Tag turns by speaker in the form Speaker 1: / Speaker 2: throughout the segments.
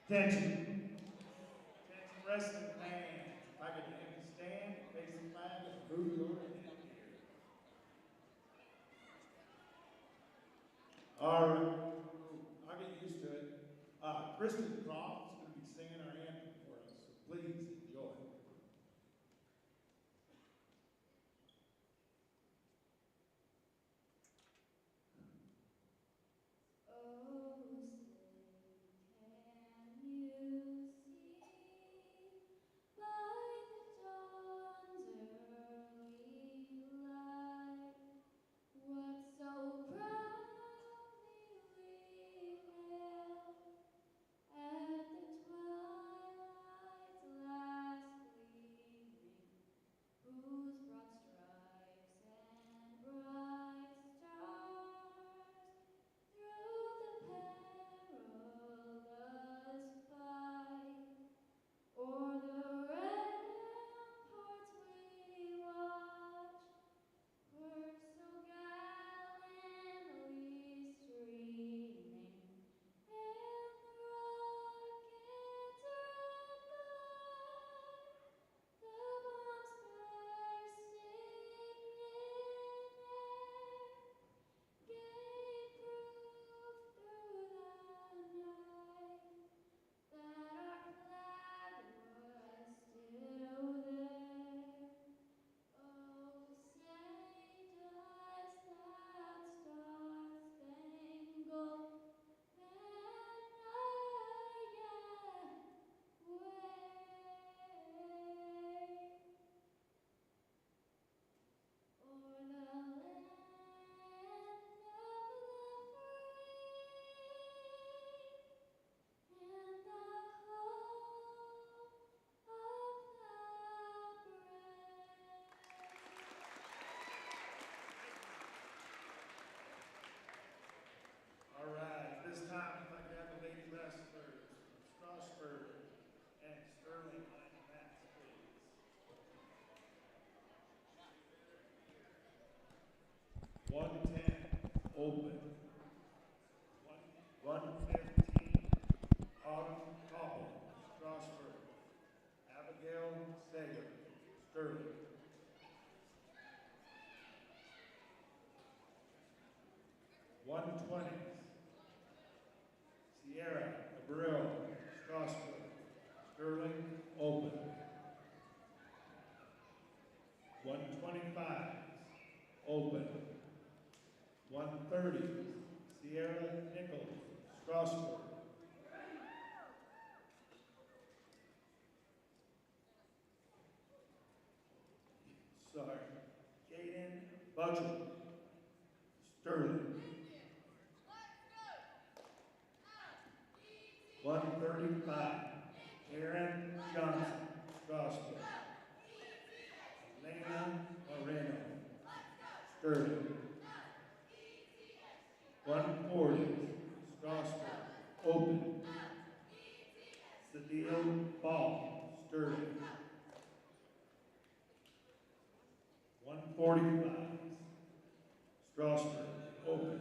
Speaker 1: Attention. Attention wrestling fans. If I could have you stand, face the flag, and move your head here. All right. I'll get used to it. Kristen Croft is going to be singing our anthem for us, so please enjoy. All right, this time if I could have the lady wrestlers from Strasburg and Sterling on the mats, please. 110, open. 115, Autumn Cobble, Strasburg. Abigail Sager, Sterling. 120, Sierra Abreu, Strasburg. Sterling, open. 125, open. 130, Sierra Nichols, Strasburg. Sorry, Jaden Budget, Sterling. 135, Aaron Johnson, Strasburg. Elena Moreno, Sterling. 140, Strasburg, open. Sadil Ball, Sterling. 145, Strasburg, open.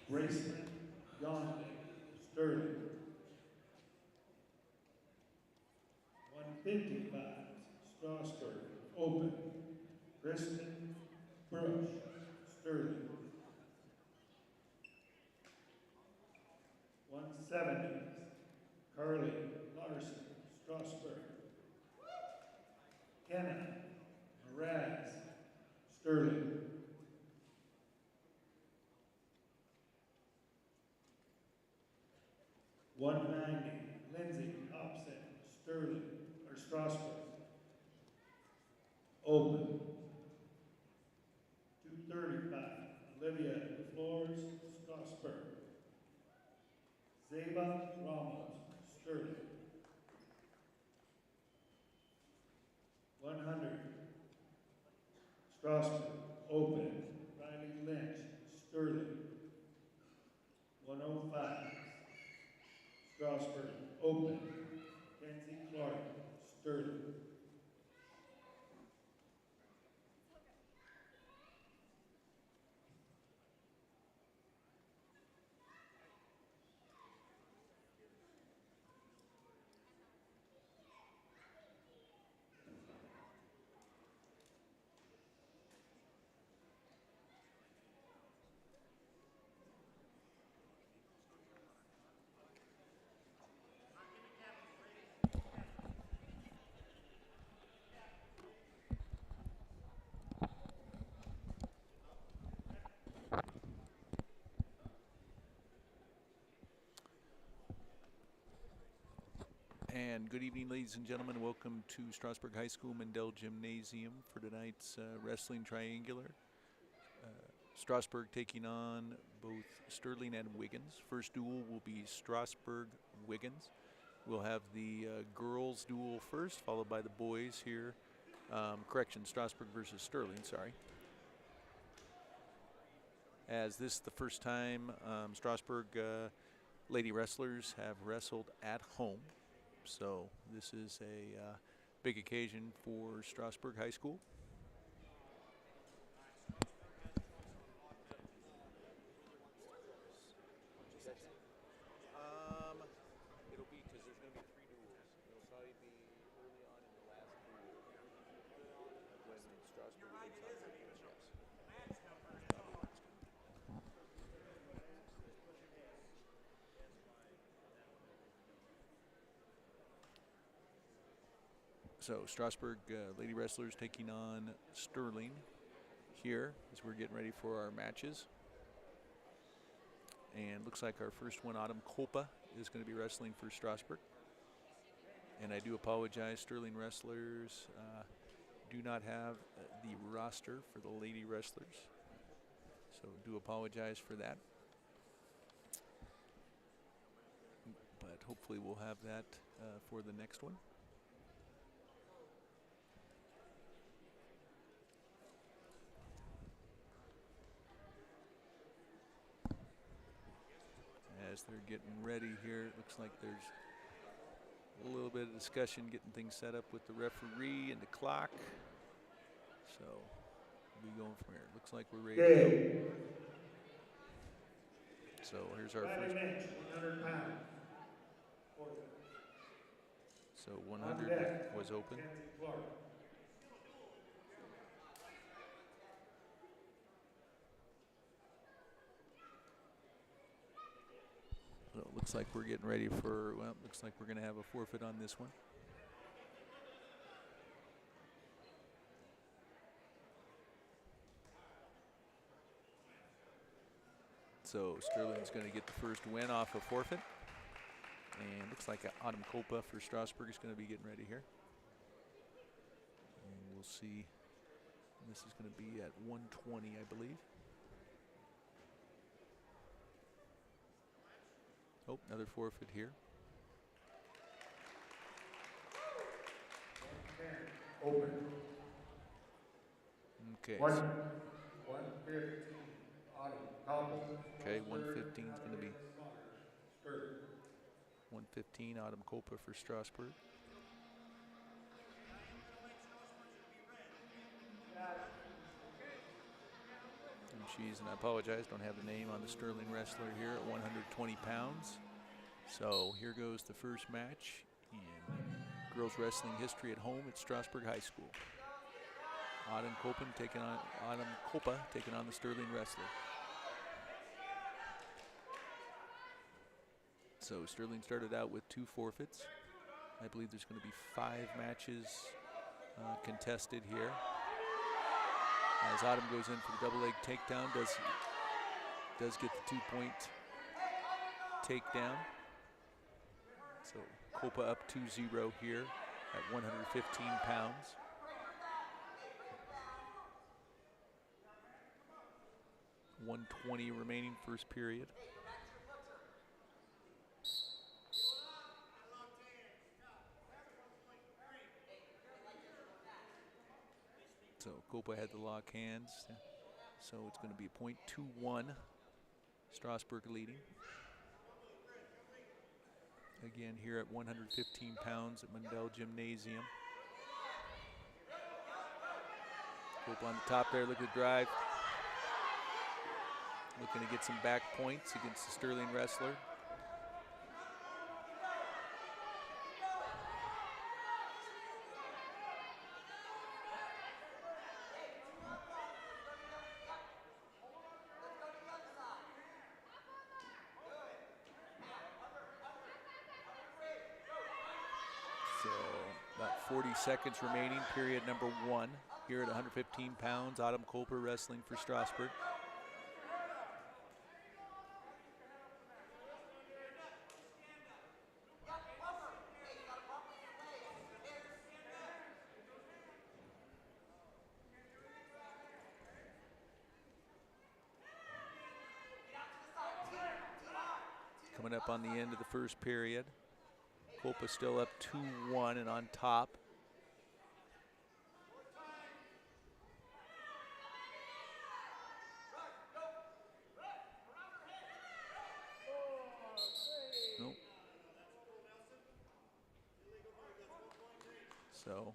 Speaker 1: Bracelet, Yonde, Sterling. 155, Strasburg, open. Kristen Brush, Sterling. 170, Carly Larson, Strasburg. Kenna Mraz, Sterling. 190, Lindsay Hobson, Sterling, or Strasburg. Open. 235, Olivia DeFlores, Strasburg. Zeba Ramos, Sterling. 100, Strasburg, open. Riley Lynch, Sterling. 105, Strasburg, open. Kenzie Clark, Sterling. 1
Speaker 2: And good evening, ladies and gentlemen. Welcome to Strasburg High School Mundell Gymnasium for tonight's wrestling triangular. Strasburg taking on both Sterling and Wiggins. First duel will be Strasburg-Wiggins. We'll have the girls duel first, followed by the boys here. Correction, Strasburg versus Sterling, sorry. As this is the first time Strasburg lady wrestlers have wrestled at home. So this is a big occasion for Strasburg High School. It'll be because there's going to be 3 duels. It'll probably be early on in the last duel when Strasburg takes on Wiggins, yes. So Strasburg lady wrestlers taking on Sterling here as we're getting ready for our matches. And looks like our first one, Autumn Kolpa, is going to be wrestling for Strasburg. And I do apologize, Sterling wrestlers do not have the roster for the lady wrestlers. So do apologize for that. But hopefully we'll have that for the next one. As they're getting ready here, it looks like there's a little bit of discussion getting things set up with the referee and the clock. So we'll be going from here. Looks like we're ready to go. So here's our first.
Speaker 1: 100 pounds.
Speaker 2: So 100 was open. So it looks like we're getting ready for, well, looks like we're going to have a forfeit on this one. So Sterling's going to get the first win off a forfeit. And looks like Autumn Kolpa for Strasburg is going to be getting ready here. And we'll see. This is going to be at 120, I believe. Oh, another forfeit here.
Speaker 1: Open.
Speaker 2: Okay.
Speaker 1: 115.
Speaker 2: Okay, 115 is going to be 115 Autumn Kolpa for Strasburg. And I apologize, don't have the name on the Sterling wrestler here at 120 pounds. So here goes the first match in girls wrestling history at home at Strasburg High School. Autumn Kolpa taking on the Sterling wrestler. So Sterling started out with 2 forfeits. I believe there's going to be 5 matches contested here. As Autumn goes in for the double leg takedown, does get the 2-point takedown. So Kolpa up 2-0 here at 115 pounds. .120 remaining first period. So Kolpa had the lock hands, so it's going to be a .21. Strasburg leading. Again here at 115 pounds at Mundell Gymnasium. Kolpa on the top there, look at the drive. Looking to get some back points against the Sterling wrestler. So about 40 seconds remaining, period number 1 here at 115 pounds. Autumn Kolpa wrestling for Strasburg. Coming up on the end of the first period. Copa still up 2-1 and on top. Nope. So,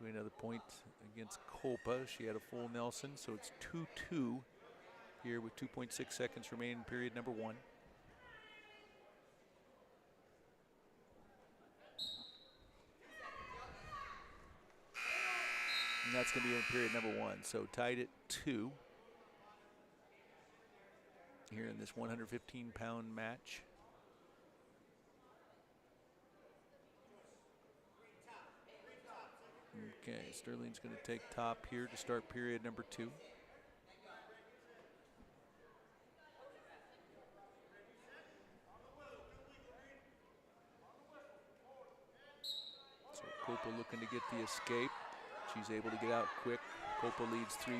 Speaker 2: another point against Copa. She had a full Nelson, so it's 2-2 here with 2.6 seconds remaining in period number 1. And that's going to be in period number 1. So tied at 2 here in this 115-pound match. Okay, Sterling's going to take top here to start period number 2. So Copa looking to get the escape. She's able to get out quick. Copa leads 3-2.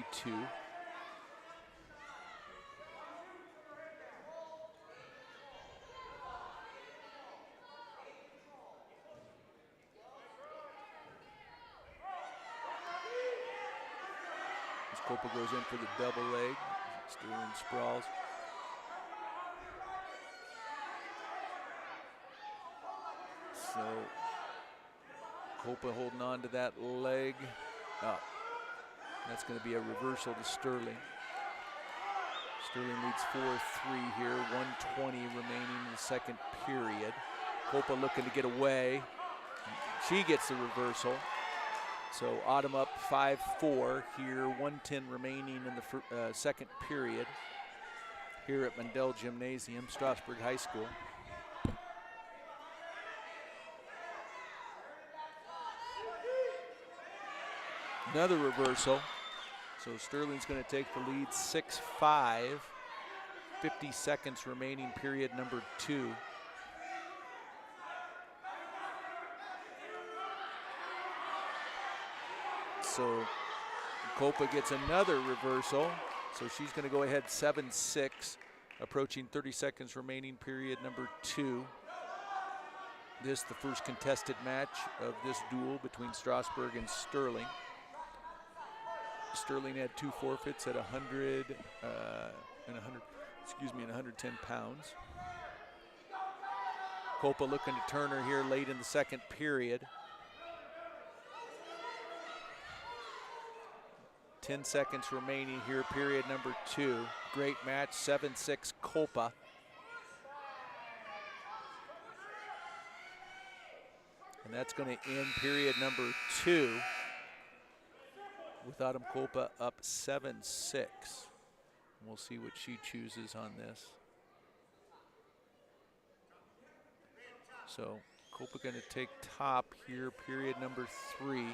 Speaker 2: As Copa goes in for the double leg, Sterling sprawls. So Copa holding on to that leg. Oh, that's going to be a reversal to Sterling. Sterling leads 4-3 here, 1:20 remaining in the second period. Copa looking to get away. She gets the reversal. So Autumn up 5-4 here, 1:10 remaining in the second period here at Mundell Gymnasium, Strasburg High School. Another reversal. So Sterling's going to take the lead 6-5. 50 seconds remaining, period number 2. So Copa gets another reversal. So she's going to go ahead 7-6, approaching 30 seconds remaining, period number 2. This the first contested match of this duel between Strasburg and Sterling. Sterling had 2 forfeits at 100 and 110 pounds. Copa looking to turn her here late in the second period. 10 seconds remaining here, period number 2. Great match, 7-6 Copa. And that's going to end period number 2 with Autumn Copa up 7-6. We'll see what she chooses on this. So Copa going to take top here, period number 3.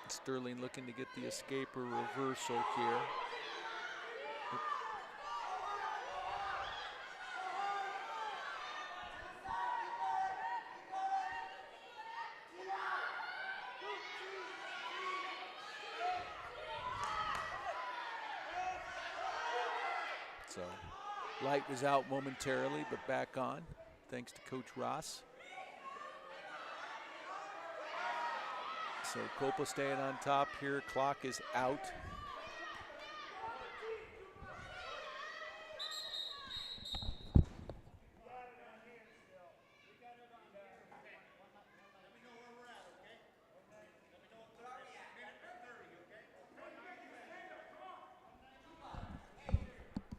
Speaker 2: Sterling looking to get the escape or reversal here. So light was out momentarily, but back on, thanks to Coach Ross. So Copa staying on top here, clock is out.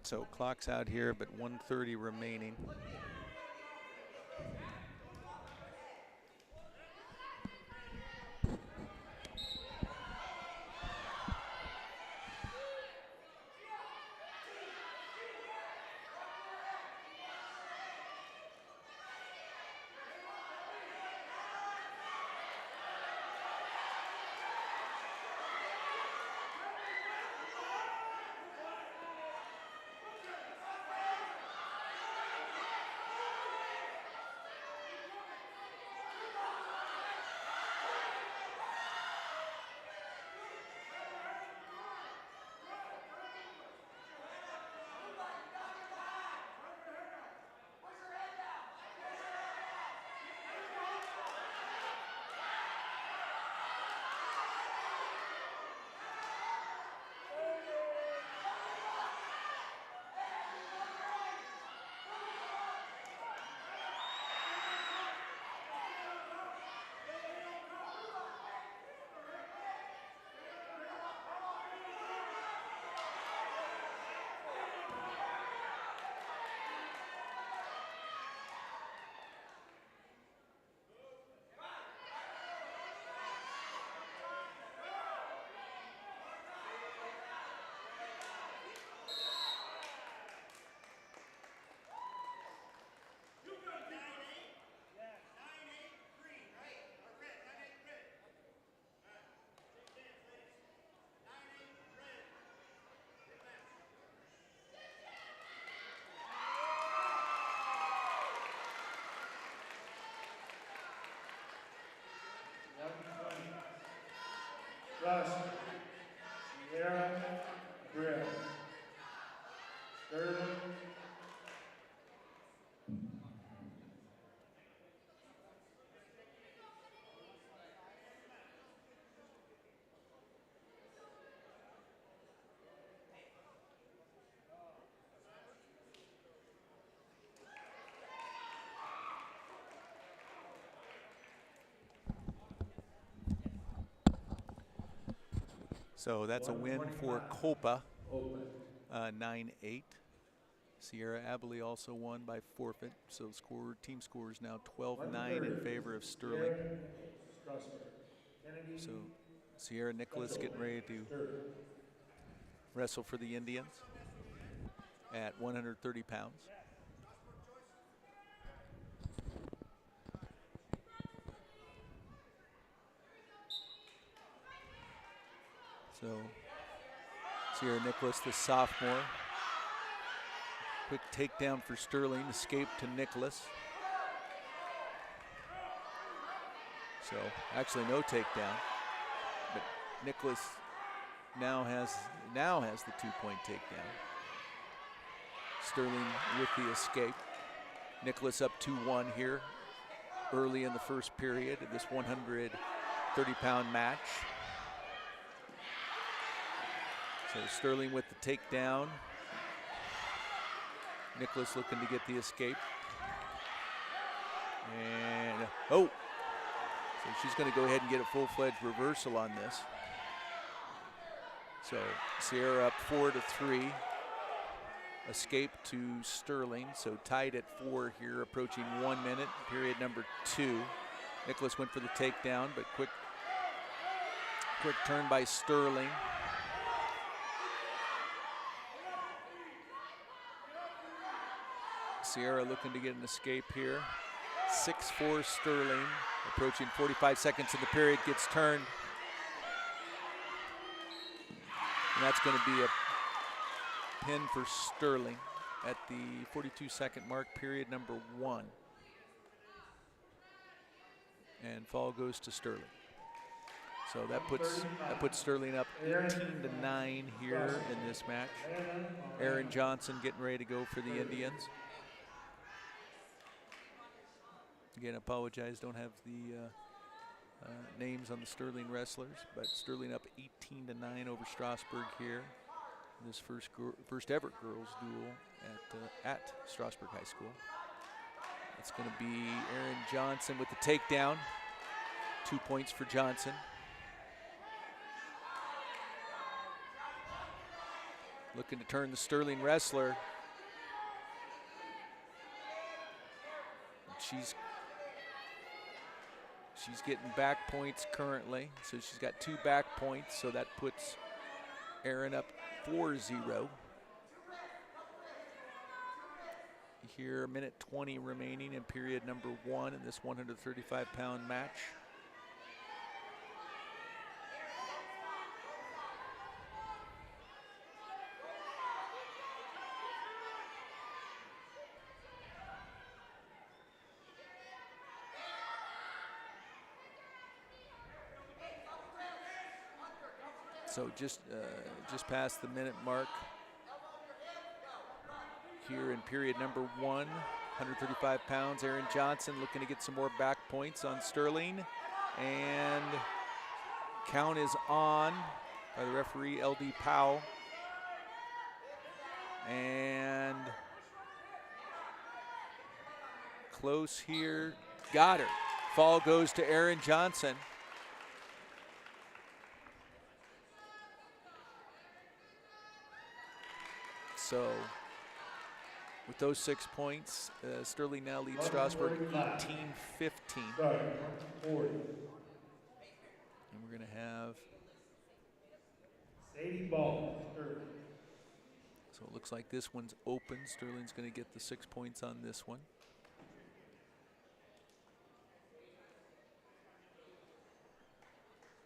Speaker 2: So clock's out here, but 1:30 remaining. So that's a win for
Speaker 1: 125.
Speaker 2: Copa,
Speaker 1: Open.
Speaker 2: 9-8. Sierra Abilene also won by forfeit. So team score is now 12-9 in favor of Sterling.
Speaker 1: Sierra Nichols, Strasburg. Kennedy,
Speaker 2: So Sierra Nicholas getting ready to
Speaker 1: Sterling.
Speaker 2: wrestle for the Indians at 130 pounds. So Sierra Nicholas, the sophomore. Quick takedown for Sterling, escape to Nicholas. So actually no takedown, but Nicholas now has the 2-point takedown. Sterling with the escape. Nicholas up 2-1 here early in the first period of this 130-pound match. So Sterling with the takedown. Nicholas looking to get the escape. And, oh! So she's going to go ahead and get a full-fledged reversal on this. So Sierra up 4-3. Escape to Sterling. So tied at 4 here, approaching 1 minute, period number 2. Nicholas went for the takedown, but quick turn by Sterling. Sierra looking to get an escape here. 6-4 Sterling, approaching 45 seconds in the period, gets turned. And that's going to be a pin for Sterling at the 42-second mark, period number 1. And fall goes to Sterling. So that puts Sterling up 18-9 here in this match. Aaron Johnson getting ready to go for the Indians. Again, apologize, don't have the names on the Sterling wrestlers, but Sterling up 18-9 over Strasburg here. This first ever girls duel at Strasburg High School. It's going to be Aaron Johnson with the takedown. 2 points for Johnson. Looking to turn the Sterling wrestler. She's getting back points currently, so she's got 2 back points, so that puts Aaron up 4-0. Here, minute 20 remaining in period number 1 in this 135-pound match. So just past the minute mark here in period number 1, 135 pounds. Aaron Johnson looking to get some more back points on Sterling. And count is on by the referee, L.D. Powell. And close here, got her. Fall goes to Aaron Johnson. So with those 6 points, Sterling now leads Strasburg 18-15. And we're going to have
Speaker 1: Sadie Ball, Sterling.
Speaker 2: So it looks like this one's open. Sterling's going to get the 6 points on this one.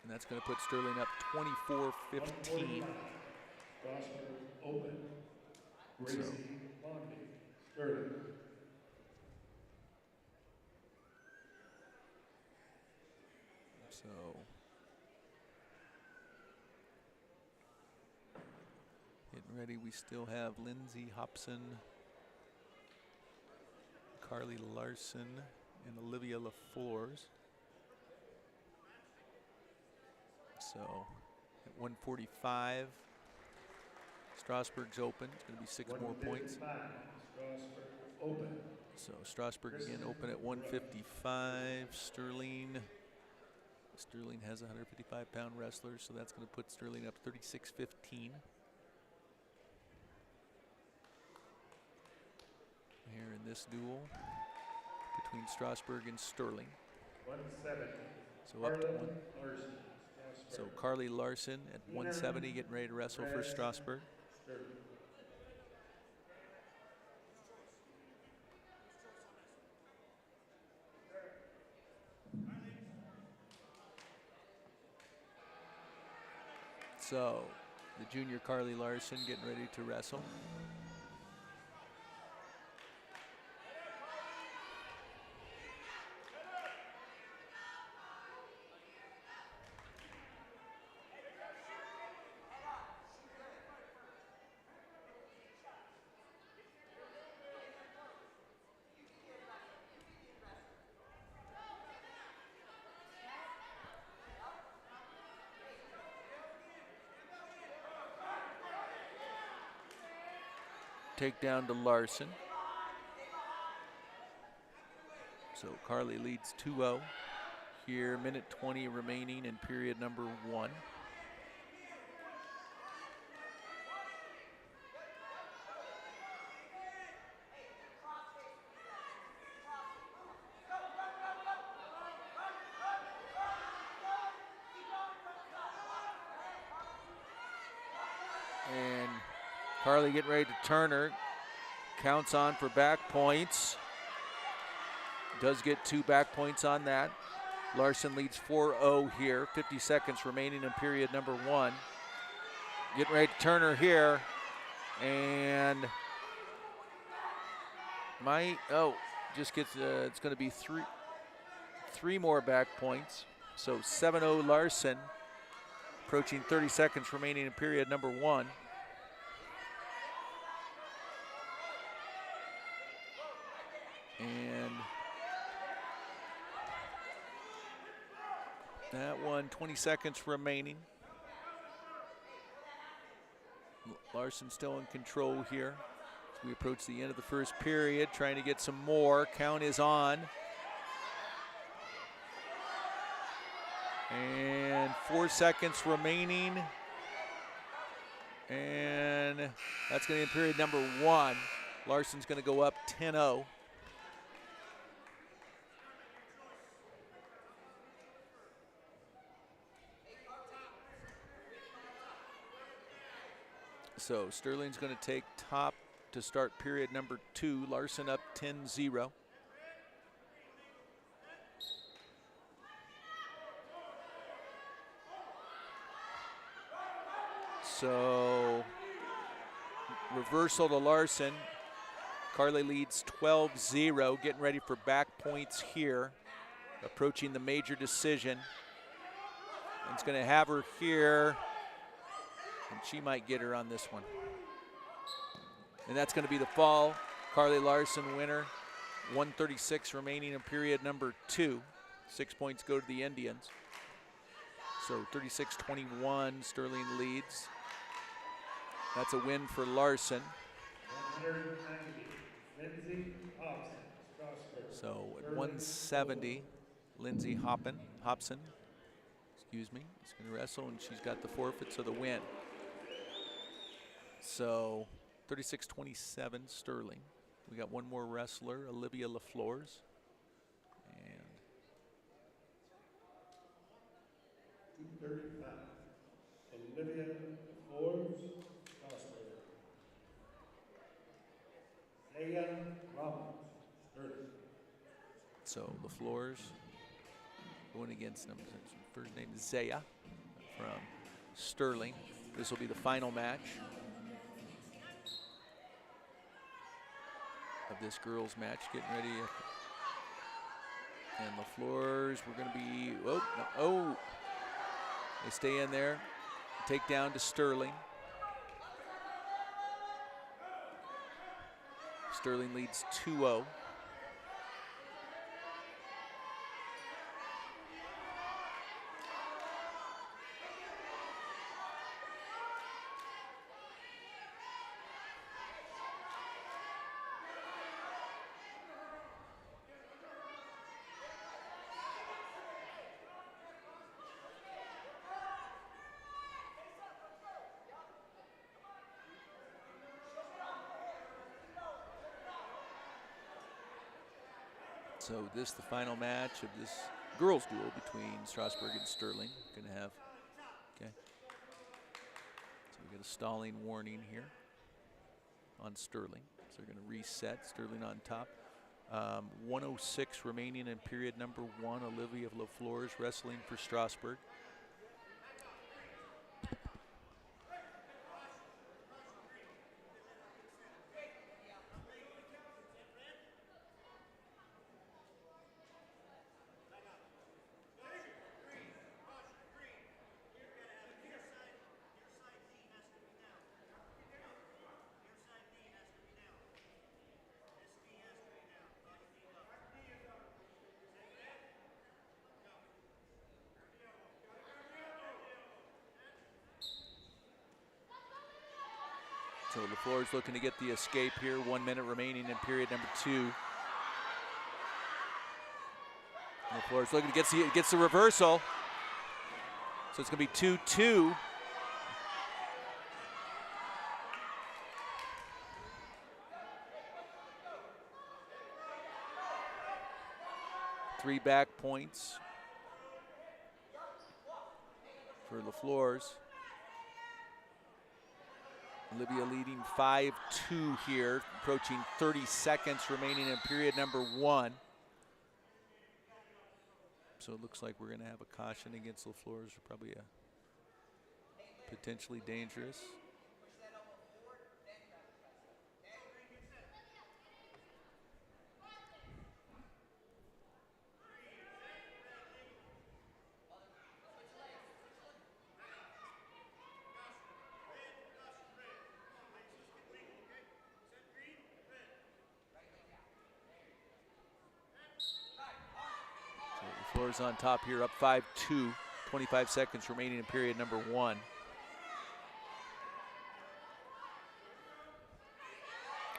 Speaker 2: And that's going to put Sterling up 24-15.
Speaker 1: Open. Gracie Bondi, Sterling.
Speaker 2: So getting ready, we still have Lindsay Hobson, Carly Larson, and Olivia LaFleurs. So at 145, Strasburg's open. It's going to be 6 more points.
Speaker 1: Strasburg open.
Speaker 2: So Strasburg again open at 155. Sterling Sterling has a 155-pound wrestler, so that's going to put Sterling up 36-15. Here in this duel between Strasburg and Sterling.
Speaker 1: 170.
Speaker 2: So up to one.
Speaker 1: Larson,
Speaker 2: So
Speaker 1: Strasburg.
Speaker 2: Carly Larson at 170 getting ready to wrestle for Strasburg.
Speaker 1: Sterling.
Speaker 2: So the junior Carly Larson getting ready to wrestle. Takedown to Larson. So Carly leads 2-0. Here, minute 20 remaining in period number 1. And Carly getting ready to turn her. Counts on for back points. Does get 2 back points on that. Larson leads 4-0 here. 50 seconds remaining in period number 1. Getting ready to turn her here. And just gets, it's going to be three more back points. So 7-0 Larson. Approaching 30 seconds remaining in period number 1. And that one, 20 seconds remaining. Larson still in control here as we approach the end of the first period, trying to get some more. Count is on. And 4 seconds remaining. And that's going to be in period number 1. Larson's going to go up 10-0. So Sterling's going to take top to start period number 2. Larson up 10-0. So reversal to Larson. Carly leads 12-0, getting ready for back points here. Approaching the major decision. And it's going to have her here. And she might get her on this one. And that's going to be the fall. Carly Larson winner. 1:36 remaining in period number 2. 6 points go to the Indians. So 36-21, Sterling leads. That's a win for Larson.
Speaker 1: 190. Lindsay Hobson, Strasburg.
Speaker 2: So at 170, Lindsay Hobson, excuse me, is going to wrestle, and she's got the forfeit, so the win. So 36-27 Sterling. We got one more wrestler, Olivia LaFleurs. And
Speaker 1: 235. Olivia Forbes, Strasburg. Zaya Ramos, Sterling.
Speaker 2: so LaFleurs going against them. First name is Zaya from Sterling. This will be the final match of this girls match. Getting ready. And LaFleurs, we're going to be, they stay in there. Take down to Sterling. Sterling leads 2-0. So this the final match of this girls duel between Strasburg and Sterling. Gonna have, okay. So we get a stalling warning here on Sterling. So they're gonna reset, Sterling on top. 1:06 remaining in period number 1. Olivia LaFleurs wrestling for Strasburg. So LaFleurs looking to get the escape here. 1 minute remaining in period number 2. LaFleurs looking to gets the reversal. So it's going to be 2-2. Three back points for LaFleurs. Olivia leading 5-2 here, approaching 30 seconds remaining in period number 1. So it looks like we're going to have a caution against LaFleurs, probably a potentially dangerous. LaFleurs on top here, up 5-2, 25 seconds remaining in period number 1.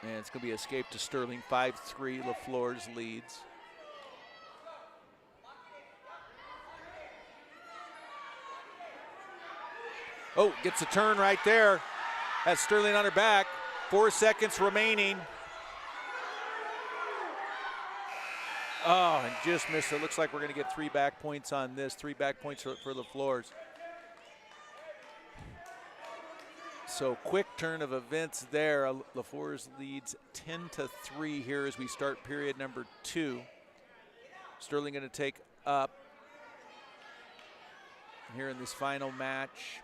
Speaker 2: And it's going to be escape to Sterling, 5-3, LaFleurs leads. Oh, gets a turn right there. Has Sterling on her back. 4 seconds remaining. Oh, and just missed it. Looks like we're going to get 3 back points on this. 3 back points for LaFleurs. So quick turn of events there. LaFleurs leads 10-3 here as we start period number 2. Sterling going to take up here in this final match.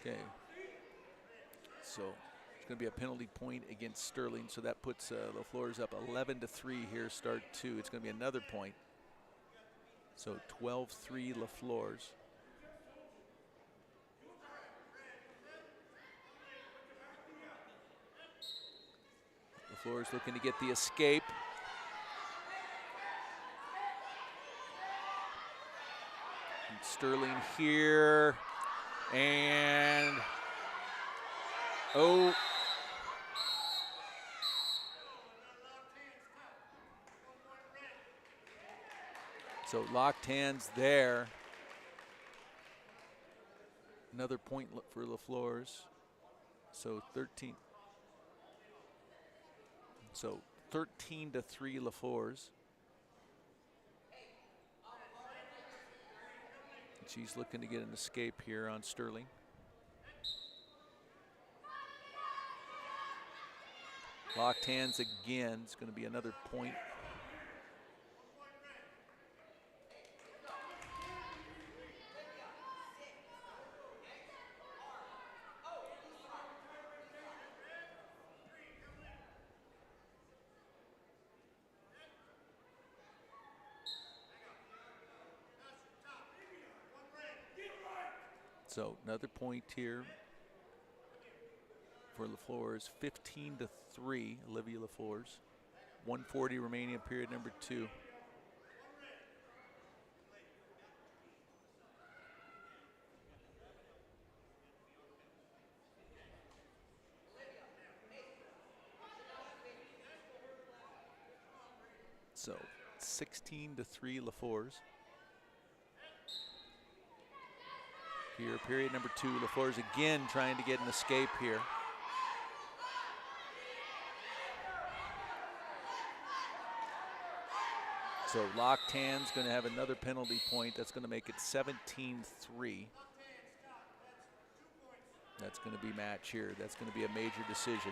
Speaker 2: Okay. So it's going to be a penalty point against Sterling, so that puts LaFleurs up 11-3 here, start 2. It's going to be another point. So 12-3 LaFleurs. LaFleurs looking to get the escape. And Sterling here. And oh. So locked hands there. Another point for LaFleurs. So 13. So 13-3 LaFleurs. She's looking to get an escape here on Sterling. Locked hands again. It's going to be another point. So another point here for LaFleurs, 15-3, Olivia LaFleurs. 1:40 remaining in period number 2. So 16-3 LaFleurs. here. Period number 2. LaFleur's again trying to get an escape here. So locked hands, going to have another penalty point. That's going to make it 17-3. That's going to be match here. That's going to be a major decision.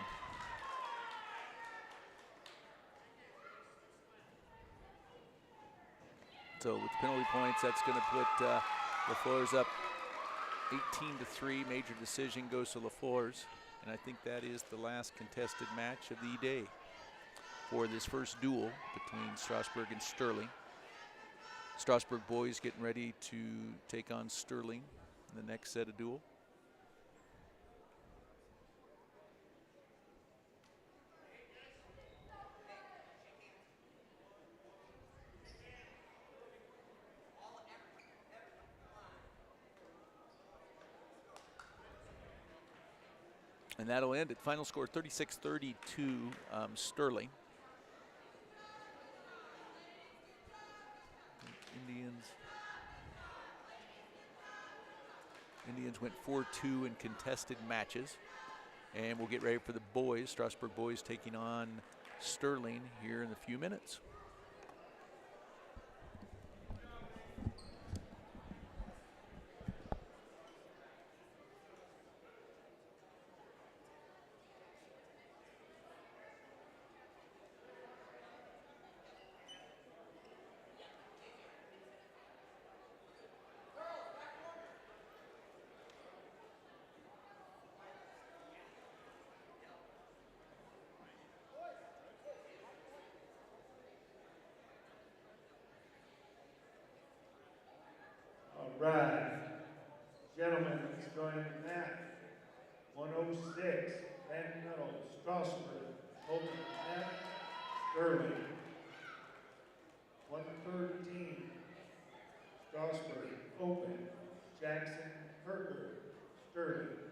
Speaker 2: So with penalty points, that's going to put LaFleur's up 18-3. Major decision goes to LaFleur's. And I think that is the last contested match of the day for this first duel between Strasburg and Sterling. Strasburg boys getting ready to take on Sterling in the next set of duel. And that'll end at final score 36-32 Sterling. Indians went 4-2 in contested matches. And we'll get ready for the boys, Strasburg boys taking on Sterling here in a few minutes.
Speaker 1: All right. Gentlemen, let's join in the match. 106, Van Nuttall, Strasburg, open net, Sterling. 113, Strasburg, open, Jackson, Herker, Sterling.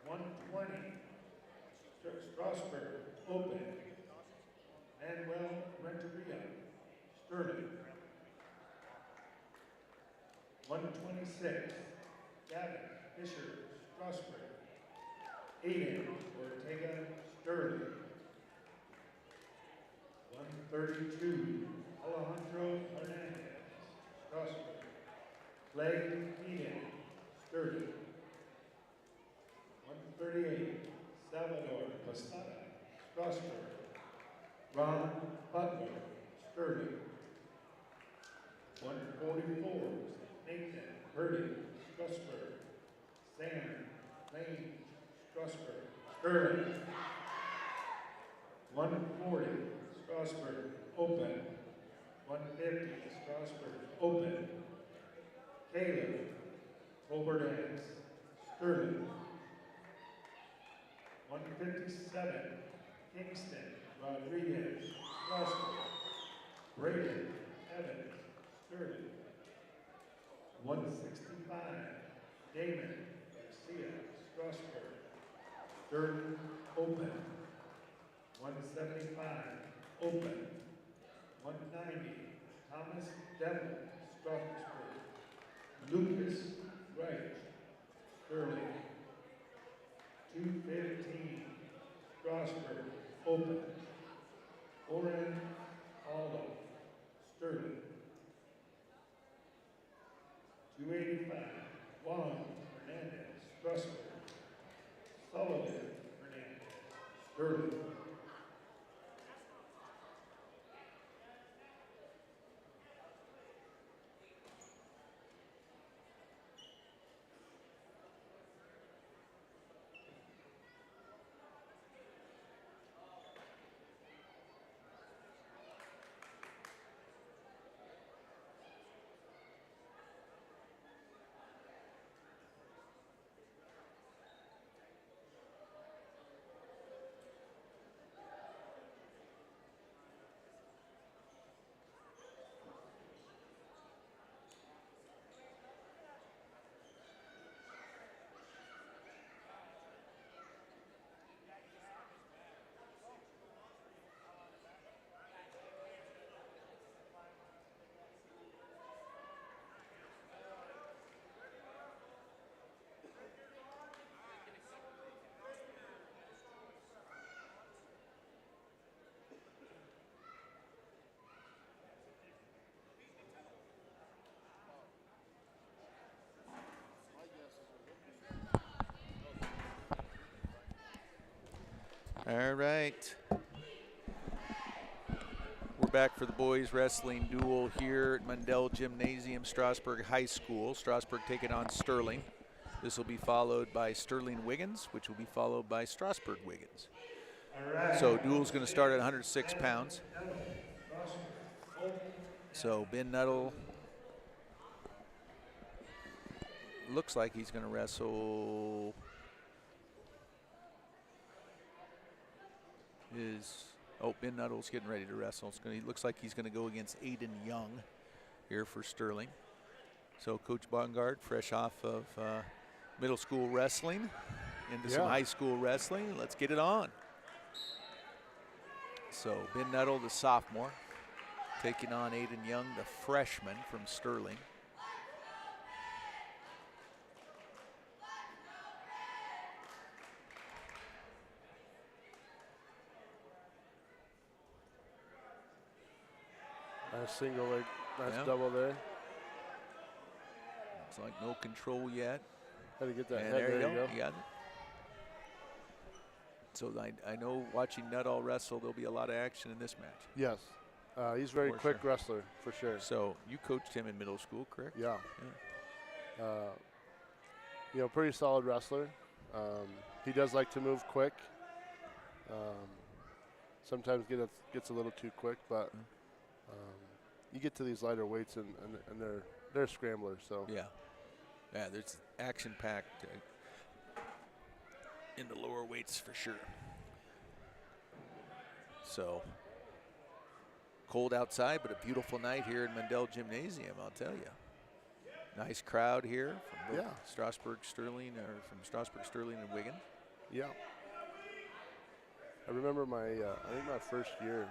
Speaker 1: 120, Strasburg, open, Manuel Renteria, Sterling. 126, Gavin Fisher, Strasburg. Aiden Ortega, Sterling. 132, Alejandro Hernandez, Strasburg. Clay Eden, Sterling. 138, Salvador Posada, Strasburg. Ron Butler, Sterling. 144, Nathan Purdy, Strasburg. Sam Lane, Strasburg. Sterling. 140, Strasburg, open. 150, Strasburg, open. Caleb Oberdance, Sterling. 157, Kingston Rodriguez, Strasburg. Braden Evans, Sterling. 165, Damon Garcia, Strasburg. Sterling, open. 175, open. 190, Thomas Devlin, Strasburg. Lucas Wright, Sterling. 215, Strasburg, open. Oren Aldo, Sterling. 285, Juan Hernandez, Strasburg. Sullivan Hernandez, Sterling.
Speaker 2: All right. We're back for the boys wrestling duel here at Mundell Gymnasium, Strasburg High School. Strasburg taking on Sterling. This will be followed by Sterling Wiggins, which will be followed by Strasburg Wiggins. So duel's going to start at 106 pounds. So Ben Nuttall looks like he's going to wrestle Ben Nuttall's getting ready to wrestle. He looks like he's going to go against Aiden Young here for Sterling. So Coach Bongard, fresh off of middle school wrestling into some high school wrestling. Let's get it on. So Ben Nuttall, the sophomore, taking on Aiden Young, the freshman from Sterling.
Speaker 3: Nice single leg, nice double there.
Speaker 2: It's like no control yet.
Speaker 3: Had to get that
Speaker 2: and
Speaker 3: head, there you go.
Speaker 2: You got it. So I know watching Nuttall wrestle, there'll be a lot of action in this match.
Speaker 3: Yes. He's a very quick wrestler, for sure.
Speaker 2: So you coached him in middle school, correct?
Speaker 3: Yeah. You know, pretty solid wrestler. He does like to move quick. Sometimes gets a little too quick, but you get to these lighter weights and they're scramblers. So
Speaker 2: yeah, there's action-packed in the lower weights for sure. So cold outside, but a beautiful night here in Mundell Gymnasium, I'll tell you. Nice crowd here from both Strasburg, Sterling, and Wigan.
Speaker 3: Yeah. I remember I think my first year,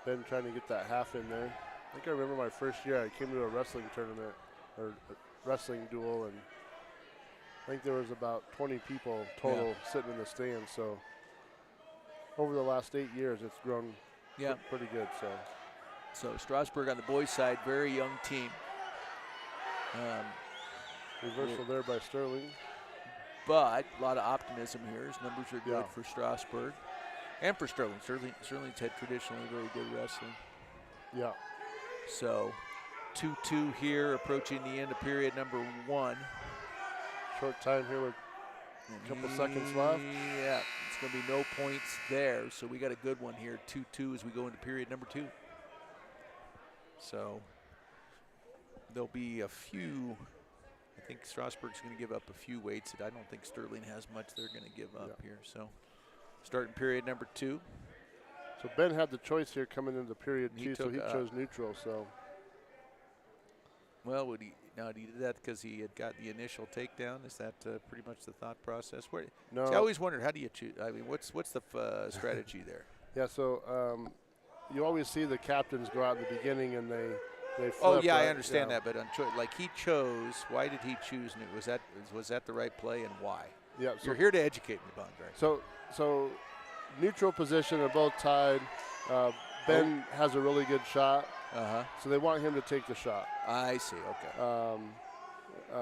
Speaker 3: Ben trying to get that half in there. I think I remember my first year I came to a wrestling tournament or a wrestling duel, and I think there was about 20 people total sitting in the stands. So over the last 8 years, it's grown pretty good.
Speaker 2: So Strasburg on the boys' side, very young team.
Speaker 3: Reversal there by Sterling.
Speaker 2: But a lot of optimism here. His numbers are good for Strasburg and for Sterling. Sterling's had traditionally very good wrestling.
Speaker 3: Yeah.
Speaker 2: So 2-2 here, approaching the end of period number 1.
Speaker 3: Short time here with a couple seconds left.
Speaker 2: Yeah, it's going to be no points there. So we got a good one here, 2-2 as we go into period number 2. So there'll be a few. I think Strasburg's going to give up a few weights that I don't think Sterling has much they're going to give up here. So starting period number 2.
Speaker 3: So Ben had the choice here coming into period 2, so he chose neutral. So,
Speaker 2: well, did he do that because he had got the initial takedown? Is that pretty much the thought process?
Speaker 3: No.
Speaker 2: See, I always wondered, how do you choose? I mean, what's the strategy there?
Speaker 3: Yeah, so you always see the captains go out in the beginning and they flip.
Speaker 2: Oh yeah,
Speaker 3: right?
Speaker 2: I understand that, but like he chose. Why did he choose? Was that the right play, and why?
Speaker 3: Yeah, so
Speaker 2: you're here to educate me, Bongard.
Speaker 3: So neutral position, they're both tied. Ben has a really good shot, so they want him to take the shot.
Speaker 2: I see. Okay.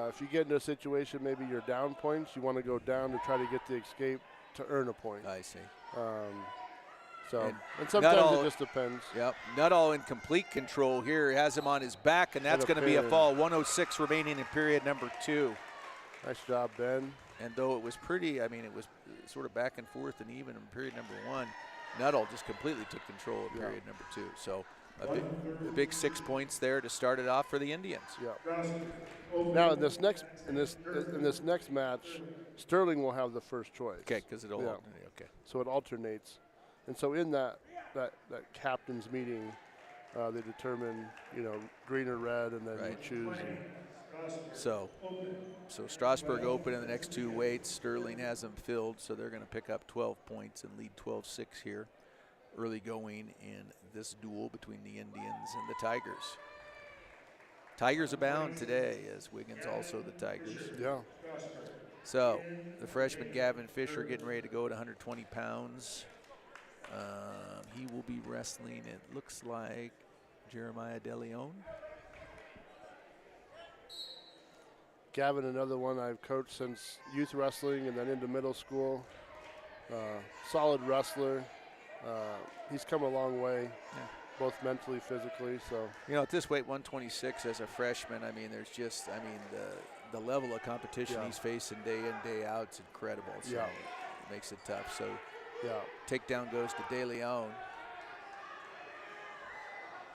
Speaker 3: If you get into a situation, maybe you're down points, you want to go down to try to get the escape to earn a point.
Speaker 2: I see.
Speaker 3: And sometimes it just depends.
Speaker 2: Yep. Nuttall in complete control here. He has him on his back, and that's going to be a fall. 106 remaining in period number 2.
Speaker 3: Nice job, Ben.
Speaker 2: And though it was pretty, I mean, it was sort of back and forth and even in period number 1, Nuttall just completely took control of period number 2. So a big 6 points there to start it off for the Indians.
Speaker 3: Yeah. Now in this next match, Sterling will have the first choice.
Speaker 2: Okay, because it'll alternate. Okay.
Speaker 3: So it alternates. And so in that captain's meeting, they determine, green or red, and then you choose.
Speaker 2: So Strasburg open in the next 2 weights. Sterling has them filled, so they're going to pick up 12 points and lead 12-6 here, early going in this duel between the Indians and the Tigers. Tigers abound today, as Wiggins also the Tigers.
Speaker 3: Yeah.
Speaker 2: So the freshman Gavin Fisher getting ready to go at 120 pounds. He will be wrestling, it looks like, Jeremiah DeLeon.
Speaker 3: Gavin, another one I've coached since youth wrestling and then into middle school. Solid wrestler. He's come a long way, both mentally, physically. So
Speaker 2: You know, at this weight, 126 as a freshman, I mean, there's just, I mean, the level of competition he's facing day in, day out is incredible. So it makes it tough. So takedown goes to De Leon.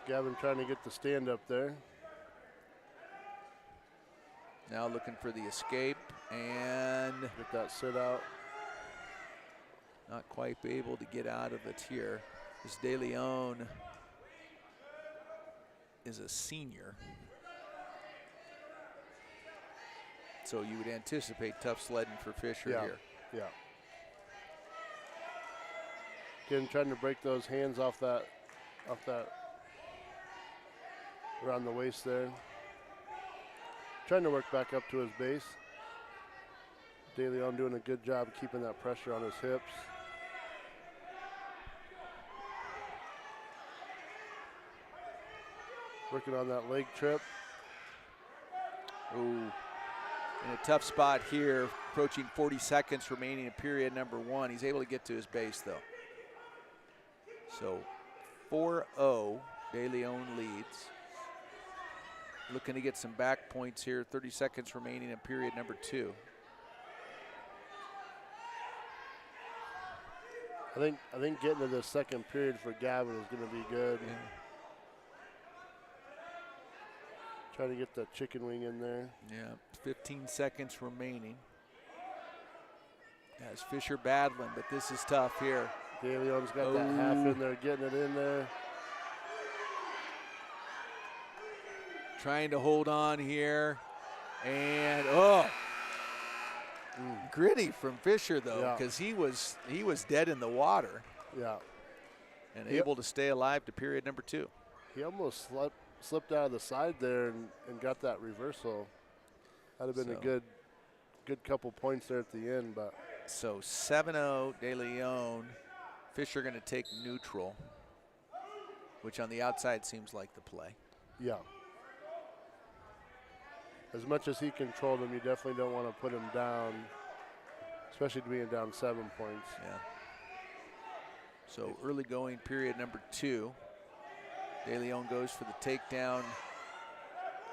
Speaker 3: Gavin trying to get the stand up there.
Speaker 2: Now looking for the escape and
Speaker 3: Get that sit out.
Speaker 2: not quite able to get out of it here. This De Leon is a senior. So you would anticipate tough sledding for Fisher here.
Speaker 3: Yeah. Again, trying to break those hands off that around the waist there. Trying to work back up to his base. De Leon doing a good job keeping that pressure on his hips. Working on that leg trip.
Speaker 2: Ooh, in a tough spot here, approaching 40 seconds remaining in period number 1. He's able to get to his base though. So 4-0, De Leon leads. Looking to get some back points here, 30 seconds remaining in period number 2.
Speaker 3: I think getting to the second period for Gavin is going to be good.
Speaker 2: Yeah.
Speaker 3: Trying to get that chicken wing in there.
Speaker 2: Yeah, 15 seconds remaining. As Fisher battling, but this is tough here.
Speaker 3: De Leon's got that half in there, getting it in there.
Speaker 2: Trying to hold on here. And, gritty from Fisher, though, because he was dead in the water.
Speaker 3: Yeah.
Speaker 2: And able to stay alive to period number 2.
Speaker 3: He almost slipped out of the side there and got that reversal. That'd have been a good couple points there at the end. But
Speaker 2: so 7-0 De Leon. Fisher going to take neutral, which on the outside seems like the play.
Speaker 3: Yeah. As much as he controlled him, you definitely don't want to put him down, especially being down 7 points.
Speaker 2: Yeah. So early going period number 2. De Leon goes for the takedown,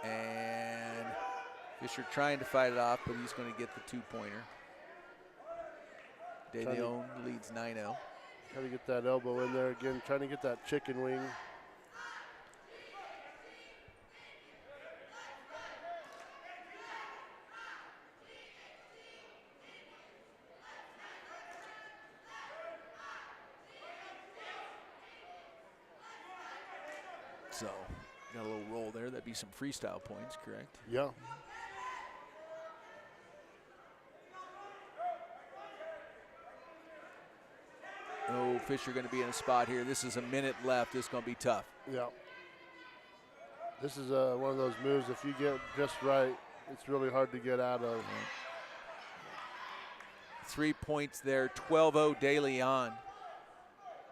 Speaker 2: and Fisher trying to fight it off, but he's going to get the 2-pointer. De Leon leads 9-0.
Speaker 3: Trying to get that elbow in there again, trying to get that chicken wing.
Speaker 2: So, got a little roll there. That'd be some freestyle points, correct?
Speaker 3: Yeah.
Speaker 2: Oh, Fisher going to be in a spot here. This is a minute left. This is going to be tough.
Speaker 3: Yeah. This is one of those moves, if you get just right, it's really hard to get out of.
Speaker 2: 3 points there, 12-0 De Leon.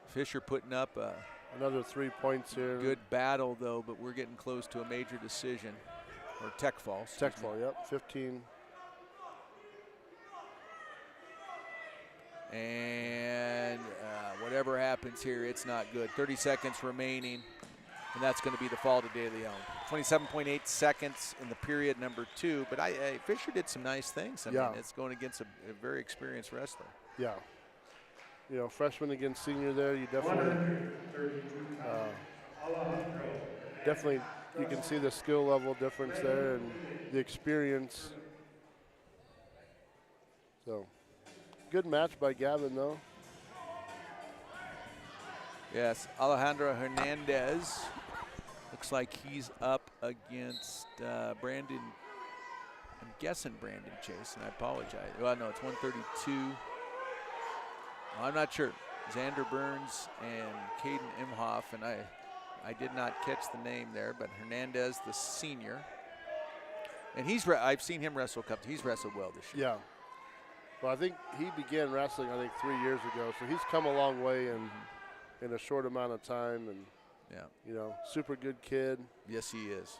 Speaker 2: Fisher putting up a
Speaker 3: another 3 points here.
Speaker 2: good battle, though, but we're getting close to a major decision. Or tech fall.
Speaker 3: Tech fall, yep, 15.
Speaker 2: And whatever happens here, it's not good. 30 seconds remaining, and that's going to be the fall to De Leon. 27.8 seconds in the period number 2, but Fisher did some nice things. I mean, it's going against a very experienced wrestler.
Speaker 3: Yeah. You know, freshman against senior there, you definitely, you can see the skill level difference there and the experience. So, good match by Gavin, though.
Speaker 2: Yes, Alejandro Hernandez. Looks like he's up against Brandon. I'm guessing Brandon Chase, and I apologize. Well, no, it's 132. I'm not sure. Xander Burns and Caden Imhoff, and I did not catch the name there, but Hernandez, the senior. And I've seen him wrestle a couple. He's wrestled well this year.
Speaker 3: Yeah. Well, I think he began wrestling, 3 years ago, so he's come a long way in a short amount of time, and you know, super good kid.
Speaker 2: Yes, he is.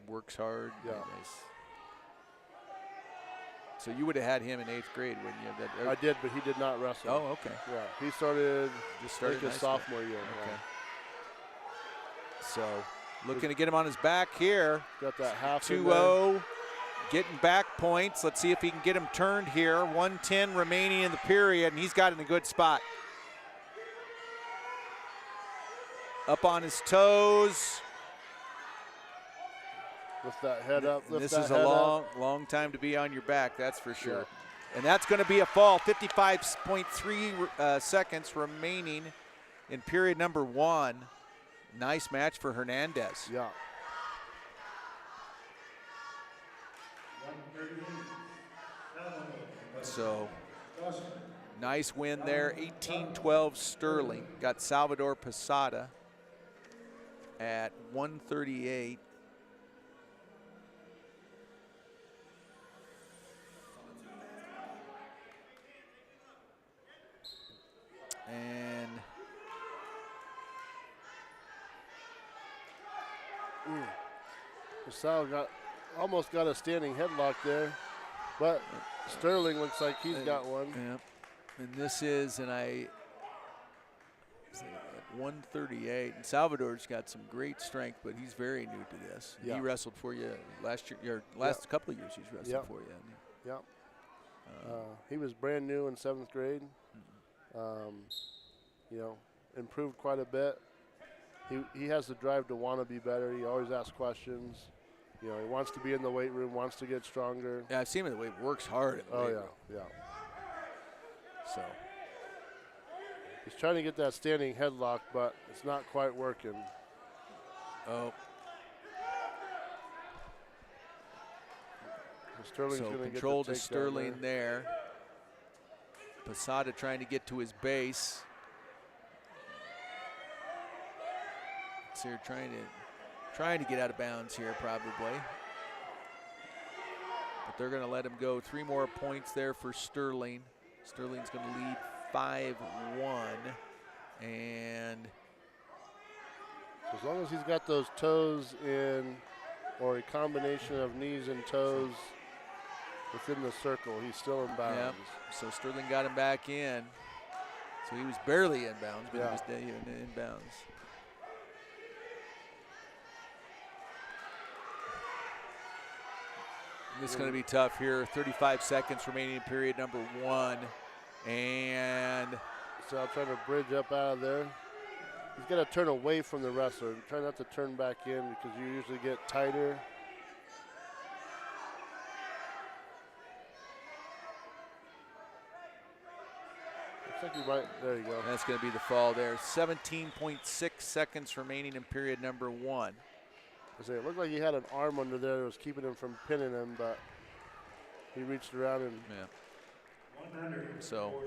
Speaker 2: Works hard.
Speaker 3: Yeah.
Speaker 2: So you would have had him in 8th grade, wouldn't you?
Speaker 3: I did, but he did not wrestle.
Speaker 2: Oh, okay.
Speaker 3: Yeah, he started
Speaker 2: Just started
Speaker 3: his
Speaker 2: high school.
Speaker 3: sophomore year.
Speaker 2: Okay.
Speaker 3: Yeah.
Speaker 2: So looking to get him on his back here.
Speaker 3: Got that half in there.
Speaker 2: 2-0, getting back points. Let's see if he can get him turned here. 1:10 remaining in the period, and he's got in a good spot. Up on his toes.
Speaker 3: Lift that head up.
Speaker 2: And
Speaker 3: Lift
Speaker 2: this
Speaker 3: that
Speaker 2: is
Speaker 3: head
Speaker 2: a
Speaker 3: up.
Speaker 2: long time to be on your back, that's for sure.
Speaker 3: Yeah.
Speaker 2: And that's going to be a fall. 55.3 seconds remaining in period number 1. Nice match for Hernandez.
Speaker 3: Yeah.
Speaker 2: So nice win there. 18-12 Sterling. Got Salvador Posada at 138. And
Speaker 3: Posada almost got a standing headlock there, but Sterling looks like he's got one.
Speaker 2: Yep. And this is, and at 138. And Salvador's got some great strength, but he's very new to this.
Speaker 3: Yeah.
Speaker 2: He wrestled for you last year, your last couple of years he's wrestled for you. hasn't he?
Speaker 3: Yep. He was brand new in 7th grade. You know, improved quite a bit. He has the drive to want to be better. He always asks questions. You know, he wants to be in the weight room, wants to get stronger.
Speaker 2: Yeah, I've seen him the way he works hard.
Speaker 3: Oh, yeah, yeah.
Speaker 2: So
Speaker 3: he's trying to get that standing headlock, but it's not quite working.
Speaker 2: oh,
Speaker 3: Sterling's
Speaker 2: so
Speaker 3: going to get
Speaker 2: control
Speaker 3: the
Speaker 2: to
Speaker 3: takedown
Speaker 2: Sterling
Speaker 3: there.
Speaker 2: there. Posada trying to get to his base. So you're trying to get out of bounds here probably. But they're going to let him go. 3 more points there for Sterling. Sterling's going to lead 5-1. And
Speaker 3: As long as he's got those toes in, or a combination of knees and toes within the circle, he's still in bounds.
Speaker 2: yep. So Sterling got him back in. So he was barely in bounds, but
Speaker 3: Yeah.
Speaker 2: he was in bounds. This is going to be tough here. 35 seconds remaining in period number 1. And
Speaker 3: So I'll try to bridge up out of there. He's got to turn away from the wrestler. Try not to turn back in because you usually get tighter. Looks like he might. There you go.
Speaker 2: that's going to be the fall there. 17.6 seconds remaining in period number 1.
Speaker 3: I say it looked like he had an arm under there that was keeping him from pinning him, but he reached around and
Speaker 2: Yeah. So,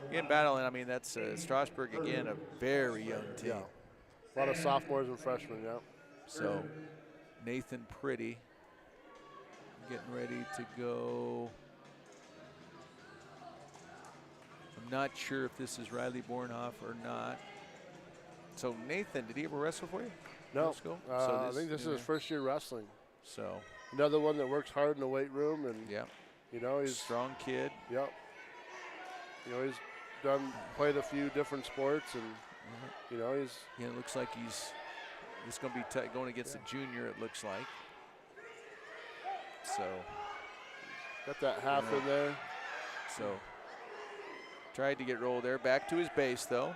Speaker 2: again, battling, I mean, that's Strasburg, again, a very young team.
Speaker 3: yeah, a lot of sophomores and freshmen. Yeah.
Speaker 2: So, Nathan Pretty getting ready to go. I'm not sure if this is Riley Bornhoff or not. So, Nathan, did he ever wrestle for you?
Speaker 3: No,
Speaker 2: Middle school? So
Speaker 3: I think this is his first year wrestling.
Speaker 2: So,
Speaker 3: Another one that works hard in the weight room, and
Speaker 2: yeah,
Speaker 3: you know he's
Speaker 2: strong kid.
Speaker 3: yep. You know he's played a few different sports, and you know he's
Speaker 2: Yeah, it looks like he's going to be going against the junior, it looks like. So,
Speaker 3: got that half in there.
Speaker 2: so tried to get rolled there. Back to his base, though.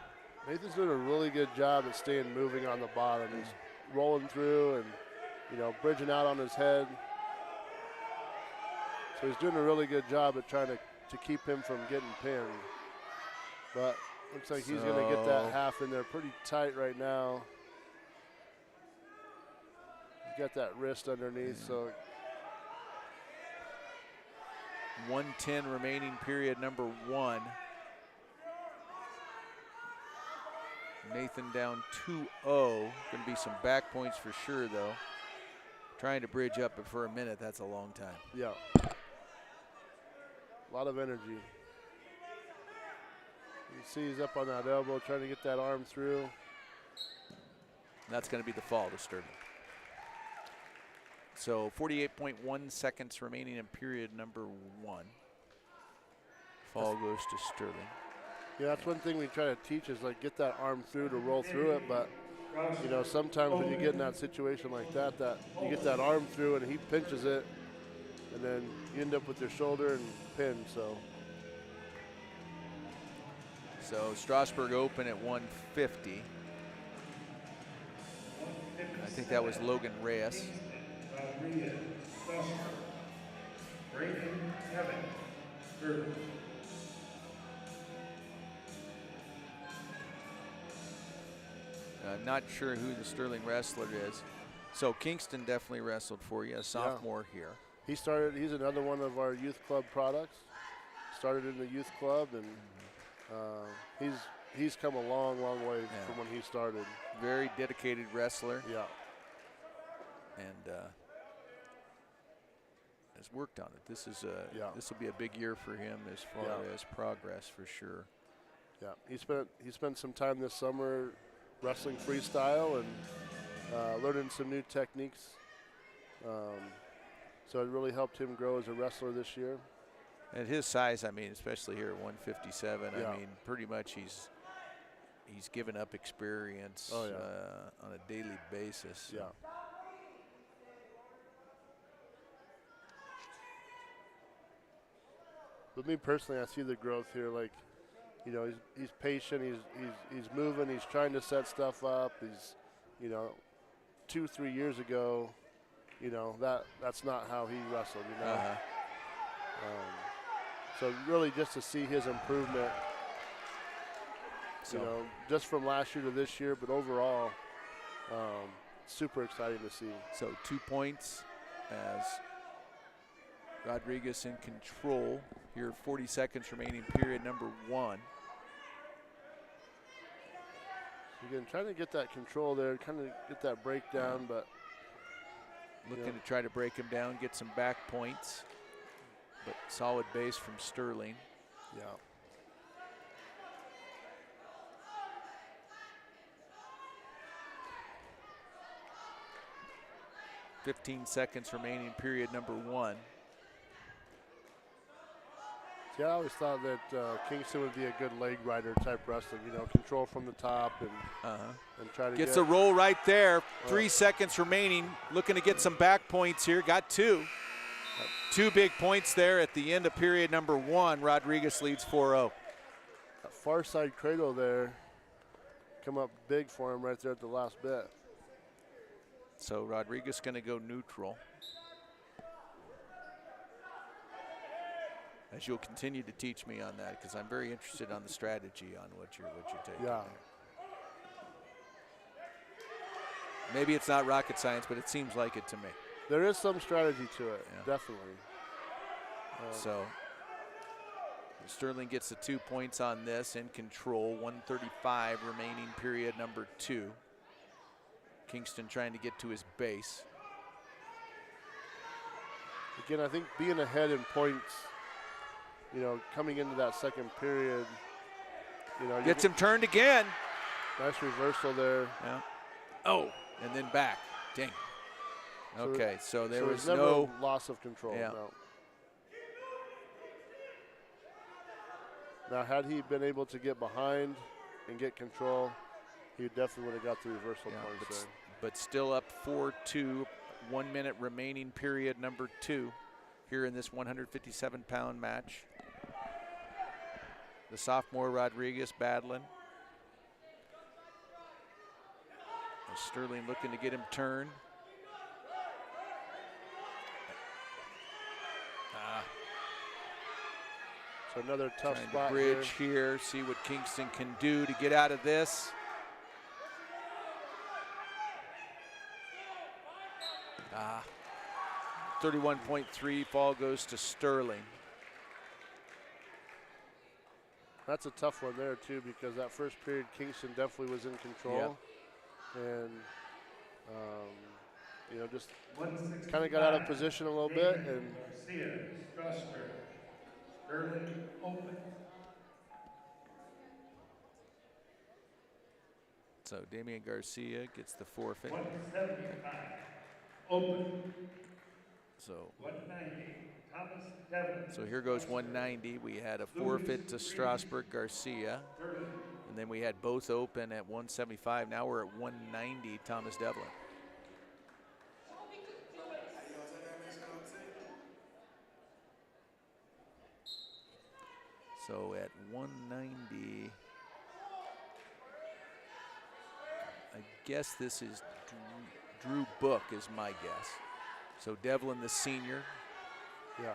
Speaker 3: Nathan's doing a really good job at staying moving on the bottom. He's rolling through and, you know, bridging out on his head. So he's doing a really good job at trying to keep him from getting pinned. But looks like he's going to get that half in there pretty tight right now. He's got that wrist underneath, so
Speaker 2: 1:10 remaining period number 1. Nathan down 2-0. Going to be some back points for sure, though. Trying to bridge up, but for a minute, that's a long time.
Speaker 3: yeah. A lot of energy. You can see he's up on that elbow, trying to get that arm through.
Speaker 2: That's going to be the fall to Sterling. So 48.1 seconds remaining in period number 1. Fall goes to Sterling.
Speaker 3: Yeah, that's one thing we try to teach is like get that arm through to roll through it. But you know, sometimes when you get in that situation like that, that you get that arm through and he pinches it, and then you end up with your shoulder and pin.
Speaker 2: So Strasburg open at 150. I think that was Logan Reyes. I'm not sure who the Sterling wrestler is. So Kingston definitely wrestled for you, a sophomore here.
Speaker 3: He's another one of our youth club products. Started in the youth club, and he's come a long way from when he started.
Speaker 2: Very dedicated wrestler.
Speaker 3: Yeah.
Speaker 2: And has worked on it. This will be a big year for him as far as progress for sure.
Speaker 3: Yeah, he spent some time this summer wrestling freestyle and learning some new techniques. So it really helped him grow as a wrestler this year.
Speaker 2: At his size, I mean, especially here at 157,
Speaker 3: Yeah.
Speaker 2: I mean, pretty much he's given up experience on a daily basis. So.
Speaker 3: Yeah. But me personally, I see the growth here. Like, you know, he's patient. He's moving. He's trying to set stuff up. He's, you know, 2-3 years ago, you know, that's not how he wrestled. You know. So really, just to see his improvement. So, you know, just from last year to this year, but overall, super exciting to see.
Speaker 2: So 2 points as Rodriguez in control here. 40 seconds remaining, period number 1.
Speaker 3: Again, trying to get that control there, kind of get that breakdown, but
Speaker 2: looking to try to break him down, get some back points, but solid base from Sterling.
Speaker 3: Yeah.
Speaker 2: .15 seconds remaining, period number 1.
Speaker 3: See, I always thought that Kingston would be a good leg rider type wrestler, you know, control from the top and try to
Speaker 2: gets a roll right there. 3 seconds remaining, looking to get some back points here. Got 2. 2 big points there at the end of period number 1. Rodriguez leads 4-0.
Speaker 3: That far side cradle there come up big for him right there at the last bit.
Speaker 2: So Rodriguez going to go neutral. As you'll continue to teach me on that, because I'm very interested on the strategy on what you're taking.
Speaker 3: Yeah.
Speaker 2: There. Maybe it's not rocket science, but it seems like it to me.
Speaker 3: There is some strategy to it, definitely.
Speaker 2: So Sterling gets the 2 points on this, in control. 1:35 remaining, period number 2. Kingston trying to get to his base.
Speaker 3: Again, I think being ahead in points, you know, coming into that second period, you know.
Speaker 2: Gets him turned again.
Speaker 3: Nice reversal there.
Speaker 2: Yeah. Oh, and then back. Dang. Okay, so there was
Speaker 3: never
Speaker 2: no
Speaker 3: loss of control.
Speaker 2: Yeah.
Speaker 3: No. Now, had he been able to get behind and get control, he definitely would have got the reversal points there.
Speaker 2: But still up 4-2, 1 minute remaining, period number 2 here in this 157-pound match. The sophomore Rodriguez battling. Sterling looking to get him turned.
Speaker 3: So another tough
Speaker 2: Trying
Speaker 3: spot
Speaker 2: to bridge here, see what Kingston can do to get out of this. Ah, 31.3, fall goes to Sterling.
Speaker 3: That's a tough one there too, because that first period Kingston definitely was in control. And you know, just kind of got out of position a little bit. And
Speaker 1: Strasburg, Sterling open.
Speaker 2: So Damian Garcia gets the forfeit.
Speaker 1: 175 open.
Speaker 2: So
Speaker 1: 190 Thomas Devlin.
Speaker 2: So here goes 190. We had a forfeit to Strasburg Garcia, and then we had both open at 175. Now we're at 190, Thomas Devlin. So at 190, I guess this is Drew Book is my guess. So Devlin, the senior.
Speaker 3: Yeah.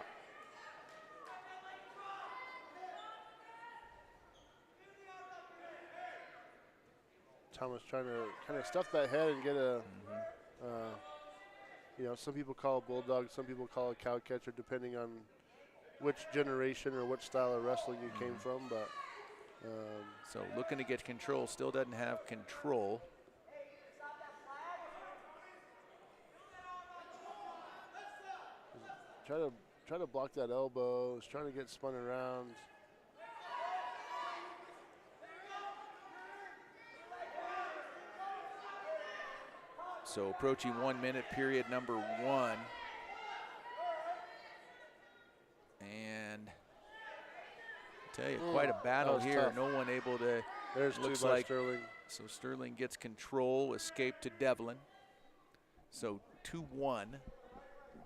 Speaker 3: Thomas trying to kind of stuff that head and get a, you know, some people call it bulldog, some people call it cow catcher, depending on which generation or which style of wrestling you came from. But
Speaker 2: so looking to get control, still doesn't have control.
Speaker 3: Try to block that elbow. He's trying to get spun around.
Speaker 2: So approaching 1 minute, period number 1. And I tell you, quite a battle here.
Speaker 3: Tough.
Speaker 2: No one able to.
Speaker 3: There's
Speaker 2: looks
Speaker 3: two by
Speaker 2: like
Speaker 3: Sterling.
Speaker 2: So Sterling gets control, escape to Devlin. So 2-1.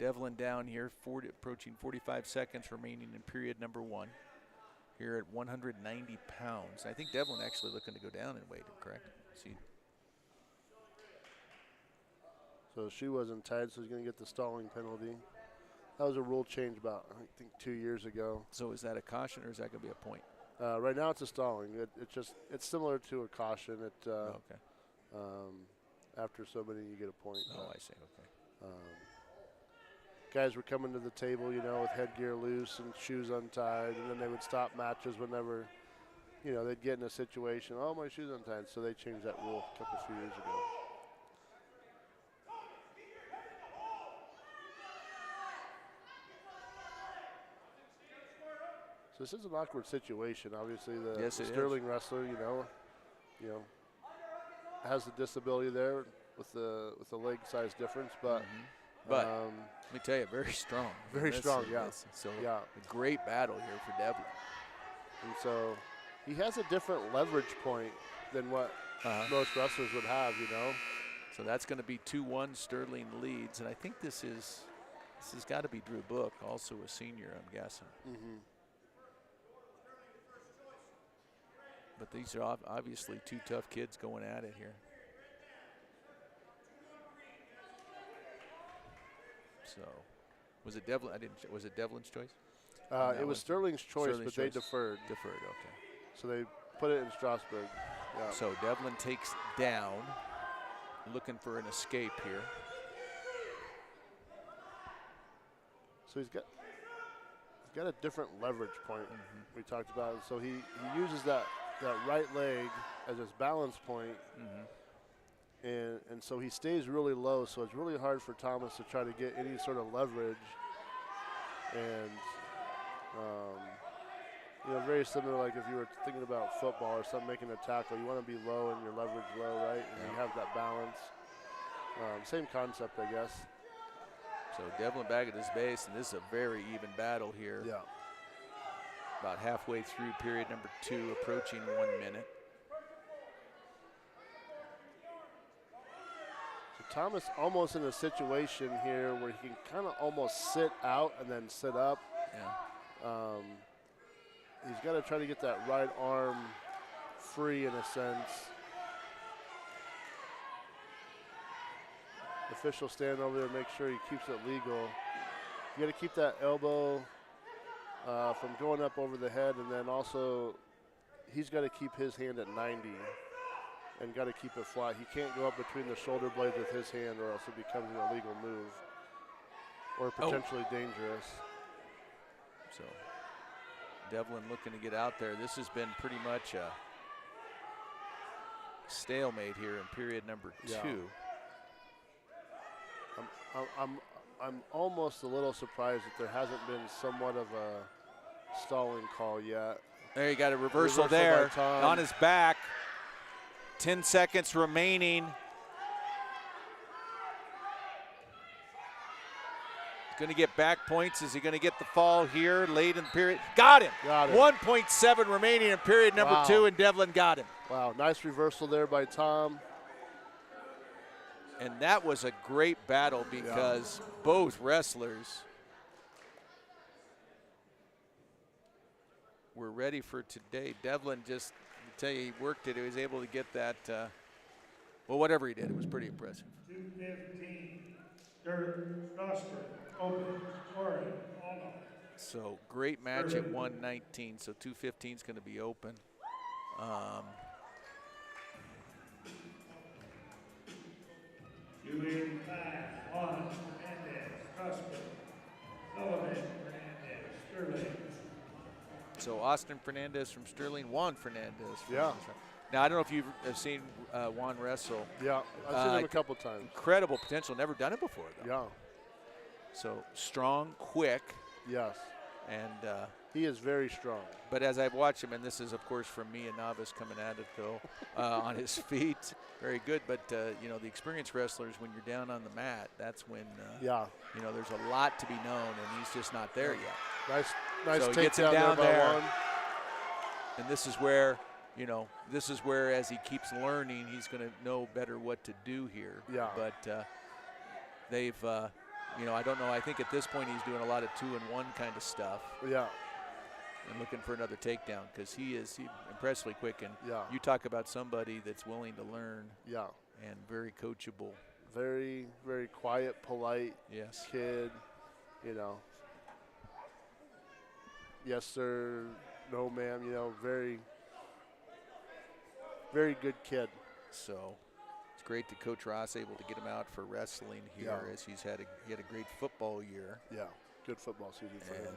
Speaker 2: Devlin down here, approaching 45 seconds remaining in period number 1. Here at 190 pounds. I think Devlin actually looking to go down in weight, correct? See.
Speaker 3: So she wasn't tied, so he's going to get the stalling penalty. That was a rule change about, I think, 2 years ago.
Speaker 2: So is that a caution or is that going to be a point?
Speaker 3: Right now it's a stalling. It's similar to a caution.
Speaker 2: Okay.
Speaker 3: After so many, you get a point.
Speaker 2: Oh, I see. Okay.
Speaker 3: Guys were coming to the table, you know, with headgear loose and shoes untied, and then they would stop matches whenever, you know, they'd get in a situation. Oh, my shoes untied. So they changed that rule a few years ago. So this is an awkward situation. Obviously, the Sterling wrestler, you know, has the disability there with the leg size difference, but
Speaker 2: let me tell you, very strong.
Speaker 3: Very strong, yeah.
Speaker 2: So a great battle here for Devlin.
Speaker 3: And so he has a different leverage point than what most wrestlers would have, you know.
Speaker 2: So that's going to be 2-1. Sterling leads, and I think this has got to be Drew Book, also a senior, I'm guessing. But these are obviously two tough kids going at it here. So, was it Devlin? Was it Devlin's choice?
Speaker 3: It was Sterling's choice, but they deferred.
Speaker 2: Deferred, okay.
Speaker 3: So they put it in Strasburg. Yeah.
Speaker 2: So Devlin takes down, looking for an escape here.
Speaker 3: So he's got a different leverage point we talked about. So he uses that right leg as his balance point. And so he stays really low, so it's really hard for Thomas to try to get any sort of leverage. And, you know, very similar like if you were thinking about football or something, making a tackle, you want to be low and your leverage low, right? And you have that balance. Same concept, I guess.
Speaker 2: So Devlin back at his base, and this is a very even battle here.
Speaker 3: Yeah.
Speaker 2: About halfway through period number 2, approaching 1 minute.
Speaker 3: Thomas almost in a situation here where he can kind of almost sit out and then sit up.
Speaker 2: Yeah.
Speaker 3: He's got to try to get that right arm free in a sense. Official stand over there, make sure he keeps it legal. You got to keep that elbow from going up over the head, and then also he's got to keep his hand at 90. And got to keep it flat. He can't go up between the shoulder blades with his hand, or else it becomes an illegal move or potentially dangerous.
Speaker 2: So Devlin looking to get out there. This has been pretty much a stalemate here in period number 2.
Speaker 3: I'm almost a little surprised that there hasn't been somewhat of a stalling call yet.
Speaker 2: There you got a reversal there on his back. 10 seconds remaining. going to get back points. Is he going to get the fall here late in the period? Got him.
Speaker 3: Got him.
Speaker 2: 1.7 remaining in period number 2, and Devlin got him.
Speaker 3: Wow, nice reversal there by Tom.
Speaker 2: And that was a great battle because both wrestlers were ready for today. Devlin just, I tell you, he worked it. He was able to get that, well, whatever he did, it was pretty impressive.
Speaker 1: 2:15, Strasburg, open, Oregon, Alma.
Speaker 2: So great match at 1:19. So 2:15 is going to be open.
Speaker 1: Doing 5, 1, Fernandez, Strasburg, Sullivan, Fernandez, Sterling.
Speaker 2: So Austin Fernandez from Sterling, Juan Fernandez. From
Speaker 3: Yeah.
Speaker 2: Now I don't know if you've seen Juan wrestle.
Speaker 3: Yeah, I've seen him a couple times.
Speaker 2: Incredible potential. Never done it before though.
Speaker 3: Yeah.
Speaker 2: So strong, quick,
Speaker 3: Yes.
Speaker 2: and
Speaker 3: He is very strong.
Speaker 2: but as I've watched him, and this is of course from me, a novice coming at it though, on his feet, very good. But you know, the experienced wrestlers, when you're down on the mat, that's when you know, there's a lot to be known, and he's just not there yet.
Speaker 3: Nice
Speaker 2: So he
Speaker 3: take
Speaker 2: gets him down
Speaker 3: by
Speaker 2: there.
Speaker 3: Juan.
Speaker 2: And this is where, you know, this is where as he keeps learning, he's going to know better what to do here.
Speaker 3: Yeah.
Speaker 2: But they've, you know, I don't know. I think at this point he's doing a lot of 2-and-1 kind of stuff.
Speaker 3: Yeah.
Speaker 2: And looking for another takedown because he impressively quick. And
Speaker 3: Yeah.
Speaker 2: you talk about somebody that's willing to learn.
Speaker 3: Yeah.
Speaker 2: And very coachable.
Speaker 3: Very, very quiet, polite
Speaker 2: Yes.
Speaker 3: kid, you know. Yes, sir. No, ma'am. You know, very, very good kid.
Speaker 2: So it's great that Coach Ross able to get him out for wrestling here as he had a great football year.
Speaker 3: Yeah, good football season for him.
Speaker 2: And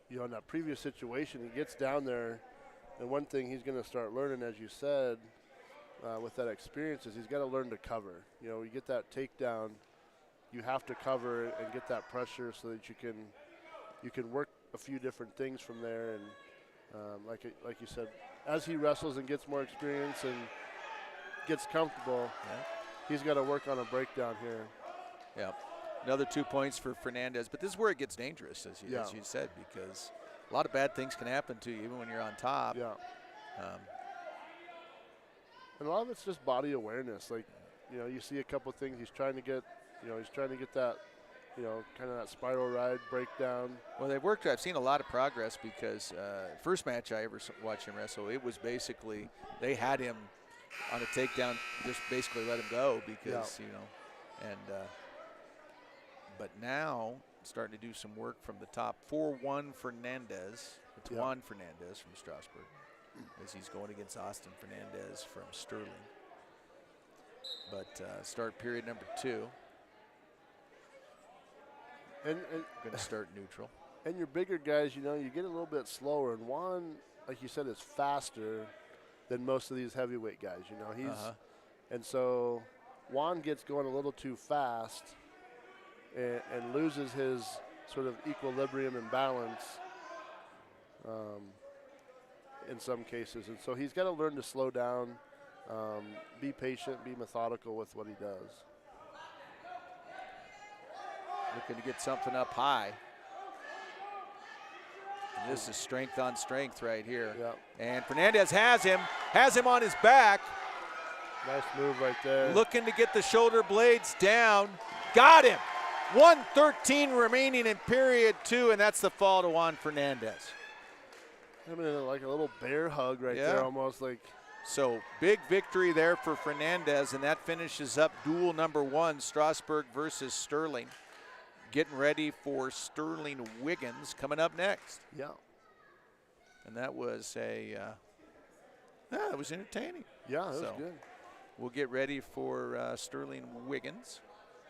Speaker 3: you know, in that previous situation, he gets down there, and one thing he's going to start learning, as you said, with that experience, is he's got to learn to cover. You know, you get that takedown, you have to cover it and get that pressure so that you can work a few different things from there. And like you said, as he wrestles and gets more experience and gets comfortable, he's got to work on a breakdown here.
Speaker 2: yeah. Another 2 points for Fernandez, but this is where it gets dangerous, as you said, because a lot of bad things can happen to you even when you're on top.
Speaker 3: Yeah. And a lot of it's just body awareness. Like, you know, you see a couple things he's trying to get. You know, he's trying to get that, you know, kind of that spiral ride breakdown.
Speaker 2: Well, they've worked. I've seen a lot of progress because first match I ever watched him wrestle, it was basically they had him on a takedown, just basically let him go because you know, and. But now starting to do some work from the top. 4-1 Fernandez. It's Juan Fernandez from Strasburg as he's going against Austin Fernandez from Sterling. But start period number 2.
Speaker 3: And
Speaker 2: going to start neutral.
Speaker 3: And your bigger guys, you know, you get a little bit slower. And Juan, like you said, is faster than most of these heavyweight guys. You know, he's and so Juan gets going a little too fast. And loses his sort of equilibrium and balance in some cases. And so he's got to learn to slow down, be patient, be methodical with what he does.
Speaker 2: Looking to get something up high. And this is strength on strength right here.
Speaker 3: Yep.
Speaker 2: And Fernandez has him on his back.
Speaker 3: Nice move right there.
Speaker 2: Looking to get the shoulder blades down. Got him. 1:13 remaining in period 2, and that's the fall to Juan Fernandez.
Speaker 3: I mean, like a little bear hug right there, almost like.
Speaker 2: So big victory there for Fernandez, and that finishes up duel number 1, Strasburg versus Sterling. Getting ready for Sterling Wiggins coming up next.
Speaker 3: Yeah.
Speaker 2: And that was that was entertaining.
Speaker 3: Yeah, that was good.
Speaker 2: We'll get ready for Sterling Wiggins,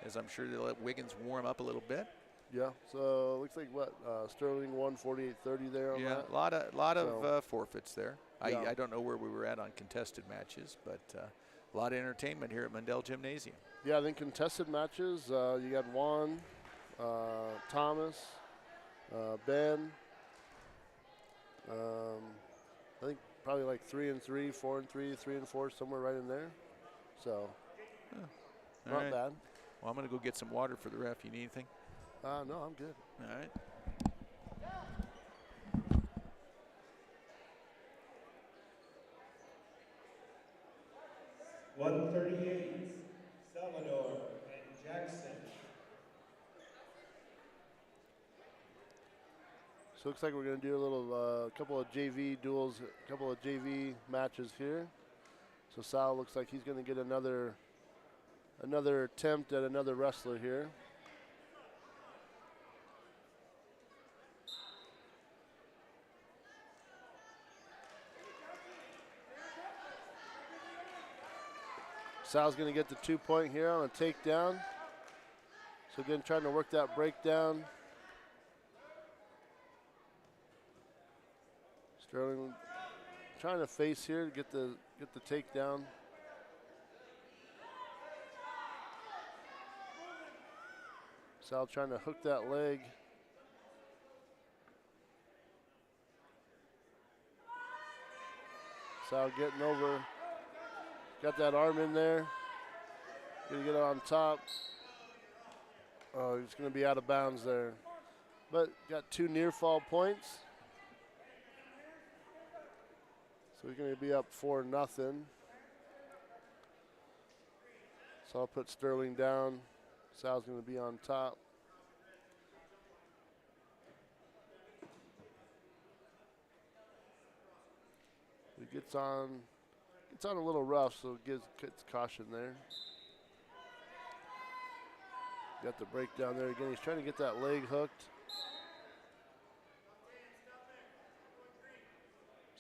Speaker 2: as I'm sure they'll let Wiggins warm up a little bit.
Speaker 3: Yeah, so looks like what Sterling won 48-30 there on that.
Speaker 2: A lot of forfeits there.
Speaker 3: Yeah.
Speaker 2: I don't know where we were at on contested matches, but a lot of entertainment here at Mundell Gymnasium.
Speaker 3: Yeah, I think contested matches, you got Juan, Thomas, Ben. I think probably like 3-3, 4-3, 3-4, somewhere right in there. So.
Speaker 2: All
Speaker 3: Not
Speaker 2: right.
Speaker 3: bad.
Speaker 2: Well, I'm going to go get some water for the ref. You need anything?
Speaker 3: No, I'm good.
Speaker 2: All right.
Speaker 1: 138, Salvador and Jackson.
Speaker 3: So looks like we're going to do a little couple of JV duels, a couple of JV matches here. So Sal looks like he's going to get another attempt at another wrestler here. Sal's going to get the 2-point here on a takedown. So again, trying to work that breakdown. Sterling trying to face here to get the takedown. Sal trying to hook that leg. Sal getting over. Got that arm in there. Gonna get it on top. Oh, he's gonna be out of bounds there. But got 2 near fall points. So he's gonna be up 4-0. So I'll put Sterling down. Sal's gonna be on top. He gets on a little rough, so gets caution there. Got the breakdown there again. He's trying to get that leg hooked.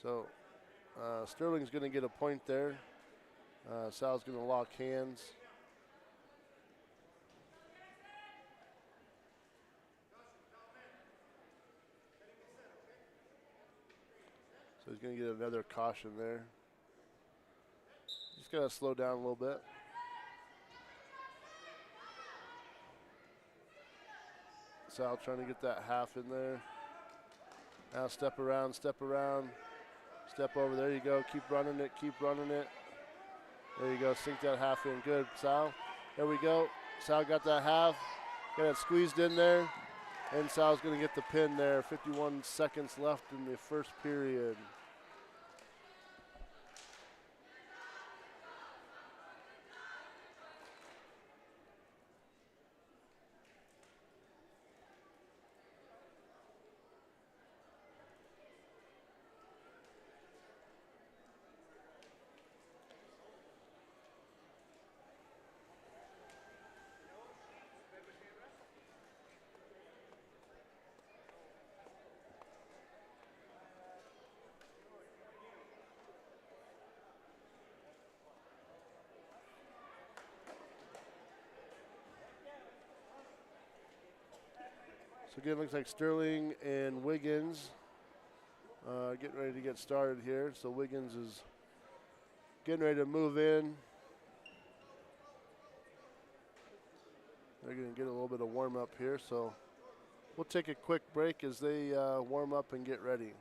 Speaker 3: So Sterling's going to get a point there. Sal's going to lock hands. So he's going to get another caution there. Just got to slow down a little bit. Sal trying to get that half in there. Now step around, step over. There you go. Keep running it, keep running it. There you go. Sink that half in. Good, Sal. There we go. Sal got that half. Got it squeezed in there. And Sal's going to get the pin there. 51 seconds left in the first period. So again, looks like Sterling and Wiggins getting ready to get started here. So Wiggins is getting ready to move in. They're going to get a little bit of warm up here. So we'll take a quick break as they warm up and get ready.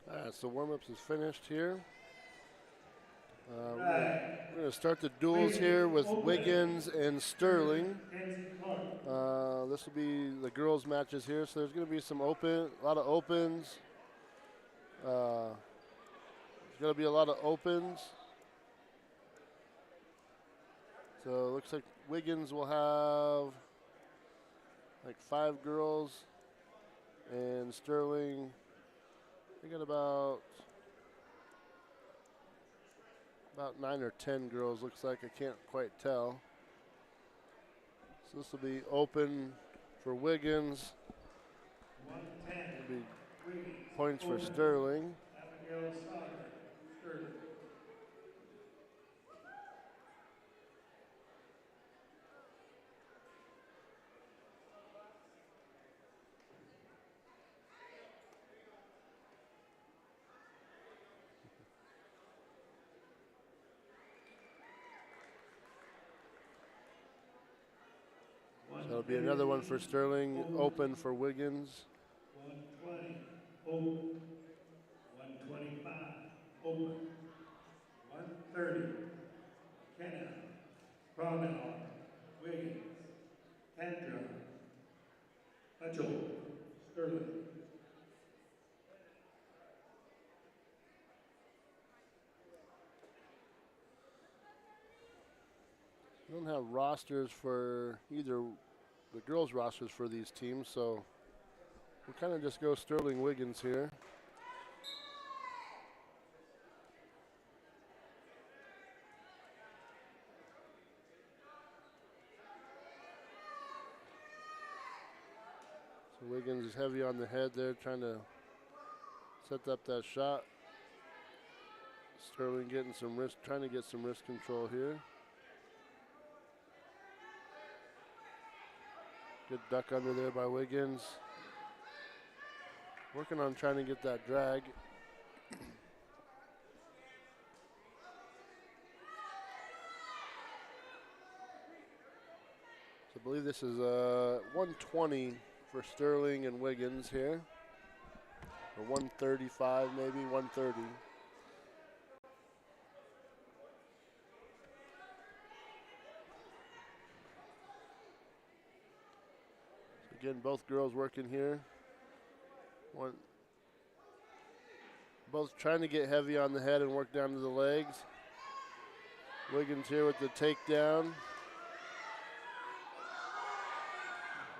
Speaker 3: All right, so warm-ups is finished here. We're going to start the duels here with Wiggins and Sterling. This will be the girls' matches here, so there's going to be a lot of opens. There's going to be a lot of opens. So it looks like Wiggins will have like 5 girls, and Sterling, they got about 9 or 10 girls, looks like. I can't quite tell. So this will be open for Wiggins. It'll be points for Sterling. So it'll be another one for Sterling, open for Wiggins.
Speaker 1: 120, open. 125, open. 130, Kenna, Promenade, Wiggins, Kendra, Mitchell, Sterling.
Speaker 3: We don't have rosters for either the girls' rosters for these teams, so we'll kind of just go Sterling Wiggins here. So Wiggins is heavy on the head there, trying to set up that shot. Sterling getting some wrist, trying to get some wrist control here. Good duck under there by Wiggins. Working on trying to get that drag. So I believe this is 120 for Sterling and Wiggins here. Or 135 maybe, 130. Again, both girls working here. Both trying to get heavy on the head and work down to the legs. Wiggins here with the takedown.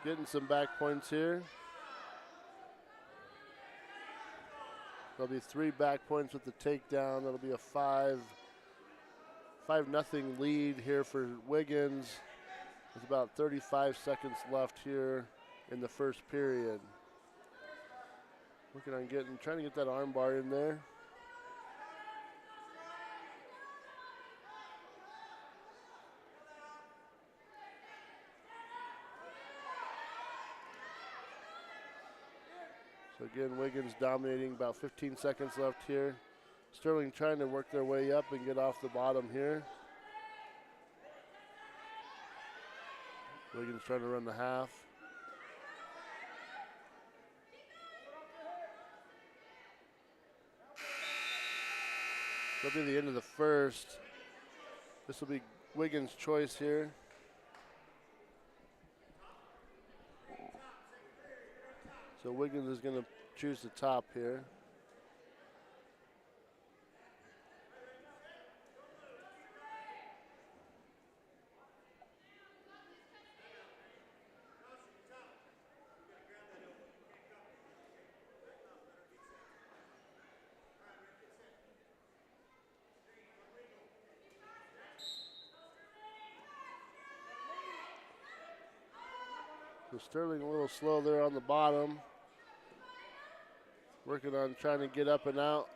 Speaker 3: Getting some back points here. There'll be 3 back points with the takedown. That'll be a 5-0 lead here for Wiggins. With about 35 seconds left here in the first period. Working on trying to get that arm bar in there. So again, Wiggins dominating, about 15 seconds left here. Sterling trying to work their way up and get off the bottom here. Wiggins trying to run the half. That'll be the end of the first. This will be Wiggins' choice here. So Wiggins is going to choose the top here. So Sterling a little slow there on the bottom. Working on trying to get up and out.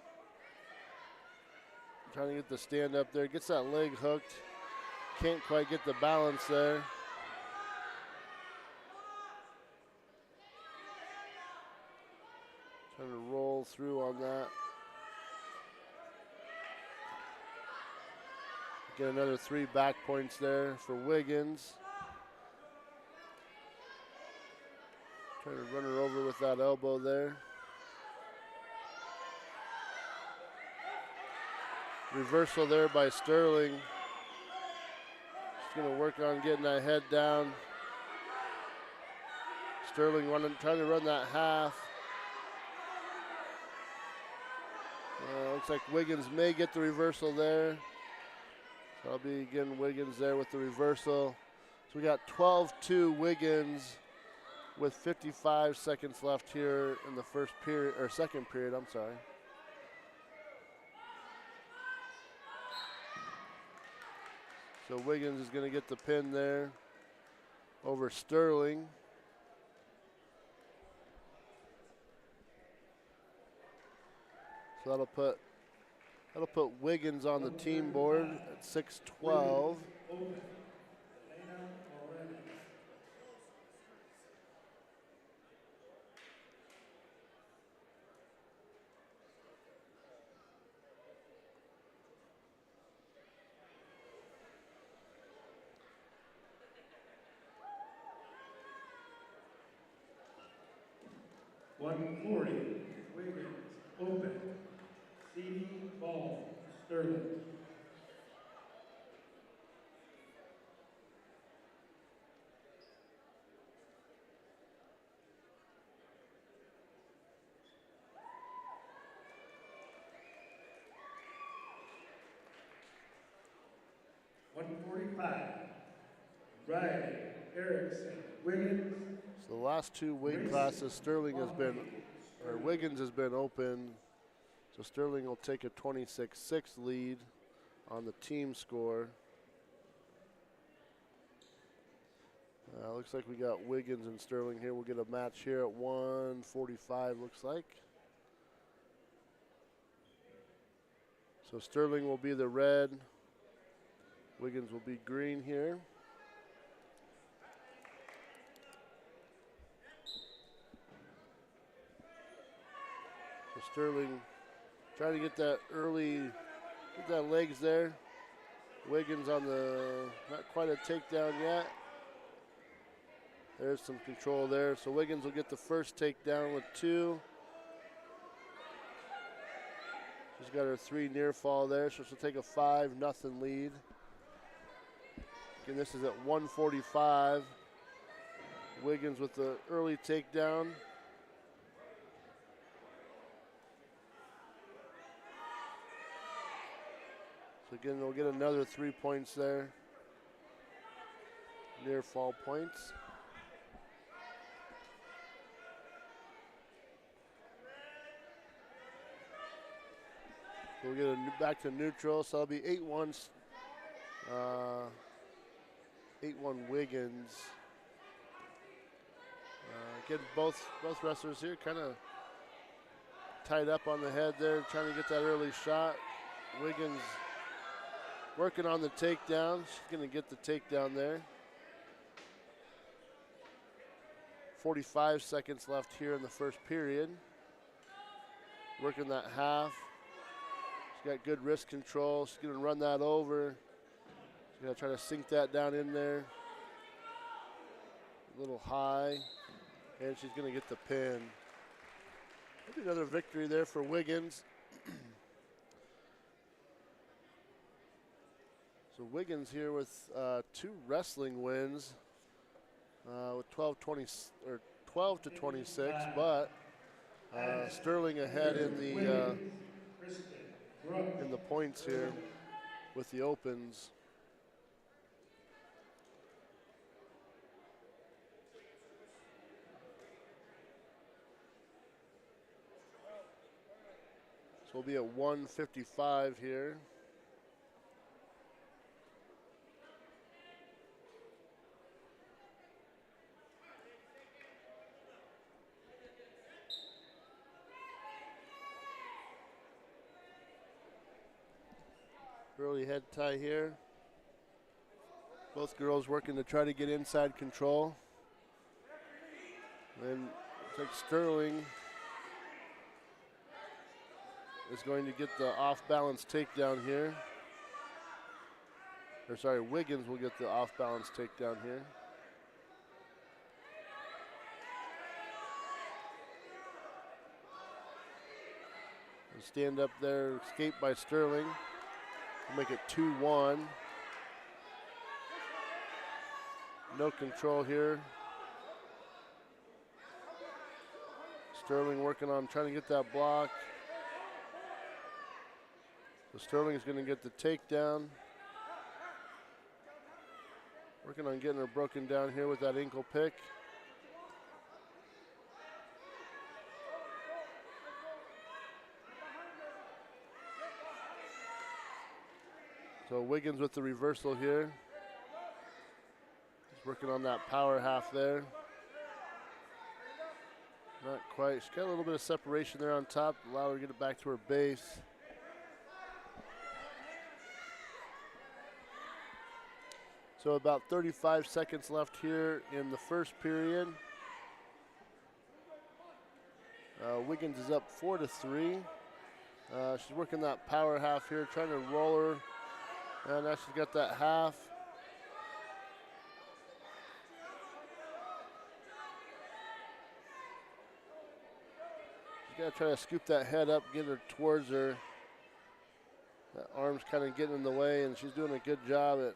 Speaker 3: Trying to get the stand up there. Gets that leg hooked. Can't quite get the balance there. Trying to roll through on that. Get another 3 back points there for Wiggins. Trying to run her over with that elbow there. Reversal there by Sterling. He's going to work on getting that head down. Sterling trying to run that half. Looks like Wiggins may get the reversal there. So that'll be again Wiggins there with the reversal. So we got 12-2 Wiggins with 55 seconds left here in the first period, or second period, I'm sorry. So Wiggins is going to get the pin there over Sterling. So that'll put Wiggins on the team board at 6-12.
Speaker 1: Wiggins, open. CD, ball, Sterling. Riley, Erickson, Wiggins.
Speaker 3: So the last two weight classes, Wiggins has been open. So Sterling will take a 26-6 lead on the team score. Looks like we got Wiggins and Sterling here. We'll get a match here at 1:45, looks like. So Sterling will be the red. Wiggins will be green here. So Sterling trying to get that legs there. Wiggins on not quite a takedown yet. There's some control there. So Wiggins will get the first takedown with 2. She's got her 3 near fall there, so she'll take a 5-0 lead. Again, this is at 1:45. Wiggins with the early takedown. So again, they'll get another 3 points there. Near fall points. We'll get back to neutral, so it'll be 8-1. 8-1 Wiggins. Again, both wrestlers here kind of tied up on the head there, trying to get that early shot. Wiggins working on the takedown. She's going to get the takedown there. 45 seconds left here in the first period. Working that half. She's got good wrist control. She's going to run that over. She's going to try to sink that down in there. A little high. And she's going to get the pin. Maybe another victory there for Wiggins. So Wiggins here with 2 wrestling wins with 12 to 26, but Sterling ahead in the points here with the opens. So we'll be at 1:55 here. Early head tie here. Both girls working to try to get inside control. And looks like Sterling is going to get the off-balance takedown here. Or sorry, Wiggins will get the off-balance takedown here. And stand up there, escape by Sterling. We'll make it 2-1. No control here. Sterling working on trying to get that block. So Sterling is going to get the takedown. Working on getting her broken down here with that ankle pick. So Wiggins with the reversal here. He's working on that power half there. Not quite. She's got a little bit of separation there on top. Allow her to get it back to her base. So about 35 seconds left here in the first period. Wiggins is up 4-3. She's working that power half here, trying to roll her. And now she's got that half. She's got to try to scoop that head up, get her towards her. That arm's kind of getting in the way, and she's doing a good job at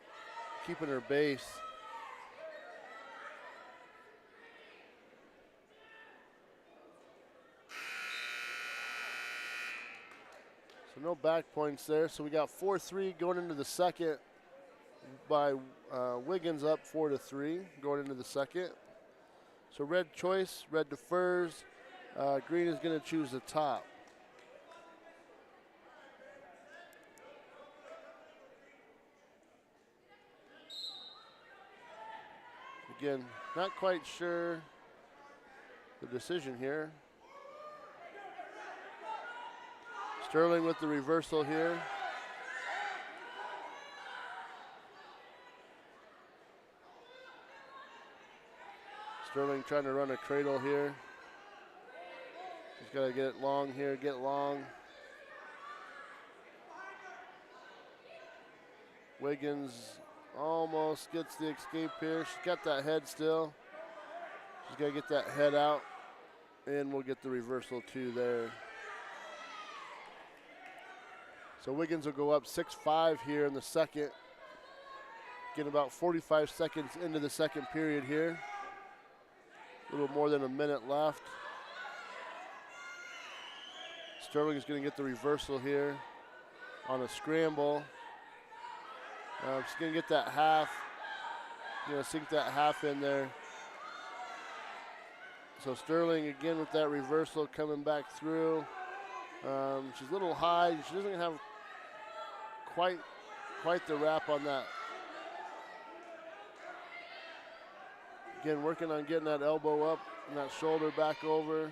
Speaker 3: keeping her base. So no back points there. So we got 4-3 going into the second by Wiggins up 4-3 going into the second. So red choice, red defers. Green is going to choose the top. Again, not quite sure the decision here. Sterling with the reversal here. Sterling trying to run a cradle here. He's got to get it long here, get long. Wiggins almost gets the escape here. She's got that head still. She's got to get that head out, and we'll get the reversal too there. So Wiggins will go up 6-5 here in the second. Getting about 45 seconds into the second period here. A little more than a minute left. Sterling is going to get the reversal here on a scramble. She's going to get that half. Going to sink that half in there. So Sterling again with that reversal coming back through. She's a little high. She doesn't have quite the wrap on that. Again, working on getting that elbow up and that shoulder back over.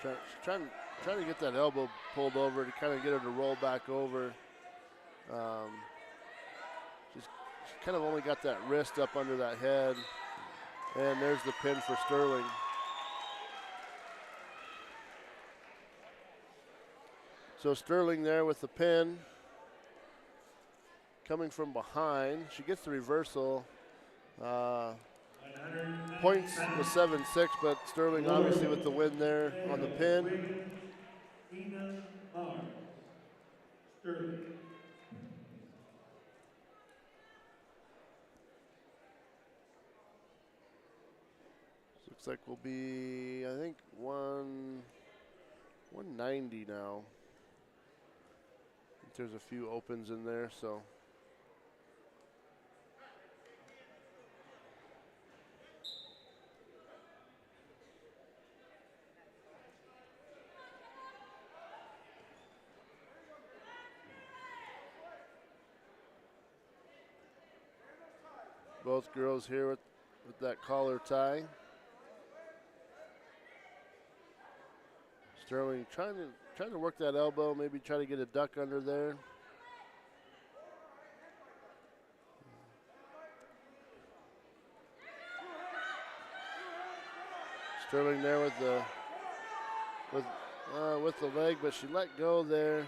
Speaker 3: She's trying to get that elbow pulled over to kind of get her to roll back over. She's kind of only got that wrist up under that head. And there's the pin for Sterling. So Sterling there with the pin. Coming from behind. She gets the reversal. Points was 7-6, but Sterling obviously with the win there on the pin. Looks like we'll be, I think, 190 now. I think there's a few opens in there, so. Both girls here with that collar tie. Sterling trying to work that elbow, maybe try to get a duck under there. Sterling there with the leg, but she let go there.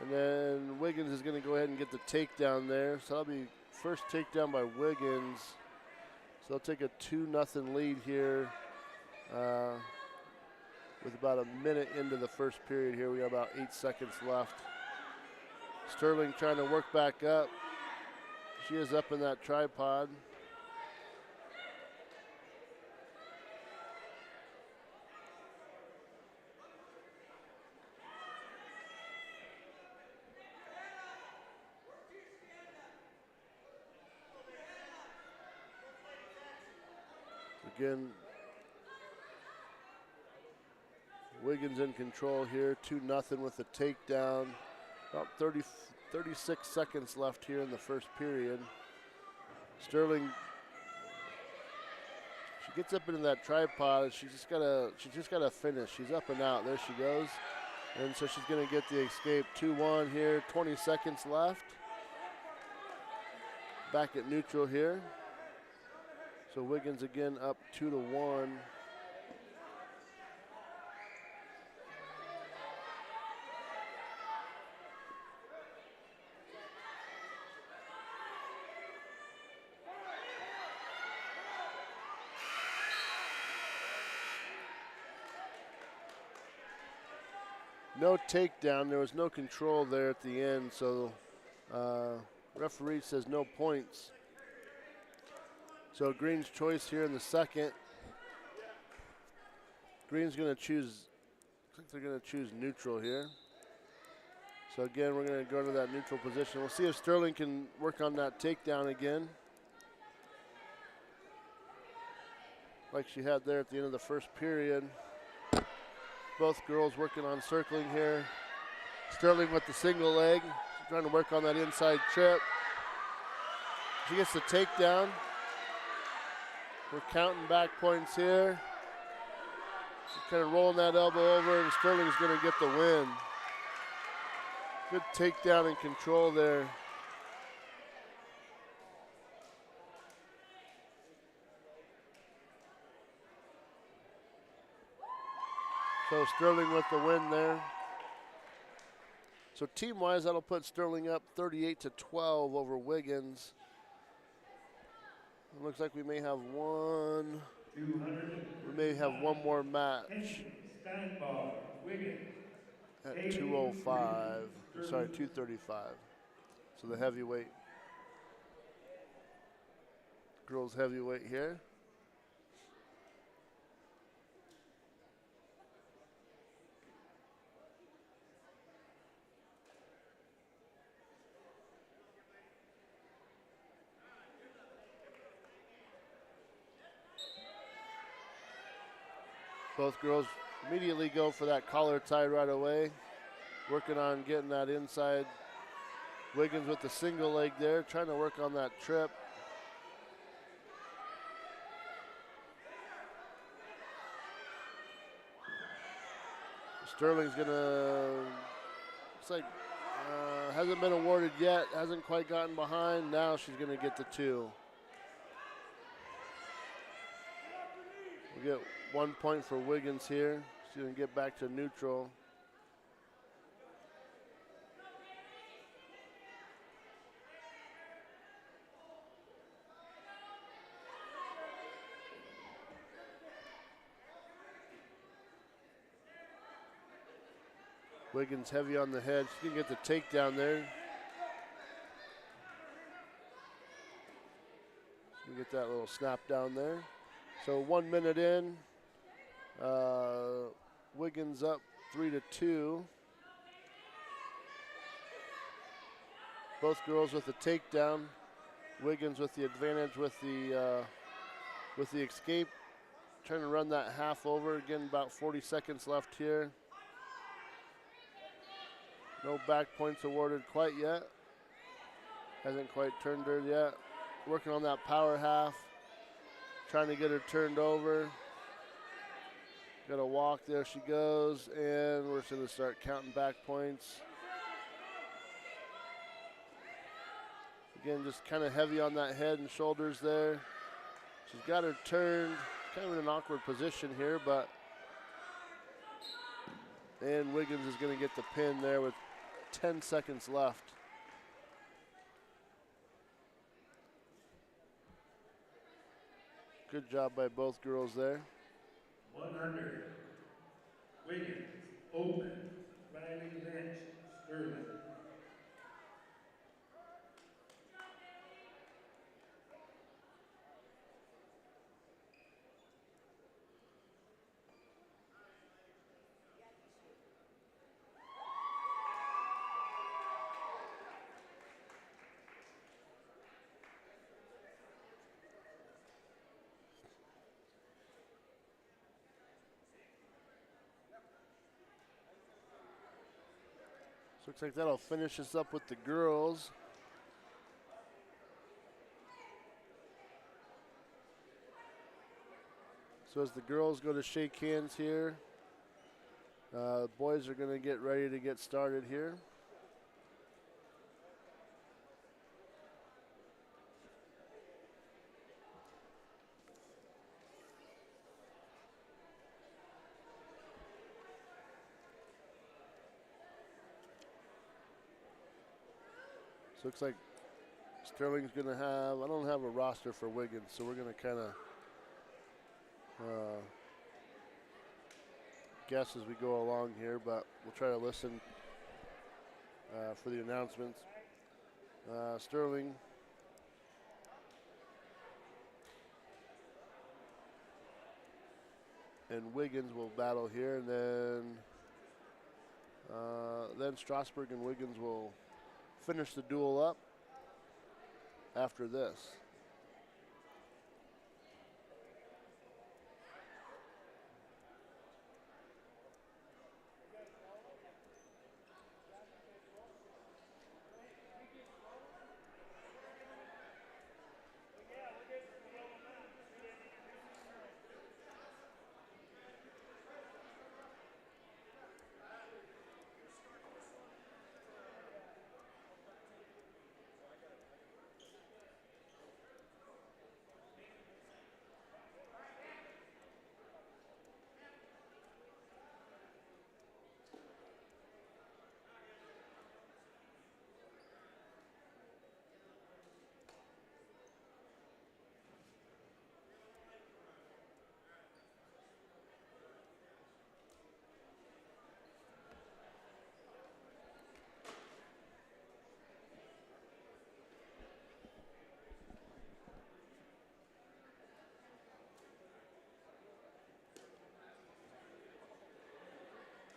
Speaker 3: And then Wiggins is going to go ahead and get the takedown there. So that'll be first takedown by Wiggins. So they'll take a 2-0 lead here. with about a minute into the first period here. We got about 8 seconds left. Sterling trying to work back up. She is up in that tripod. Again, Wiggins in control here, 2-0 with the takedown. About 36 seconds left here in the first period. Sterling, she gets up into that tripod. She's just gotta finish. She's up and out. There she goes. And so she's gonna get the escape. 2-1 here, 20 seconds left. Back at neutral here. So Wiggins again up 2-1. No takedown. There was no control there at the end, so referee says no points. So Green's choice here in the second. Green's going to choose, I think they're going to choose neutral here. So again, we're going to go to that neutral position. We'll see if Sterling can work on that takedown again, like she had there at the end of the first period. Both girls working on circling here. Sterling with the single leg. She's trying to work on that inside trip. She gets the takedown. We're counting back points here. She's kind of rolling that elbow over, and Sterling's going to get the win. Good takedown and control there. So Sterling with the win there. So team-wise, that'll put Sterling up 38-12 over Wiggins. It looks like we may have one. We may have one more match at 205. Sorry, 235. So the heavyweight, girls heavyweight here. Both girls immediately go for that collar tie right away. Working on getting that inside. Wiggins with the single leg there, trying to work on that trip. Sterling's gonna, looks like, hasn't been awarded yet, hasn't quite gotten behind. Now she's gonna get the 2. We'll get 1 point for Wiggins here. She's gonna get back to neutral. Wiggins heavy on the head. She can get the takedown there. She can get that little snap down there. So 1 minute in. Wiggins up 3-2. Both girls with the takedown. Wiggins with the advantage with the escape. Trying to run that half over. Again, about 40 seconds left here. No back points awarded quite yet. Hasn't quite turned her yet. Working on that power half. Trying to get her turned over. Got a walk, there she goes. And we're just gonna start counting back points. Again, just kind of heavy on that head and shoulders there. She's got her turned, kind of in an awkward position here, but. And Wiggins is gonna get the pin there with 10 seconds left. Good job by both girls there.
Speaker 1: 100. Wiggins, open. Riley Lynch, Sterling.
Speaker 3: So looks like that'll finish us up with the girls. So as the girls go to shake hands here, boys are going to get ready to get started here. So looks like Sterling's going to have, I don't have a roster for Wiggins, so we're going to kind of guess as we go along here, but we'll try to listen for the announcements. Sterling and Wiggins will battle here, and then Strasburg and Wiggins will finish the duel up after this.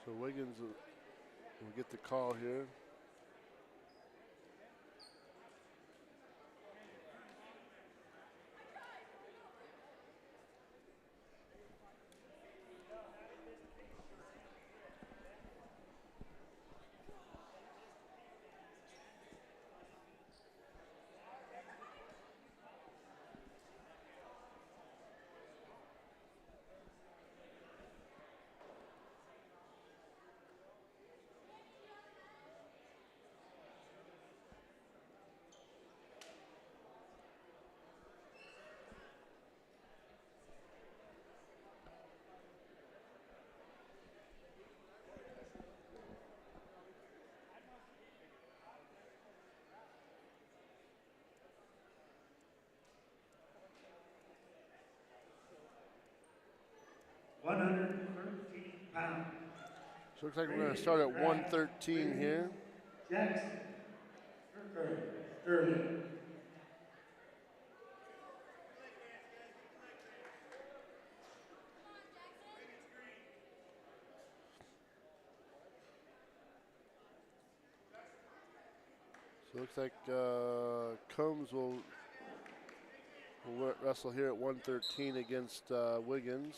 Speaker 3: So Wiggins will get the call here.
Speaker 1: £113.
Speaker 3: So looks like we're going to start at 113 here.
Speaker 1: Jackson, Sterling.
Speaker 3: So looks like Combs will wrestle here at 113 against Wiggins.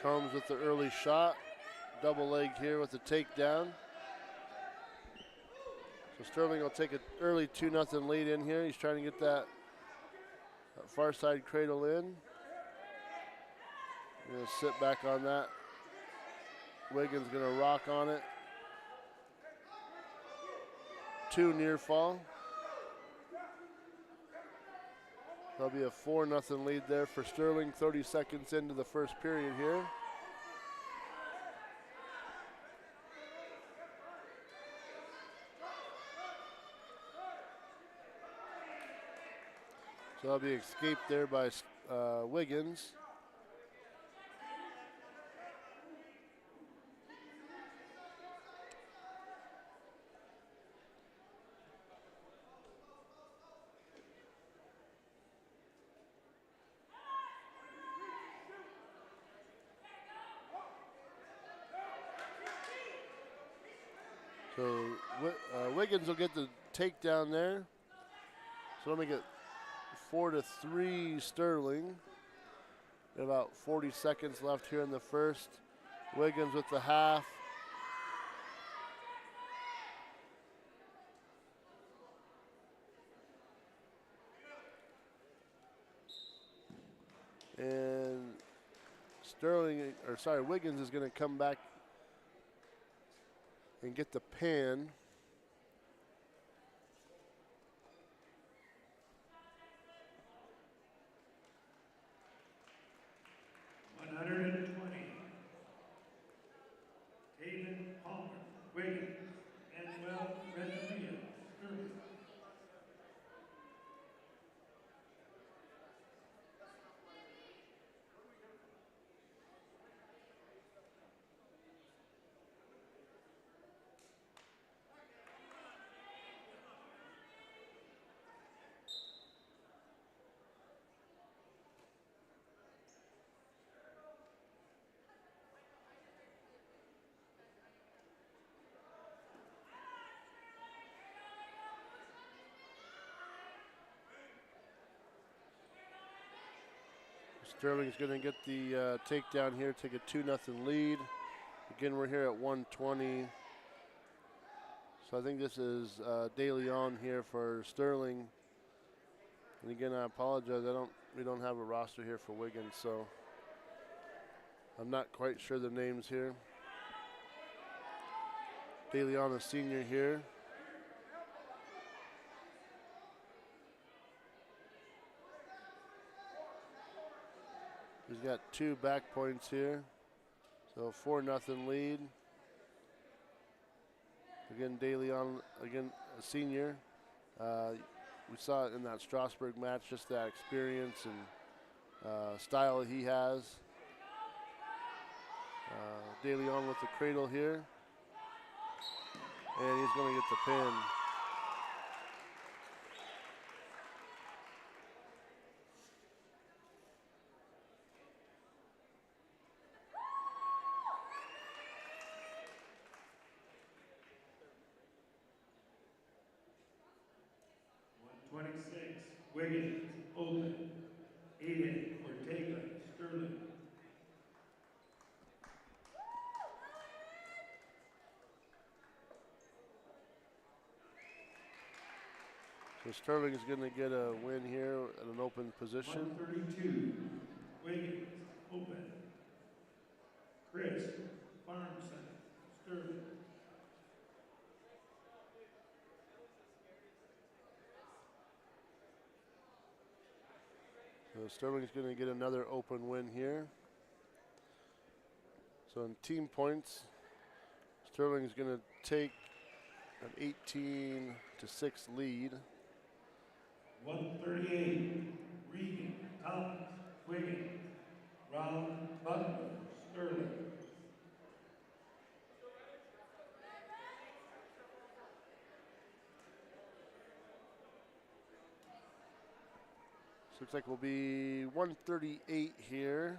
Speaker 3: Combs with the early shot. Double leg here with the takedown. So Sterling will take an early 2-0 lead in here. He's trying to get that far side cradle in. Gonna sit back on that. Wiggins gonna rock on it. 2 near fall. There'll be a 4-0 lead there for Sterling, 30 seconds into the first period here. So that'll be escaped there by Wiggins. So Wiggins will get the takedown there. So let me get 4-3 Sterling. About 40 seconds left here in the first. Wiggins with the half. And Wiggins is going to come back and get the pin. Sterling's going to get the takedown here, take a 2-0 lead. Again, we're here at 120. So I think this is De Leon here for Sterling. And again, I apologize. We don't have a roster here for Wiggins, so I'm not quite sure the names here. De Leon, a senior here. He's got 2 back points here. So 4-0 lead. Again, De Leon, again, a senior. We saw it in that Strasburg match, just that experience and style he has. De Leon with the cradle here. And he's going to get the pin.
Speaker 1: Wiggins, open. Aiden, Ortega, Sterling.
Speaker 3: So Sterling is going to get a win here at an open position.
Speaker 1: 132, Wiggins, open. Chris, Farmson, Sterling.
Speaker 3: So Sterling's going to get another open win here. So in team points, Sterling's going to take an 18-6 lead.
Speaker 1: 138, Regan, Thomas, Wiggins, Round, Butler, Sterling.
Speaker 3: So looks like we'll be 138 here.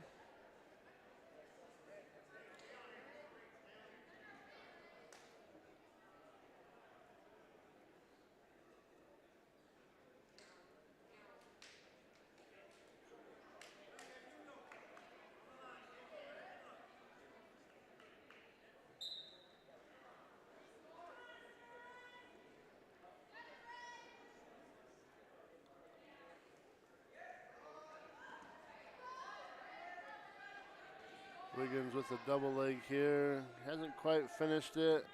Speaker 3: Wiggins with a double leg here. Hasn't quite finished it.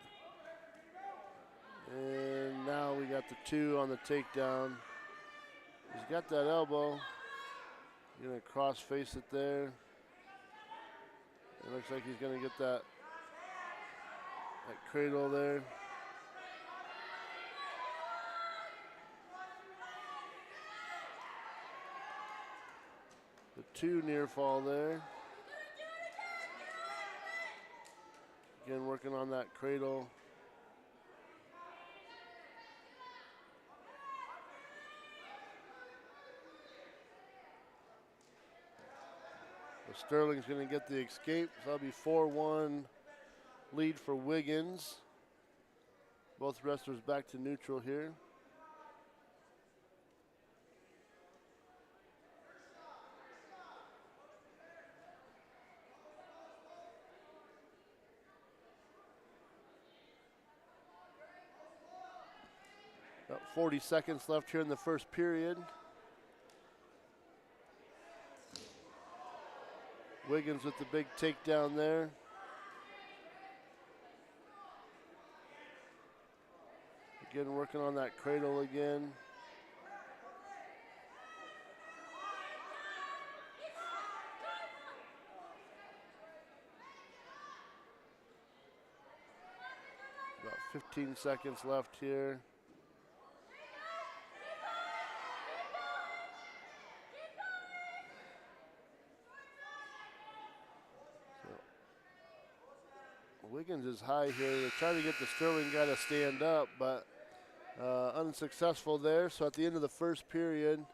Speaker 3: And now we got the 2 on the takedown. He's got that elbow. Gonna cross face it there. It looks like he's gonna get that cradle there. The 2 near fall there. Again, working on that cradle. So Sterling's going to get the escape. So that'll be 4-1 lead for Wiggins. Both wrestlers back to neutral here. About 40 seconds left here in the first period. Wiggins with the big takedown there. Again, working on that cradle again. About 15 seconds left here. Wiggins is high here. They're trying to get the Sterling guy to stand up, but unsuccessful there. So at the end of the first period,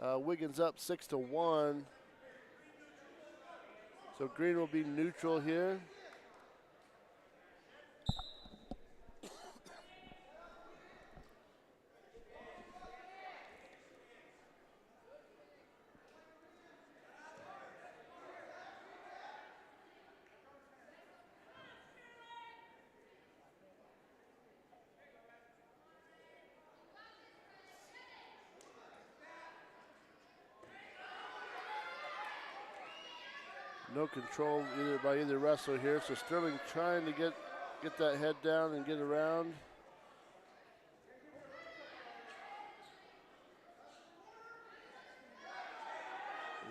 Speaker 3: Wiggins up 6-1. So green will be neutral here. No control by either wrestler here. So Sterling trying to get that head down and get around.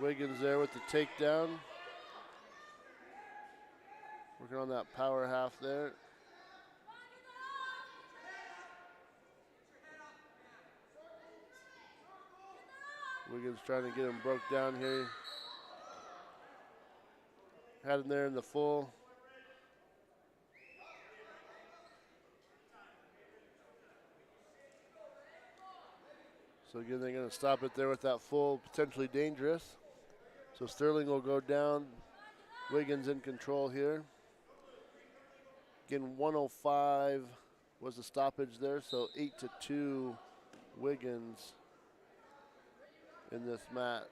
Speaker 3: Wiggins there with the takedown. Working on that power half there. Wiggins trying to get him broke down here. Had him there in the full. So again, they're going to stop it there with that full, potentially dangerous. So Sterling will go down. Wiggins in control here. Again, 105 was the stoppage there, so 8-2 Wiggins in this match.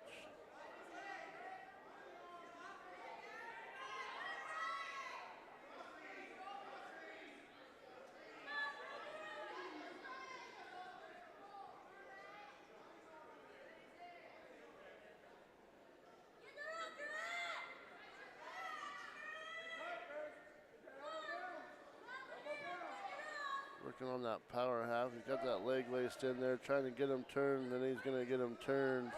Speaker 3: Working on that power half. He's got that leg laced in there, trying to get him turned, and he's going to get him turned.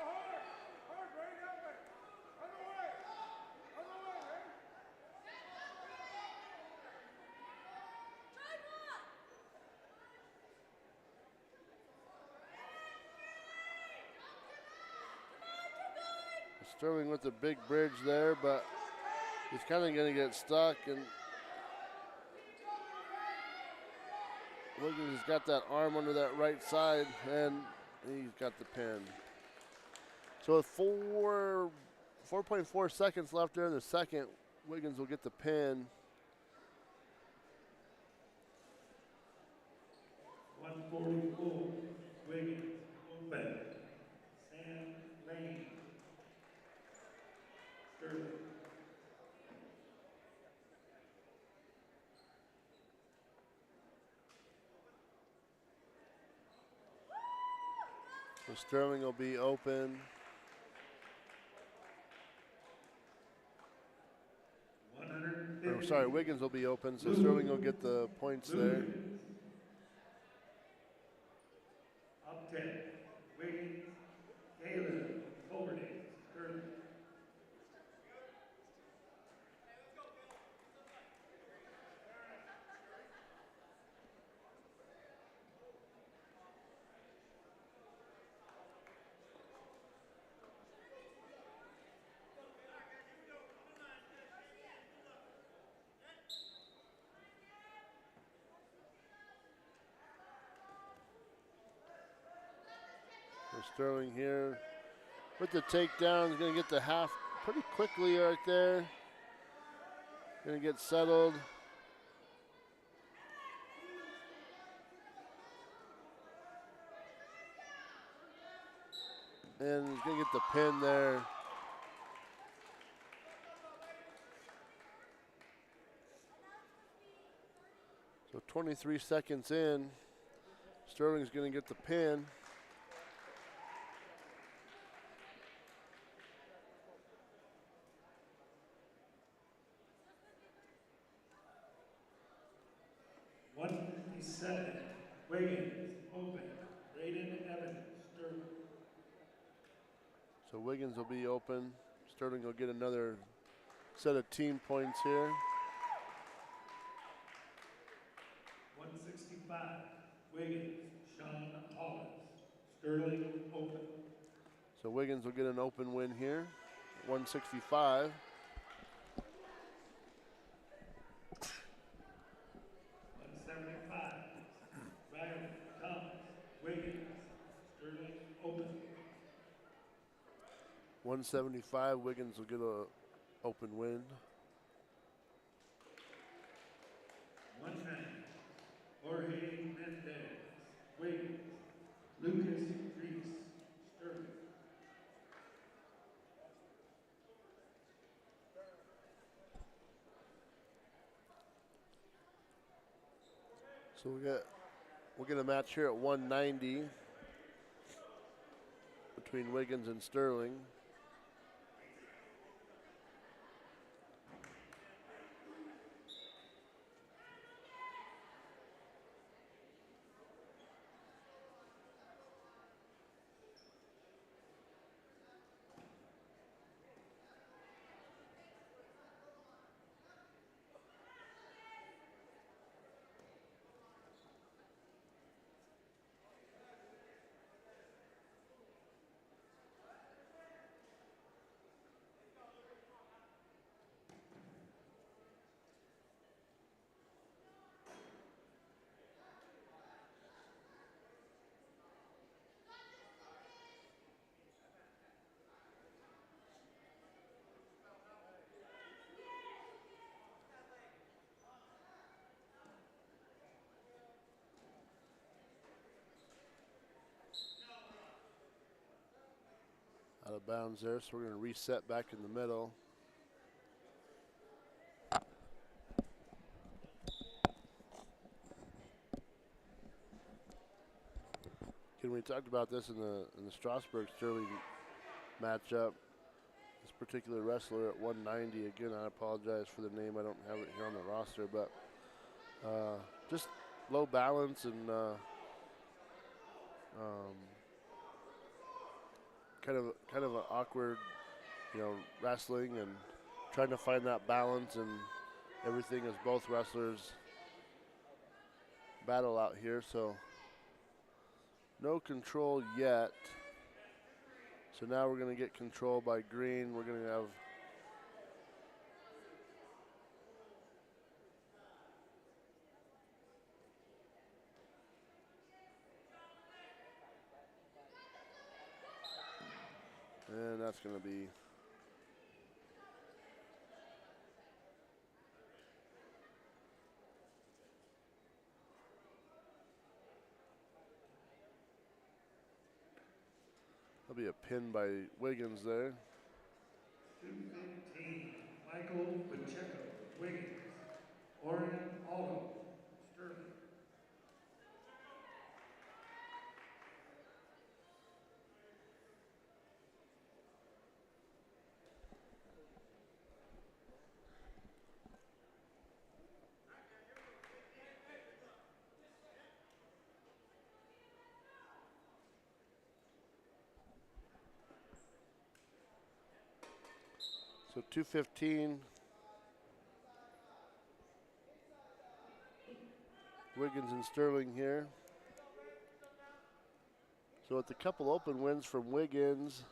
Speaker 3: Sterling with the big bridge there, but he's kind of going to get stuck, and Wiggins has got that arm under that right side, and he's got the pin. So with 4.4 seconds left there in the second, Wiggins will get the pin.
Speaker 1: 144, Wiggins, open. Sam Lane. Sterling.
Speaker 3: So Sterling will be open. Or, sorry, Wiggins will be open, so Sterling will get the points there.
Speaker 1: Up 10, Wiggins, Galen, Overday, Sterling.
Speaker 3: Sterling here with the takedown. He's going to get the half pretty quickly right there. Going to get settled. And he's going to get the pin there. So 23 seconds in, Sterling's going to get the pin.
Speaker 1: $157. Wiggins, open. Braden Evans, Sterling.
Speaker 3: So Wiggins will be open. Sterling will get another set of team points here.
Speaker 1: 165. Wiggins, Sean Hollis. Sterling, open.
Speaker 3: So Wiggins will get an open win here. 165.
Speaker 1: 175. Riley, Thomas, Wiggins. Sterling, open.
Speaker 3: 175. Wiggins will get a open win.
Speaker 1: 190. Jorge Mendez, Wiggins. Lucas Reese, Sterling.
Speaker 3: So we'll get a match here at 190 between Wiggins and Sterling. Out of bounds there, so we're going to reset back in the middle. Again, we talked about this in the Strasburg Sterling matchup. This particular wrestler at 190. Again, I apologize for the name. I don't have it here on the roster, but just low balance and kind of an awkward, wrestling and trying to find that balance and everything as both wrestlers battle out here. So no control yet. So now we're going to get control by Green. We're going to have and that's going to be that'll be a pin by Wiggins there.
Speaker 1: 215. Michael Pacheco, Wiggins. Orion Aldo, Sterling.
Speaker 3: So 215. Wiggins and Sterling here. So with a couple open wins from Wiggins,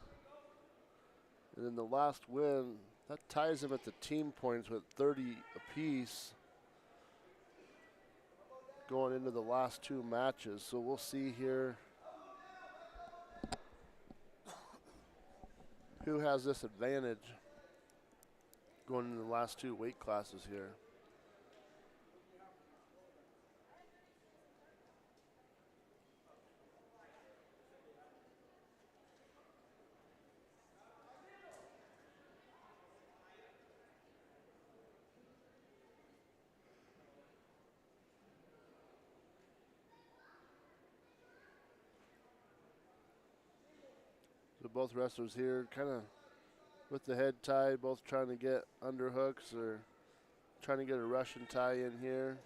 Speaker 3: and then the last win, that ties him at the team points with 30 apiece going into the last two matches. So we'll see here who has this advantage going into the last two weight classes here. So both wrestlers here kind of with the head tied, both trying to get underhooks or trying to get a Russian tie in here.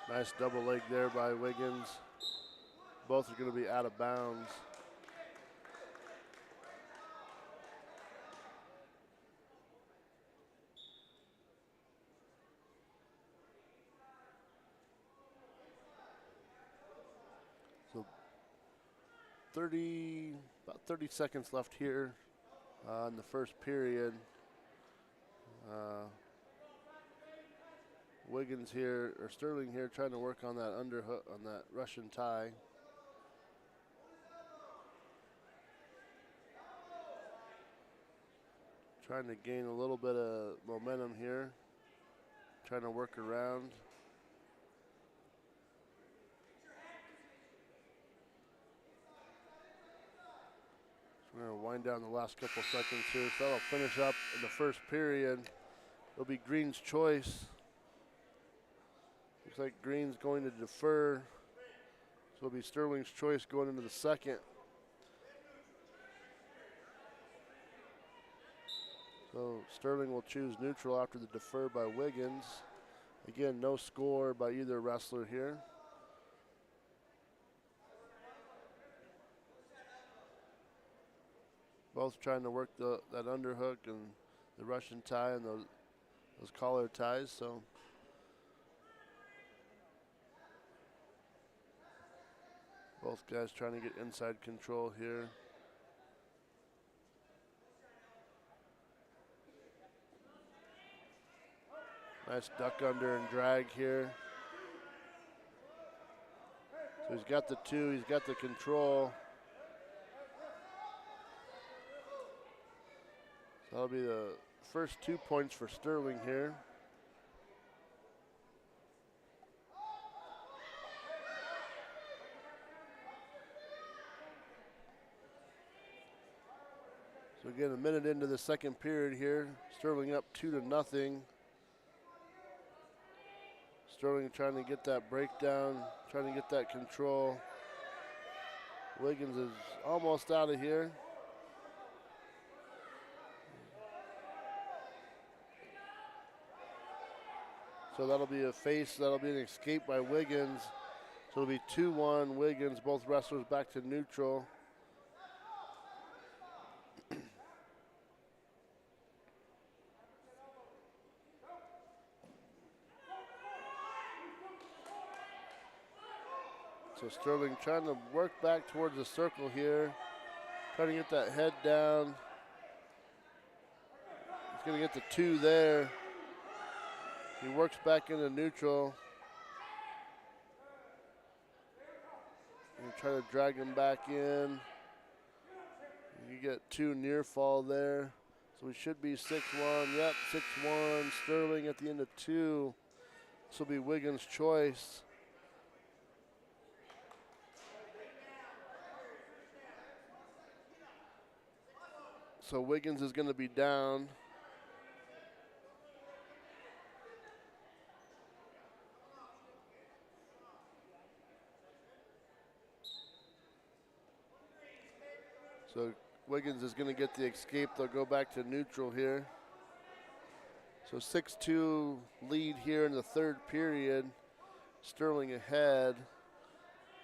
Speaker 3: Nice double leg there by Wiggins. Both are going to be out of bounds. So about 30 seconds left here in the first period. Wiggins here, or Sterling here, trying to work on that underhook, on that Russian tie. Trying to gain a little bit of momentum here. Trying to work around. So we're going to wind down the last couple seconds here. So that'll finish up in the first period. It'll be Green's choice. Looks like Green's going to defer. So it'll be Sterling's choice going into the second. So Sterling will choose neutral after the defer by Wiggins. Again, no score by either wrestler here. Both trying to work that underhook and the Russian tie and those collar ties. So both guys trying to get inside control here. Nice duck under and drag here. So he's got the two, he's got the control. So that'll be the first 2 points for Sterling here. So again, a minute into the second period here. Sterling up 2-0. Sterling trying to get that breakdown, trying to get that control. Wiggins is almost out of here. So that'll be a face, that'll be an escape by Wiggins. So it'll be 2-1 Wiggins, both wrestlers back to neutral. So Sterling trying to work back towards the circle here, trying to get that head down. He's going to get the 2 there. He works back into neutral. And try to drag him back in. You get 2 near fall there. So we should be 6-1. Yep, 6-1. Sterling at the end of 2. This will be Wiggins' choice. So Wiggins is going to be down. So Wiggins is going to get the escape. They'll go back to neutral here. So 6-2 lead here in the third period. Sterling ahead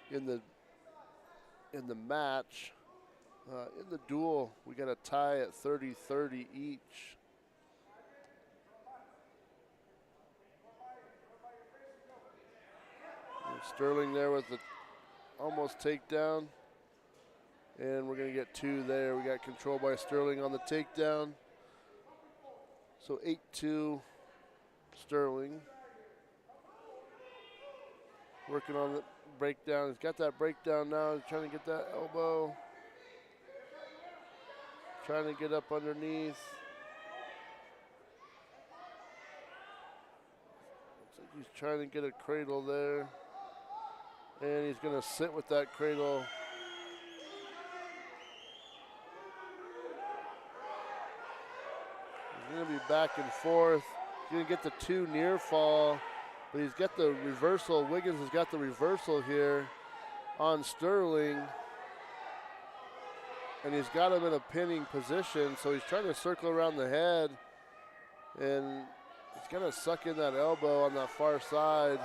Speaker 3: in the match. In the duel, we got a tie at 30-30 each. And Sterling there with the almost takedown. And we're going to get 2 there. We got control by Sterling on the takedown. So 8-2 Sterling. Working on the breakdown. He's got that breakdown now. He's trying to get that elbow. Trying to get up underneath. Looks like he's trying to get a cradle there. And he's going to sit with that cradle. He's going to be back and forth. He's going to get the 2 near fall, but he's got the reversal. Wiggins has got the reversal here on Sterling, and he's got him in a pinning position, so he's trying to circle around the head, and he's going to suck in that elbow on that far side.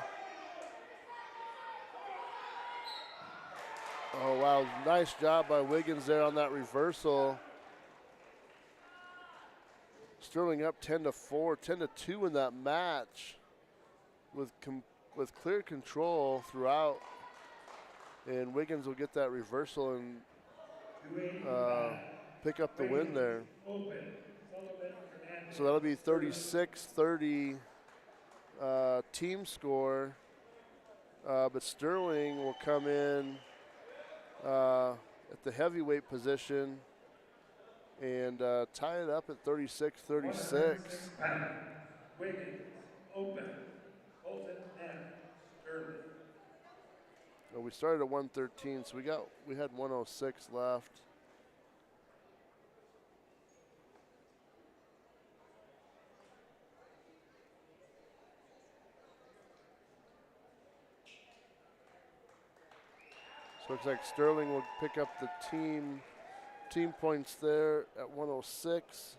Speaker 3: Oh, wow, nice job by Wiggins there on that reversal. Sterling up 10-4, 10-2 in that match with clear control throughout. And Wiggins will get that reversal and pick up the win there. So that'll be 36-30 team score. But Sterling will come in at the heavyweight position and tie it up at 36-36.
Speaker 1: Wiggins, open, Colton M. Sterling.
Speaker 3: Well, we started at 113, so we had 106 left. So looks like Sterling will pick up the team points there at 106.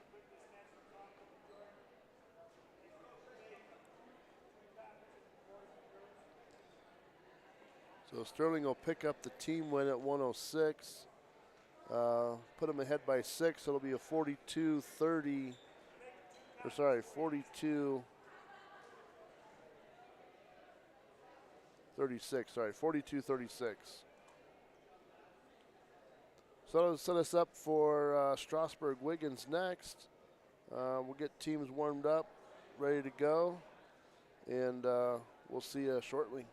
Speaker 3: So Sterling will pick up the team win at 106. Put him ahead by 6. So it'll be a 42-30. Or sorry, 42. 36. Sorry, 42-36. So that'll set us up for Strasburg Wiggins next. We'll get teams warmed up, ready to go, and we'll see you shortly.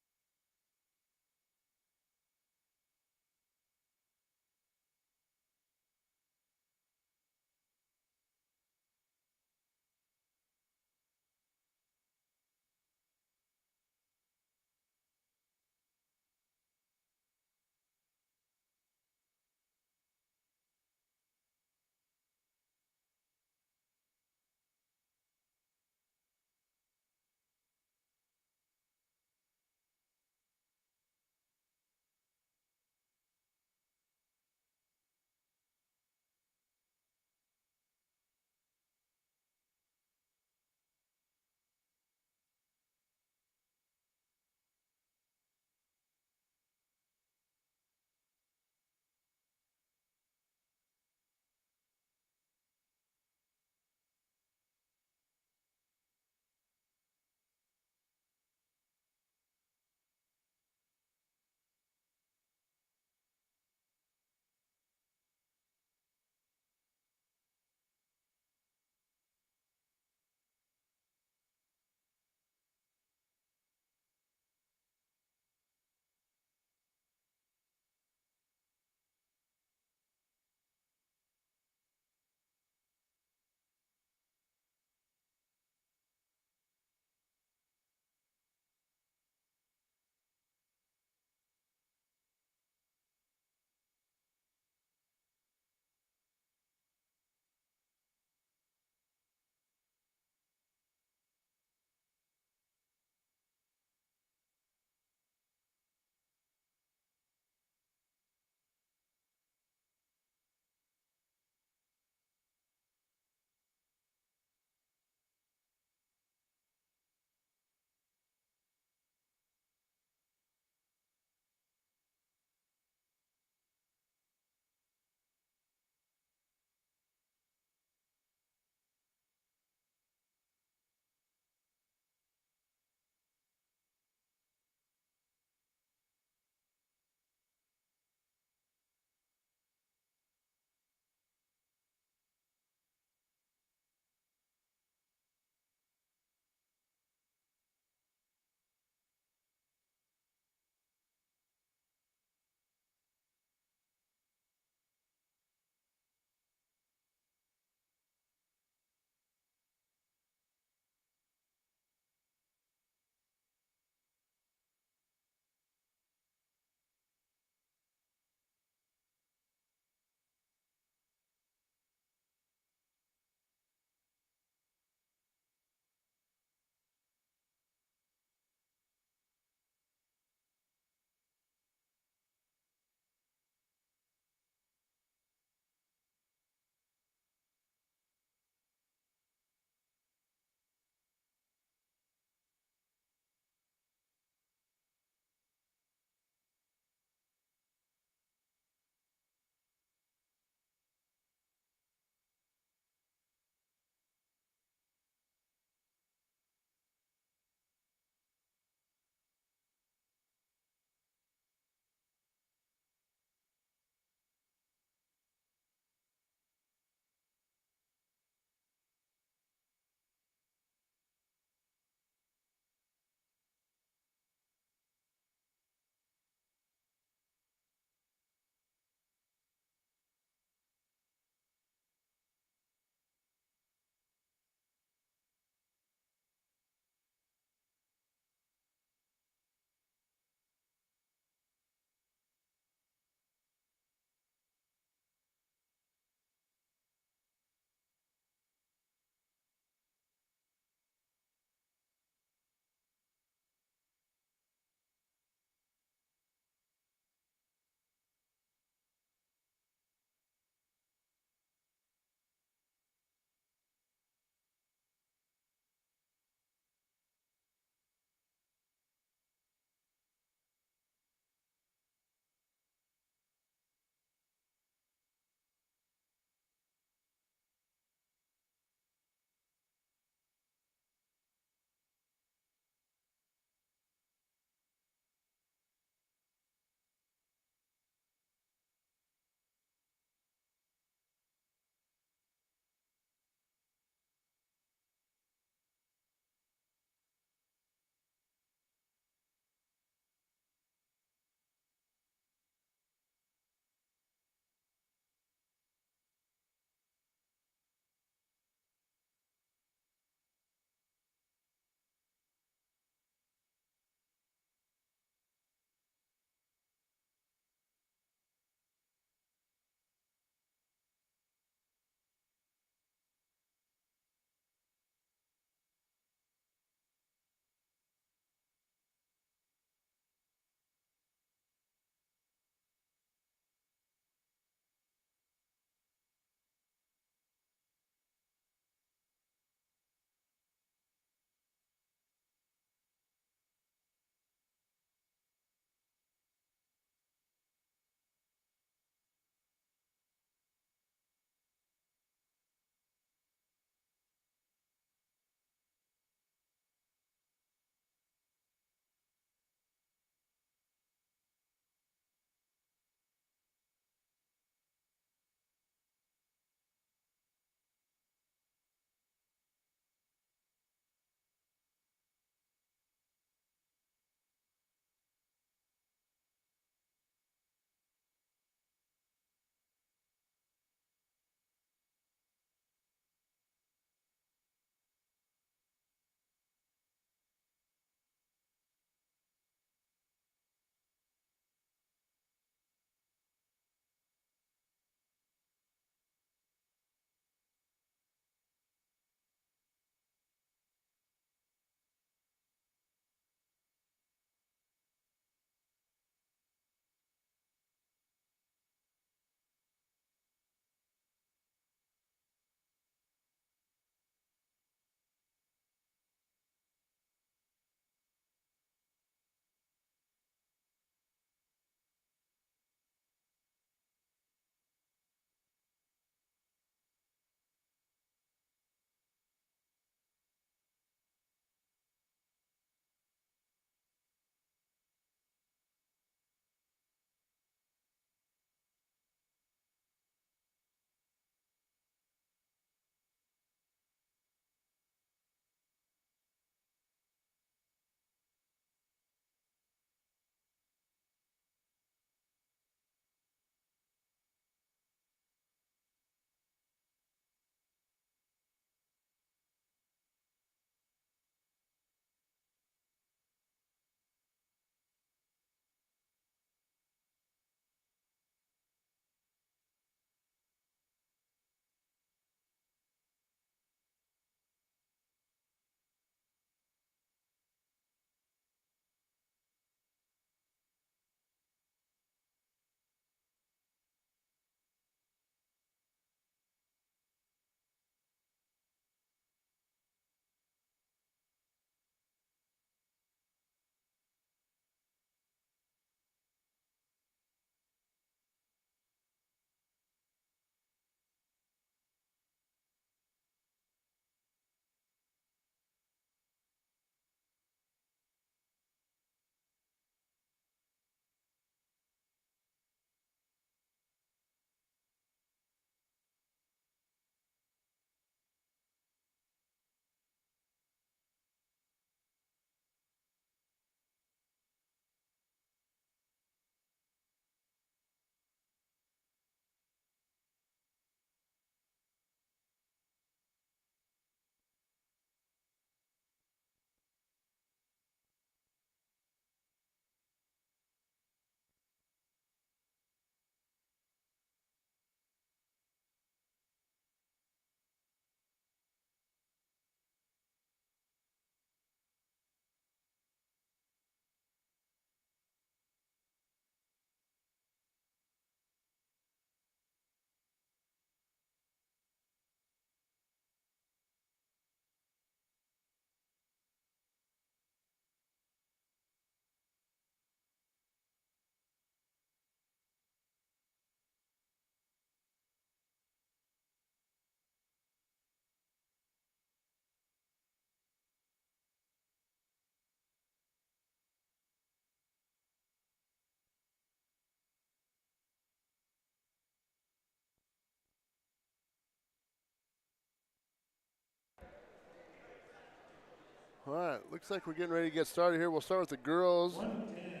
Speaker 3: All right, looks like we're getting ready to get started here. We'll start with the girls.
Speaker 1: 110,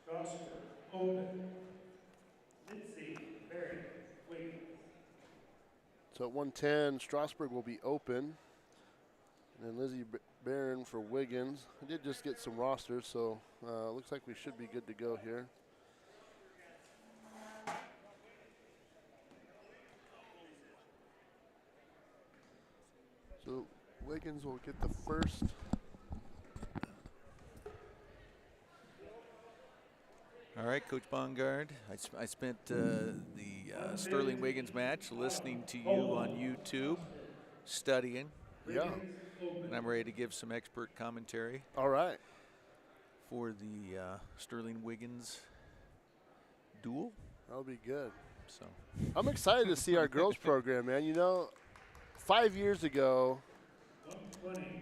Speaker 1: Strasburg, open. Lindsay, Barry, Wiggins.
Speaker 3: So at 110, Strasburg will be open. And then Lizzie Barron for Wiggins. I did just get some rosters, so looks like we should be good to go here. So Wiggins will get the first.
Speaker 2: All right, Coach Bongard. I spent the Sterling Wiggins match listening to you on YouTube, studying.
Speaker 3: Yeah.
Speaker 2: And I'm ready to give some expert commentary.
Speaker 3: All right.
Speaker 2: For the Sterling Wiggins duel.
Speaker 3: That'll be good.
Speaker 2: So
Speaker 3: I'm excited to see our girls program, man. You know, 5 years ago,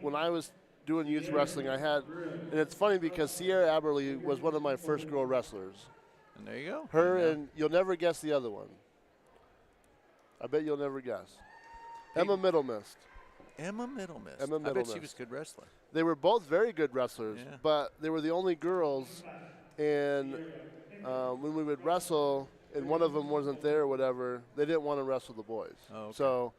Speaker 3: when I was doing youth wrestling, I had, and it's funny because Sierra Aberley was one of my first girl wrestlers.
Speaker 2: And there you go.
Speaker 3: Her and you'll never guess the other one. I bet you'll never guess. Emma Middlemist.
Speaker 2: Emma Middlemist.
Speaker 3: Emma
Speaker 2: I bet she
Speaker 3: Middlemist.
Speaker 2: was a good wrestler.
Speaker 3: They were both very good wrestlers,
Speaker 2: Yeah.
Speaker 3: but they were the only girls. And when we would wrestle, and one of them wasn't there or whatever, they didn't want to wrestle the boys.
Speaker 2: Oh, okay.
Speaker 3: So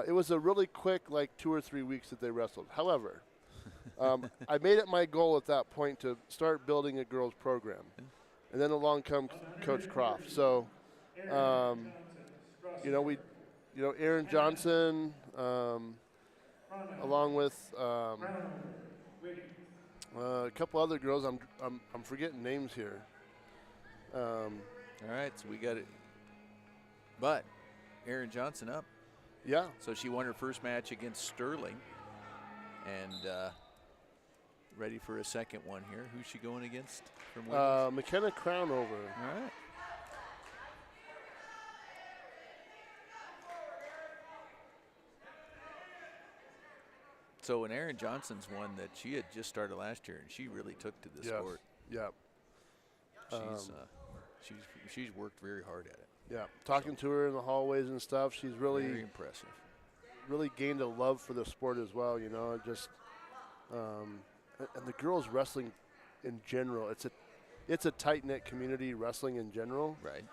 Speaker 3: it was a really quick, like 2 or 3 weeks that they wrestled. However, I made it my goal at that point to start building a girls program. And then along comes Coach Croft. So, Aaron Johnson, along with a couple other girls. I'm forgetting names here.
Speaker 2: All right, so we got it. But Aaron Johnson up.
Speaker 3: Yeah.
Speaker 2: So she won her first match against Sterling. And ready for a second one here. Who's she going against from Wiggins?
Speaker 3: McKenna Crownover.
Speaker 2: All right. So, and Aaron Johnson's one that she had just started last year, and she really took to the sport.
Speaker 3: Yeah.
Speaker 2: She's worked very hard at it.
Speaker 3: Yeah. Talking to her in the hallways and stuff, she's really
Speaker 2: Very impressive.
Speaker 3: really gained a love for the sport as well. You know, just and the girls wrestling in general. It's a tight knit community, wrestling in general.
Speaker 2: Right.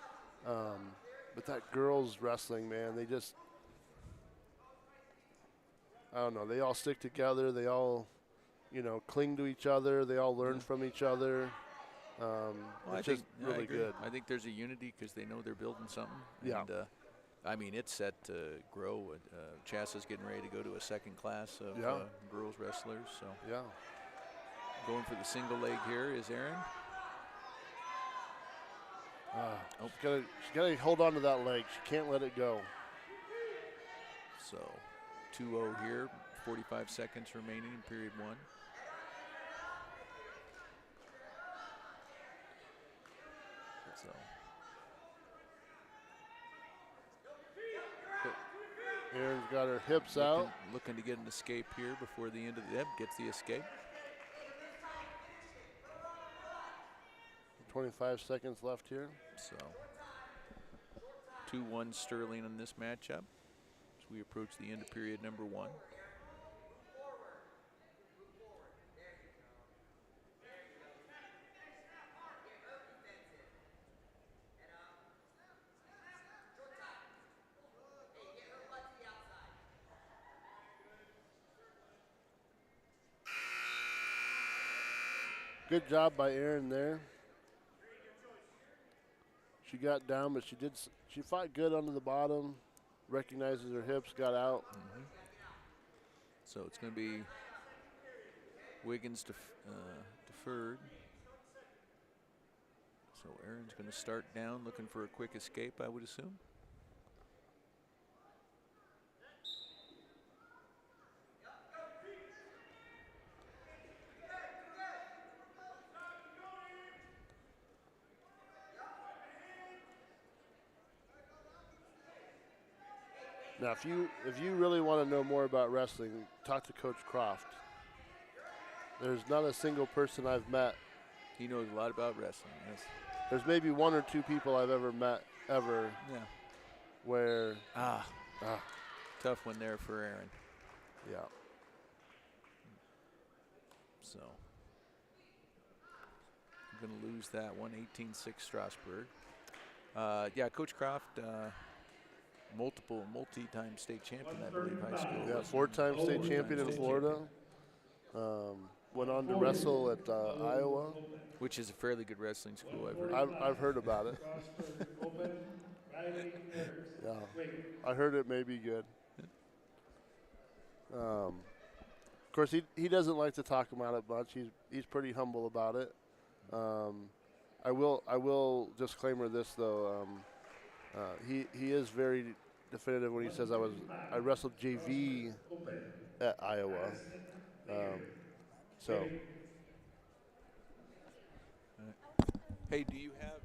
Speaker 3: But that girls wrestling, man, they just. I don't know. They all stick together. They all, cling to each other. They all learn from each other. It's just really good.
Speaker 2: I think there's a unity because they know they're building something.
Speaker 3: Yeah.
Speaker 2: And, it's set to grow. Chasa's getting ready to go to a second class of girls wrestlers. So
Speaker 3: yeah.
Speaker 2: Going for the single leg here is Aaron.
Speaker 3: She's got to hold on to that leg. She can't let it go.
Speaker 2: So 2-0 here, 45 seconds remaining in period one. So
Speaker 3: Aaron's got her hips out.
Speaker 2: Looking to get an escape here before the end of the gets the escape.
Speaker 3: 25 seconds left here.
Speaker 2: So 2-1 Sterling in this matchup as we approach the end of period number one.
Speaker 3: Good job by Aaron there. She got down, but she fought good under the bottom, recognizes her hips, got out.
Speaker 2: Mm-hmm. So it's going to be Wiggins deferred. So Aaron's going to start down, looking for a quick escape, I would assume.
Speaker 3: Now, if you really want to know more about wrestling, talk to Coach Croft. There's not a single person I've met.
Speaker 2: He knows a lot about wrestling, yes.
Speaker 3: There's maybe 1 or 2 people I've ever met
Speaker 2: Yeah.
Speaker 3: where
Speaker 2: tough one there for Aaron.
Speaker 3: yeah.
Speaker 2: going to lose that one, 18-6 Strasburg. Yeah, Coach Croft, multi-time state champion, I believe, high school.
Speaker 3: Yeah,
Speaker 2: wasn't he?
Speaker 3: 4-time state champion in
Speaker 2: state
Speaker 3: Florida. Went on to wrestle at Iowa.
Speaker 2: Which is a fairly good wrestling school, I've heard.
Speaker 3: I've heard about it. Yeah, I heard it may be good. Of course, he doesn't like to talk about it much. He's pretty humble about it. I will disclaimer this though. He is very definitive when he says I wrestled JV at Iowa. So.
Speaker 2: Hey, do you have,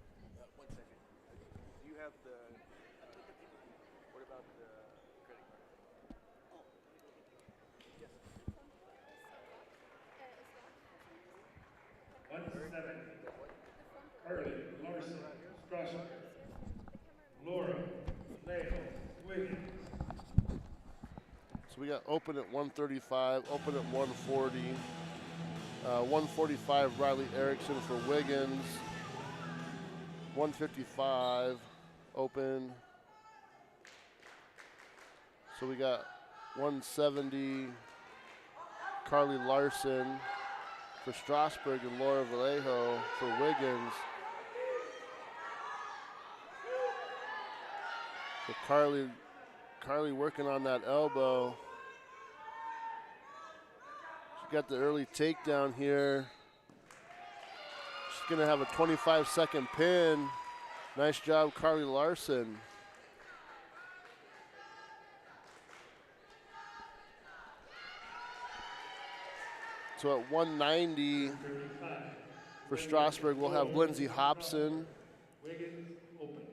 Speaker 2: 1 second, do you have the, what about the credit card?
Speaker 1: Yes. 1-7. Carly Larson, Strasburg. Laura Leo Wiggins.
Speaker 3: So we got open at 135, open at 140. 145 Riley Erickson for Wiggins. 155 open. So we got 170 Carly Larson for Strasburg and Laura Vallejo for Wiggins. So Carly working on that elbow. She got the early takedown here. She's going to have a 25-second pin. Nice job, Carly Larson. So at 190 for Strasburg, we'll have Lindsay Hobson.
Speaker 1: Wiggins open.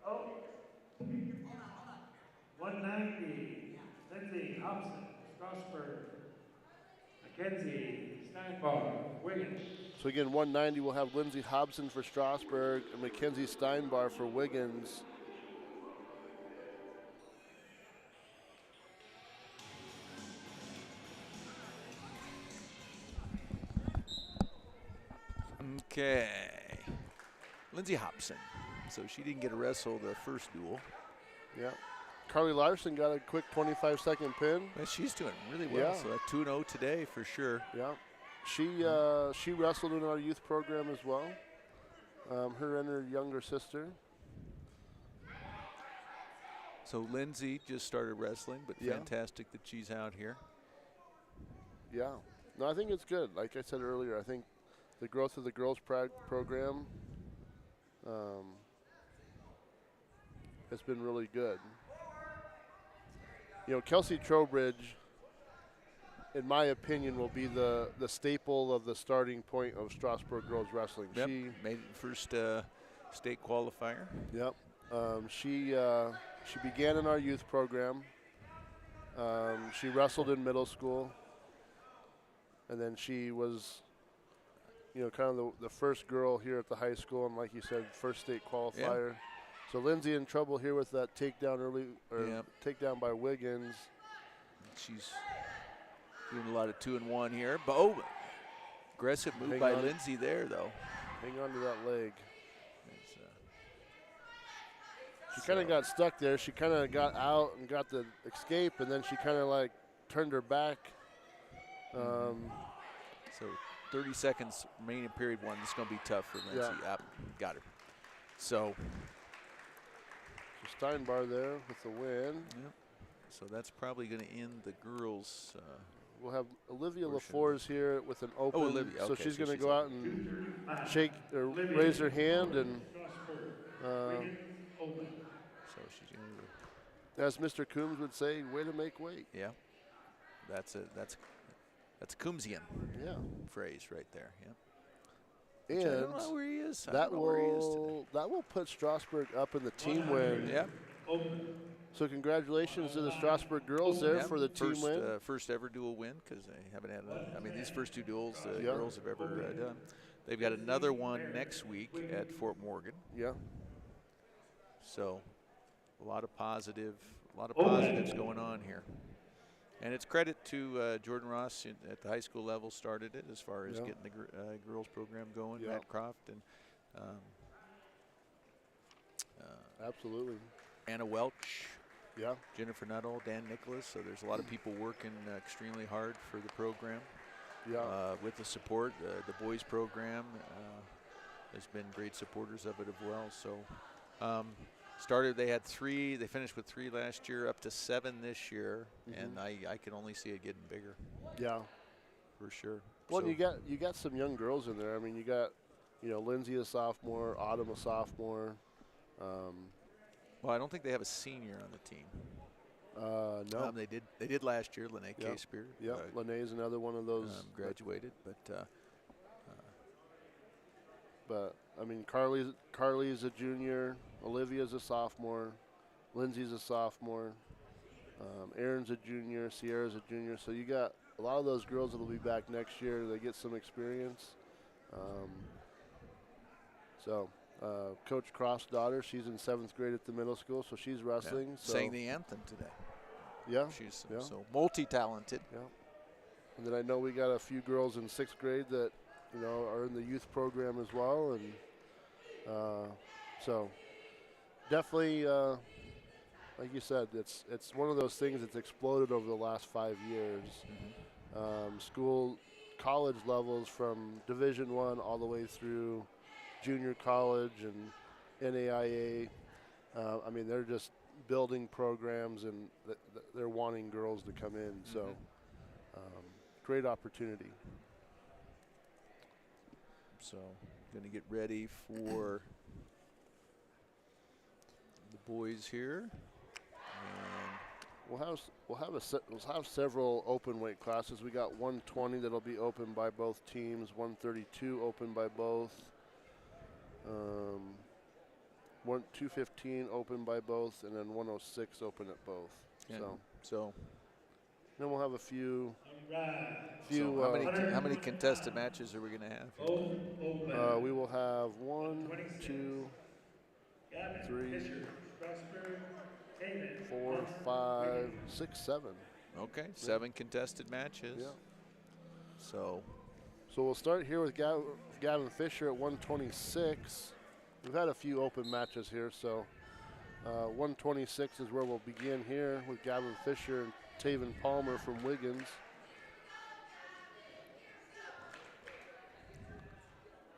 Speaker 1: Oh. 190. Lindsay Hobson, Strasburg. Mackenzie Steinbar, Wiggins.
Speaker 3: So again, 190 we'll have Lindsay Hobson for Strasburg and Mackenzie Steinbar for Wiggins.
Speaker 2: Okay. Lindsay Hobson. So she didn't get a wrestle the first duel.
Speaker 3: Yeah. Carly Larson got a quick 25-second pin.
Speaker 2: Well, she's doing really well.
Speaker 3: Yeah.
Speaker 2: So that 2-0 today for sure.
Speaker 3: Yeah. She wrestled in our youth program as well. Her and her younger sister.
Speaker 2: So Lindsay just started wrestling, but
Speaker 3: Yeah.
Speaker 2: fantastic that she's out here.
Speaker 3: Yeah. No, I think it's good. Like I said earlier, I think the growth of the girls program has been really good. You know, Kelsey Trowbridge, in my opinion, will be the staple of the starting point of Strasburg girls wrestling.
Speaker 2: Yep.
Speaker 3: She
Speaker 2: made it first state qualifier.
Speaker 3: Yep. She began in our youth program. She wrestled in middle school, and then she was, you know, kind of the first girl here at the high school, and like you said, first state qualifier.
Speaker 2: Yep.
Speaker 3: So Lindsay in trouble here with that takedown early, or
Speaker 2: Yep.
Speaker 3: takedown by Wiggins.
Speaker 2: She's doing a lot of 2-1 here. But aggressive move
Speaker 3: Hang
Speaker 2: by
Speaker 3: on.
Speaker 2: Lindsay there, though.
Speaker 3: Hang on to that leg.
Speaker 2: It's,
Speaker 3: She kind of got stuck there. She kind of got out and got the escape, and then she kind of like turned her back.
Speaker 2: So 30 seconds remaining period one. This is going to be tough for Lindsay.
Speaker 3: Yeah.
Speaker 2: Yep, got her. So,
Speaker 3: So Steinbar there with the win.
Speaker 2: yep. So that's probably going to end the girls.
Speaker 3: We'll have Olivia
Speaker 2: portion.
Speaker 3: LaFours here with an open.
Speaker 2: Olivia,
Speaker 3: So
Speaker 2: okay,
Speaker 3: she's
Speaker 2: so
Speaker 3: going to
Speaker 2: she's
Speaker 3: go
Speaker 2: up.
Speaker 3: out and shake or raise her hand, and
Speaker 1: Wiggins open.
Speaker 2: So she's going to.
Speaker 3: as Mr. Coombs would say, way to make weight.
Speaker 2: Yeah, that's a Coombsian
Speaker 3: Yeah.
Speaker 2: phrase right there. Yeah.
Speaker 3: And
Speaker 2: I don't know where he is. I
Speaker 3: that
Speaker 2: don't know where he is today.
Speaker 3: will put Strasburg up in the team win.
Speaker 2: Yeah.
Speaker 1: Open.
Speaker 3: So congratulations to the Strasburg girls there
Speaker 2: Yeah,
Speaker 3: for the team
Speaker 2: first,
Speaker 3: win.
Speaker 2: First ever dual win, because they haven't had. I mean, these first two duels the
Speaker 3: Yeah.
Speaker 2: girls have ever done. They've got another one next week at Fort Morgan.
Speaker 3: Yeah.
Speaker 2: So a lot of positive a lot of positives going on here. And it's credit to Jordan Ross at the high school level started it as far as getting the girls program going, Matt Croft and
Speaker 3: absolutely.
Speaker 2: Anna Welch,
Speaker 3: Yeah.
Speaker 2: Jennifer Nuttall, Dan Nicholas. So there's a lot of people working extremely hard for the program.
Speaker 3: Yeah.
Speaker 2: With the support, the boys program has been great supporters of it as well. So they had 3, they finished with 3 last year, up to 7 this year, and I can only see it getting bigger.
Speaker 3: Yeah.
Speaker 2: For sure.
Speaker 3: Well,
Speaker 2: so,
Speaker 3: you got some young girls in there. I mean, you got, Lindsay a sophomore, Autumn a sophomore.
Speaker 2: Well, I don't think they have a senior on the team.
Speaker 3: No.
Speaker 2: They did last year, Lene K-Spear.
Speaker 3: Yeah, Lene's another one of those.
Speaker 2: Graduated,
Speaker 3: But I mean, Carly's a junior, Olivia's a sophomore, Lindsay's a sophomore, Aaron's a junior, Sierra's a junior. So you got a lot of those girls that'll be back next year. They get some experience. Coach Croft's daughter, she's in 7th grade at the middle school, so she's wrestling.
Speaker 2: Yeah.
Speaker 3: So
Speaker 2: sang the anthem today.
Speaker 3: Yeah.
Speaker 2: She's so multi-talented.
Speaker 3: Yeah. And then I know we got a few girls in 6th grade that, are in the youth program as well. And so definitely, like you said, it's one of those things that's exploded over the last 5 years. College levels from Division I all the way through junior college and NAIA. I mean, they're just building programs, and they're wanting girls to come in. So great opportunity.
Speaker 2: So going to get ready for the boys here. And
Speaker 3: we'll have several open weight classes. We got 120 that'll be open by both teams, 132 open by both. 215 open by both, and then 106 open at both.
Speaker 2: Yeah.
Speaker 3: So then we'll have a few.
Speaker 2: How many contested matches are we going to have?
Speaker 3: We will have 1, 2, 3, 4, 5, 6, 7.
Speaker 2: Okay, 7 contested matches.
Speaker 3: Yeah.
Speaker 2: So
Speaker 3: we'll start here with Gavin Fisher at 126. We've had a few open matches here, so 126 is where we'll begin here with Gavin Fisher and Taven Palmer from Wiggins.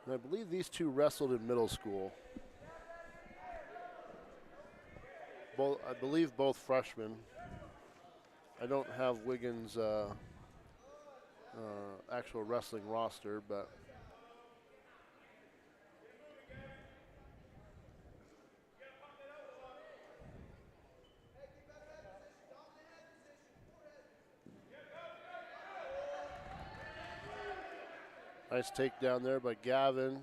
Speaker 3: And I believe these two wrestled in middle school. I believe both freshmen. I don't have Wiggins' actual wrestling roster, but nice takedown there by Gavin.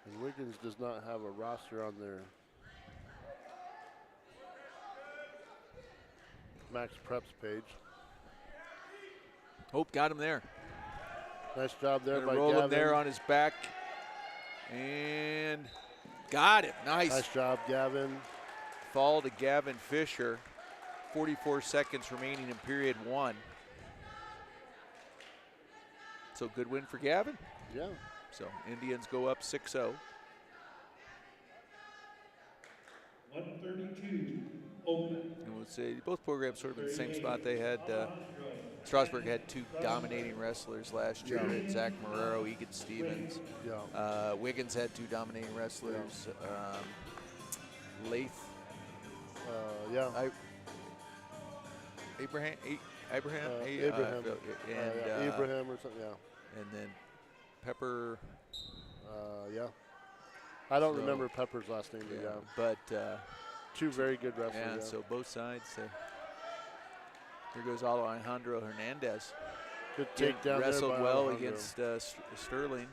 Speaker 3: And Wiggins does not have a roster on their Max Preps page.
Speaker 2: Hope got him there.
Speaker 3: Nice job there by
Speaker 2: roll
Speaker 3: Gavin.
Speaker 2: him there on his back. And got him. Nice.
Speaker 3: Nice job, Gavin.
Speaker 2: Fall to Gavin Fisher. 44 seconds remaining in period 1. So good win for Gavin.
Speaker 3: Yeah.
Speaker 2: So Indians go up 6-0.
Speaker 1: 132 open.
Speaker 2: And we'll say both programs sort of in the same spot. They had Strasburg had 2 dominating wrestlers last year.
Speaker 3: Yeah.
Speaker 2: Zach Marrero, Egan Stevens.
Speaker 3: Yeah.
Speaker 2: Wiggins had 2 dominating wrestlers. Lath.
Speaker 3: Yeah.
Speaker 2: Abraham.
Speaker 3: Abraham.
Speaker 2: And
Speaker 3: Abraham or something. Yeah.
Speaker 2: And then Pepper.
Speaker 3: Yeah. I don't remember Pepper's last name, but yeah.
Speaker 2: But
Speaker 3: 2 very good wrestlers.
Speaker 2: yeah,
Speaker 3: Yeah.
Speaker 2: so both sides. Here goes Alejandro Hernandez.
Speaker 3: Good takedown.
Speaker 2: Wrestled
Speaker 3: there by
Speaker 2: well
Speaker 3: Alejandro.
Speaker 2: against Sterling.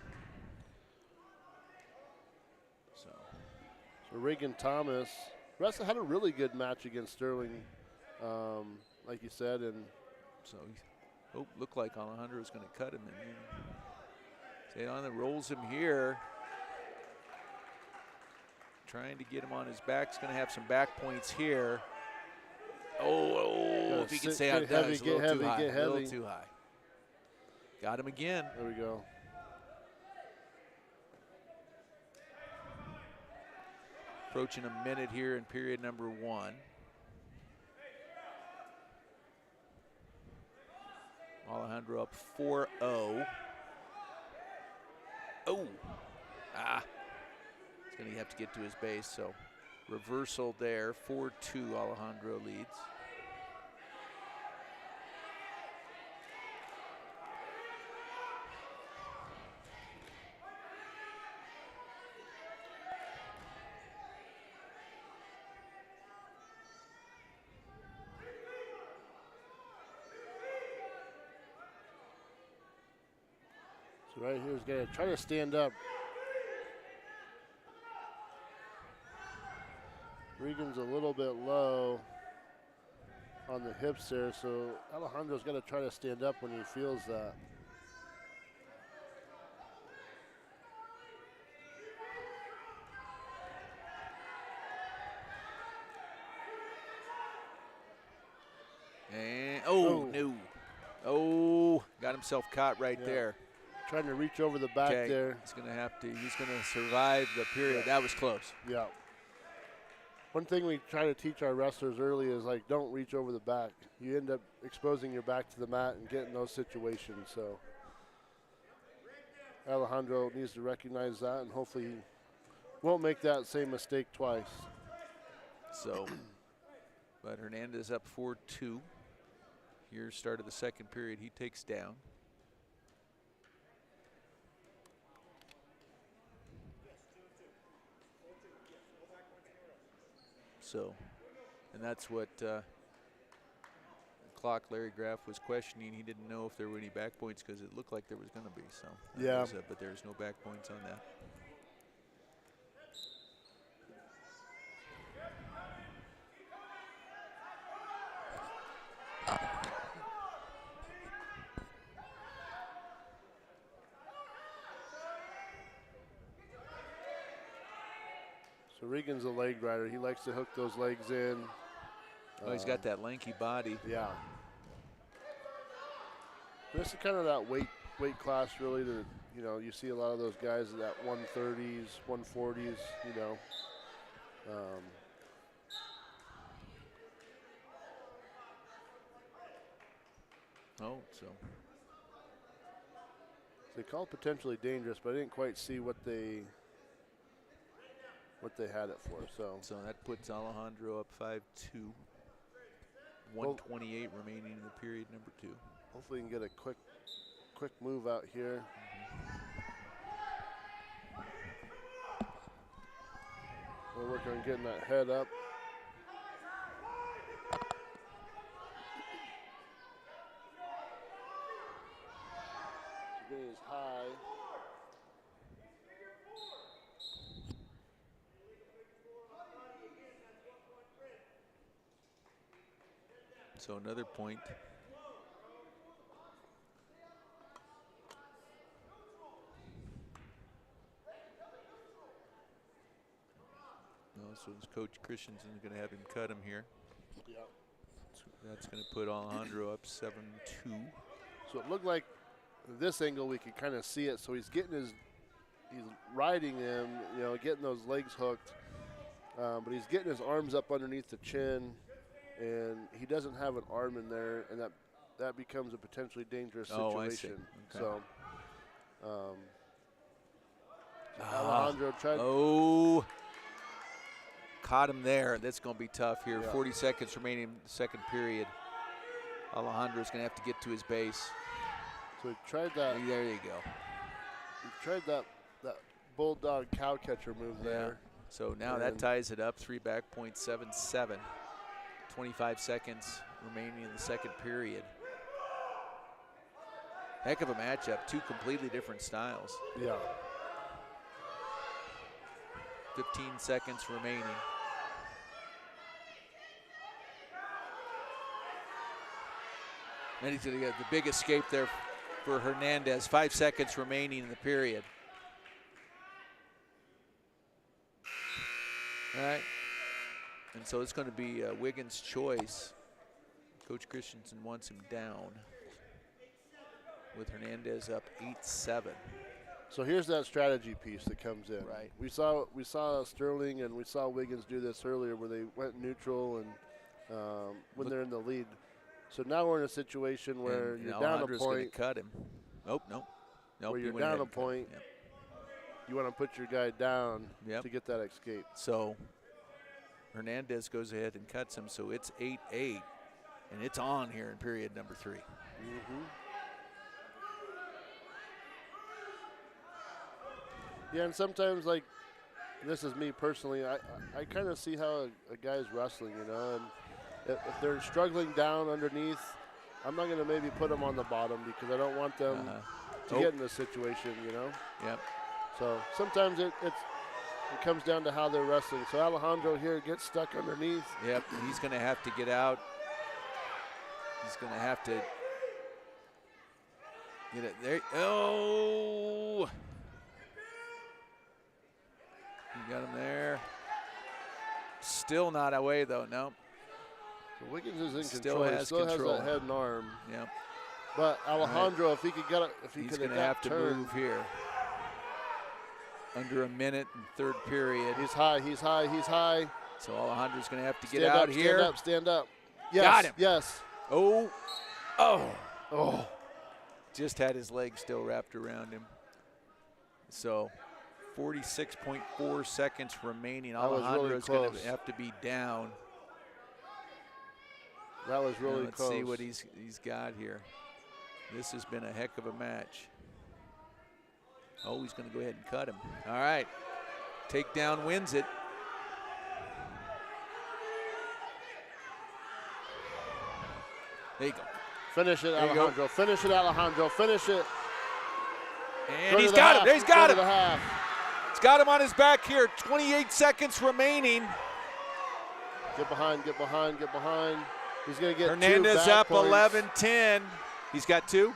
Speaker 2: So
Speaker 3: Reagan Thomas Wrestler had a really good match against Sterling, like you said, and
Speaker 2: So, looked like Alejandro was going to cut him. And stayed on and rolls him here. Trying to get him on his back. He's going to have some back points here. Oh, if he can stay out,
Speaker 3: get heavy,
Speaker 2: it's a little
Speaker 3: get heavy,
Speaker 2: too high.
Speaker 3: get
Speaker 2: A little
Speaker 3: heavy.
Speaker 2: too high. Got him again.
Speaker 3: There we go.
Speaker 2: Approaching a minute here in period number 1. Alejandro up 4-0. Oh, he's going to have to get to his base, so reversal there. 4-2, Alejandro leads.
Speaker 3: So right here, he's going to try to stand up. Regan's a little bit low on the hips there, so Alejandro's got to try to stand up when he feels that.
Speaker 2: And no. Oh, got himself caught right there.
Speaker 3: Trying to reach over the back there.
Speaker 2: He's going to survive the period. That was close.
Speaker 3: Yeah. One thing we try to teach our wrestlers early is, like, don't reach over the back. You end up exposing your back to the mat and get in those situations. So Alejandro needs to recognize that, and hopefully he won't make that same mistake twice.
Speaker 2: So, but Hernandez up 4-2. Here, start of the second period, he takes down. So, and that's what the clock Larry Graff was questioning. He didn't know if there were any back points because it looked like there was going to be. So,
Speaker 3: yeah.
Speaker 2: But there's no back points on that.
Speaker 3: So Regan's a leg rider. He likes to hook those legs in.
Speaker 2: Oh, he's got that lanky body.
Speaker 3: Yeah. This is kind of that weight class, really. That, you know, you see a lot of those guys at that 130s, 140s. You know.
Speaker 2: So
Speaker 3: they call it potentially dangerous, but I didn't quite see what they had it for. So
Speaker 2: that puts Alejandro up 5-2. 1:28 remaining in the period number 2.
Speaker 3: Hopefully, he can get a quick move out here. We'll work on getting that head up. Getting his high.
Speaker 2: So another point. So his coach Christensen is going to have him cut him here.
Speaker 3: Yeah.
Speaker 2: So that's going to put Alejandro up 7-2.
Speaker 3: So it looked like this angle we could kind of see it. So he's riding him, you know, getting those legs hooked, but he's getting his arms up underneath the chin, and he doesn't have an arm in there, and that becomes a potentially dangerous situation.
Speaker 2: I see. Okay.
Speaker 3: So Alejandro tried.
Speaker 2: Oh, caught him there. That's going to be tough here.
Speaker 3: Yeah.
Speaker 2: 40 seconds remaining in the second period. Alejandro's going to have to get to his base.
Speaker 3: So he tried that.
Speaker 2: There you go.
Speaker 3: He tried that bulldog cow catcher move there.
Speaker 2: So now that ties it up. 3 back points, 7-7. 25 seconds remaining in the second period. Heck of a matchup. 2 completely different styles.
Speaker 3: Yeah.
Speaker 2: 15 seconds remaining. And he's going to get the big escape there for Hernandez. 5 seconds remaining in the period. All right. And so it's going to be Wiggins' choice. Coach Christensen wants him down with Hernandez up 8-7.
Speaker 3: So here's that strategy piece that comes in.
Speaker 2: Right.
Speaker 3: We saw Sterling and we saw Wiggins do this earlier where they went neutral and when they're in the lead. So now we're in a situation where you're down a point.
Speaker 2: Going to cut him. Nope.
Speaker 3: Where you're down a point.
Speaker 2: Yep.
Speaker 3: You want to put your guy down
Speaker 2: Yep.
Speaker 3: to get that escape.
Speaker 2: So Hernandez goes ahead and cuts him. So it's 8-8, and it's on here in period number 3.
Speaker 3: Mm-hmm. Yeah, and sometimes, like, this is me personally, I kind of see how a guy's wrestling, you know, and if they're struggling down underneath, I'm not going to maybe put them on the bottom because I don't want them to get in this situation, you know.
Speaker 2: Yep.
Speaker 3: So sometimes it comes down to how they're wrestling. So Alejandro here gets stuck underneath.
Speaker 2: Yep, he's going to have to get out. He's going to have to get it there. Oh! You got him there. Still not away, though, no.
Speaker 3: So Wiggins is in
Speaker 2: Still
Speaker 3: control. He
Speaker 2: has
Speaker 3: still
Speaker 2: control.
Speaker 3: has that head and arm.
Speaker 2: Yep.
Speaker 3: But Alejandro, if he could get it, if he
Speaker 2: he's
Speaker 3: could
Speaker 2: going to have to
Speaker 3: turn,
Speaker 2: move here. Under a minute and third period.
Speaker 3: He's high, he's high, he's high.
Speaker 2: So Alejandro's going to have to get
Speaker 3: Stand
Speaker 2: out
Speaker 3: up,
Speaker 2: here.
Speaker 3: Stand up, stand up. Yes,
Speaker 2: Got him.
Speaker 3: Yes.
Speaker 2: Oh.
Speaker 3: Oh.
Speaker 2: Just had his leg still wrapped around him. So 46.4 seconds remaining. Alejandro's going to have to be down.
Speaker 3: That was really
Speaker 2: let's
Speaker 3: close.
Speaker 2: see what he's got here. This has been a heck of a match. Oh, he's going to go ahead and cut him. All right. Takedown wins it. There you go.
Speaker 3: Finish it, Alejandro. Finish it, Alejandro. Finish it.
Speaker 2: And he's got him. There, he's got him.
Speaker 3: Go to the half.
Speaker 2: He's got him on his back here. 28 seconds remaining.
Speaker 3: Get behind, get behind, get behind. He's going to get
Speaker 2: Hernandez
Speaker 3: two
Speaker 2: up
Speaker 3: back points.
Speaker 2: 11-10. He's got 2.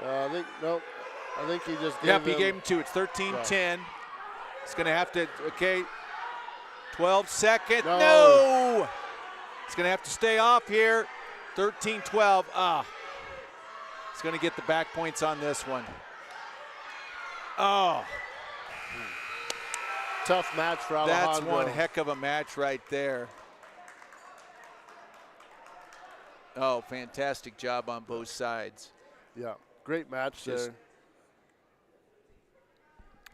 Speaker 3: I think he just gave
Speaker 2: Yep,
Speaker 3: him.
Speaker 2: he gave him 2. It's 13-10. He's going to have to, 12 seconds. No! He's going to have to stay off here. 13-12. He's going to get the back points on this one. Oh.
Speaker 3: Tough match for Alejandro.
Speaker 2: That's one heck of a match right there. Oh, fantastic job on both sides.
Speaker 3: Yeah, great match there.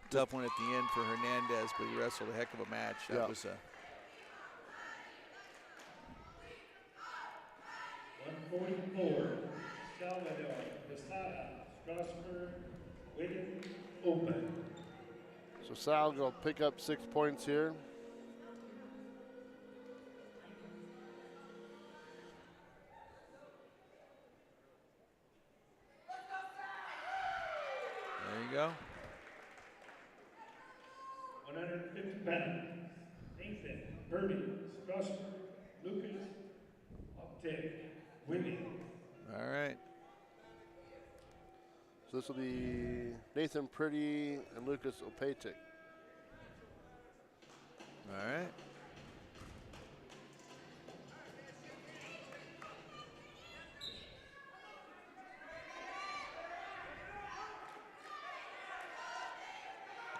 Speaker 2: Tough one at the end for Hernandez, but he wrestled a heck of a match. That was a
Speaker 1: 144, Salvador, Quesada, Strasburg, Wiggins, open.
Speaker 3: So Sal will pick up 6 points here.
Speaker 2: There you go.
Speaker 1: 150 pounds. Nathan, Birdie, Strasburg, Lucas, Optic, Wiggins.
Speaker 2: All right.
Speaker 3: So this will be Nathan Purdy and Lucas Opatic.
Speaker 2: All right.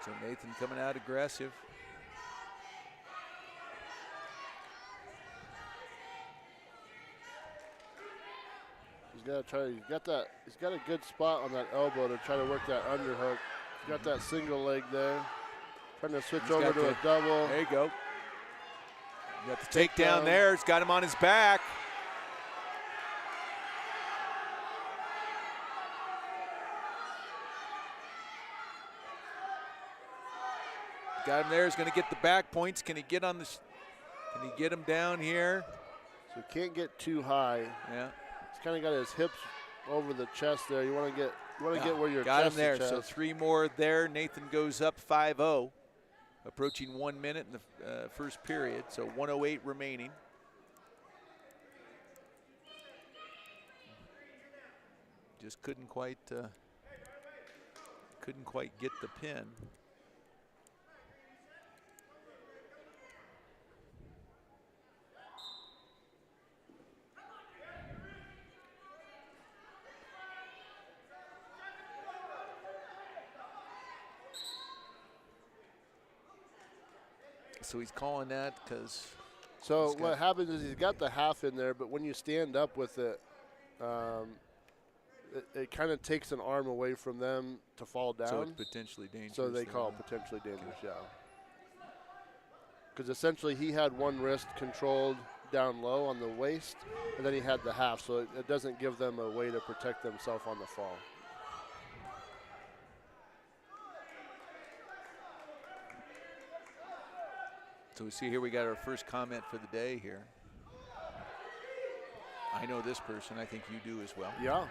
Speaker 2: So Nathan coming out aggressive.
Speaker 3: He's got to try. He's got a good spot on that elbow to try to work that underhook. He's got that single leg there. Trying to switch over to a double.
Speaker 2: There you go. You got the takedown there. It's got him on his back. Got him there. He's going to get the back points. Can he get on this? Can he get him down here?
Speaker 3: So can't get too high.
Speaker 2: Yeah.
Speaker 3: He's kind of got his hips over the chest there. You want to get where your
Speaker 2: got
Speaker 3: chest
Speaker 2: him there.
Speaker 3: is chest.
Speaker 2: So 3 more there. Nathan goes up 5-0, approaching 1 minute in the first period. So 1:08 remaining. Just couldn't quite get the pin. So he's calling that because.
Speaker 3: So what happens is he's got the half in there, but when you stand up with it, it kind of takes an arm away from them to fall down.
Speaker 2: So it's potentially dangerous.
Speaker 3: So they call it potentially dangerous, yeah. Because essentially he had one wrist controlled down low on the waist, and then he had the half, so it doesn't give them a way to protect themselves on the fall.
Speaker 2: So we see here we got our first comment for the day here. I know this person. I think you do as well.
Speaker 3: Yeah.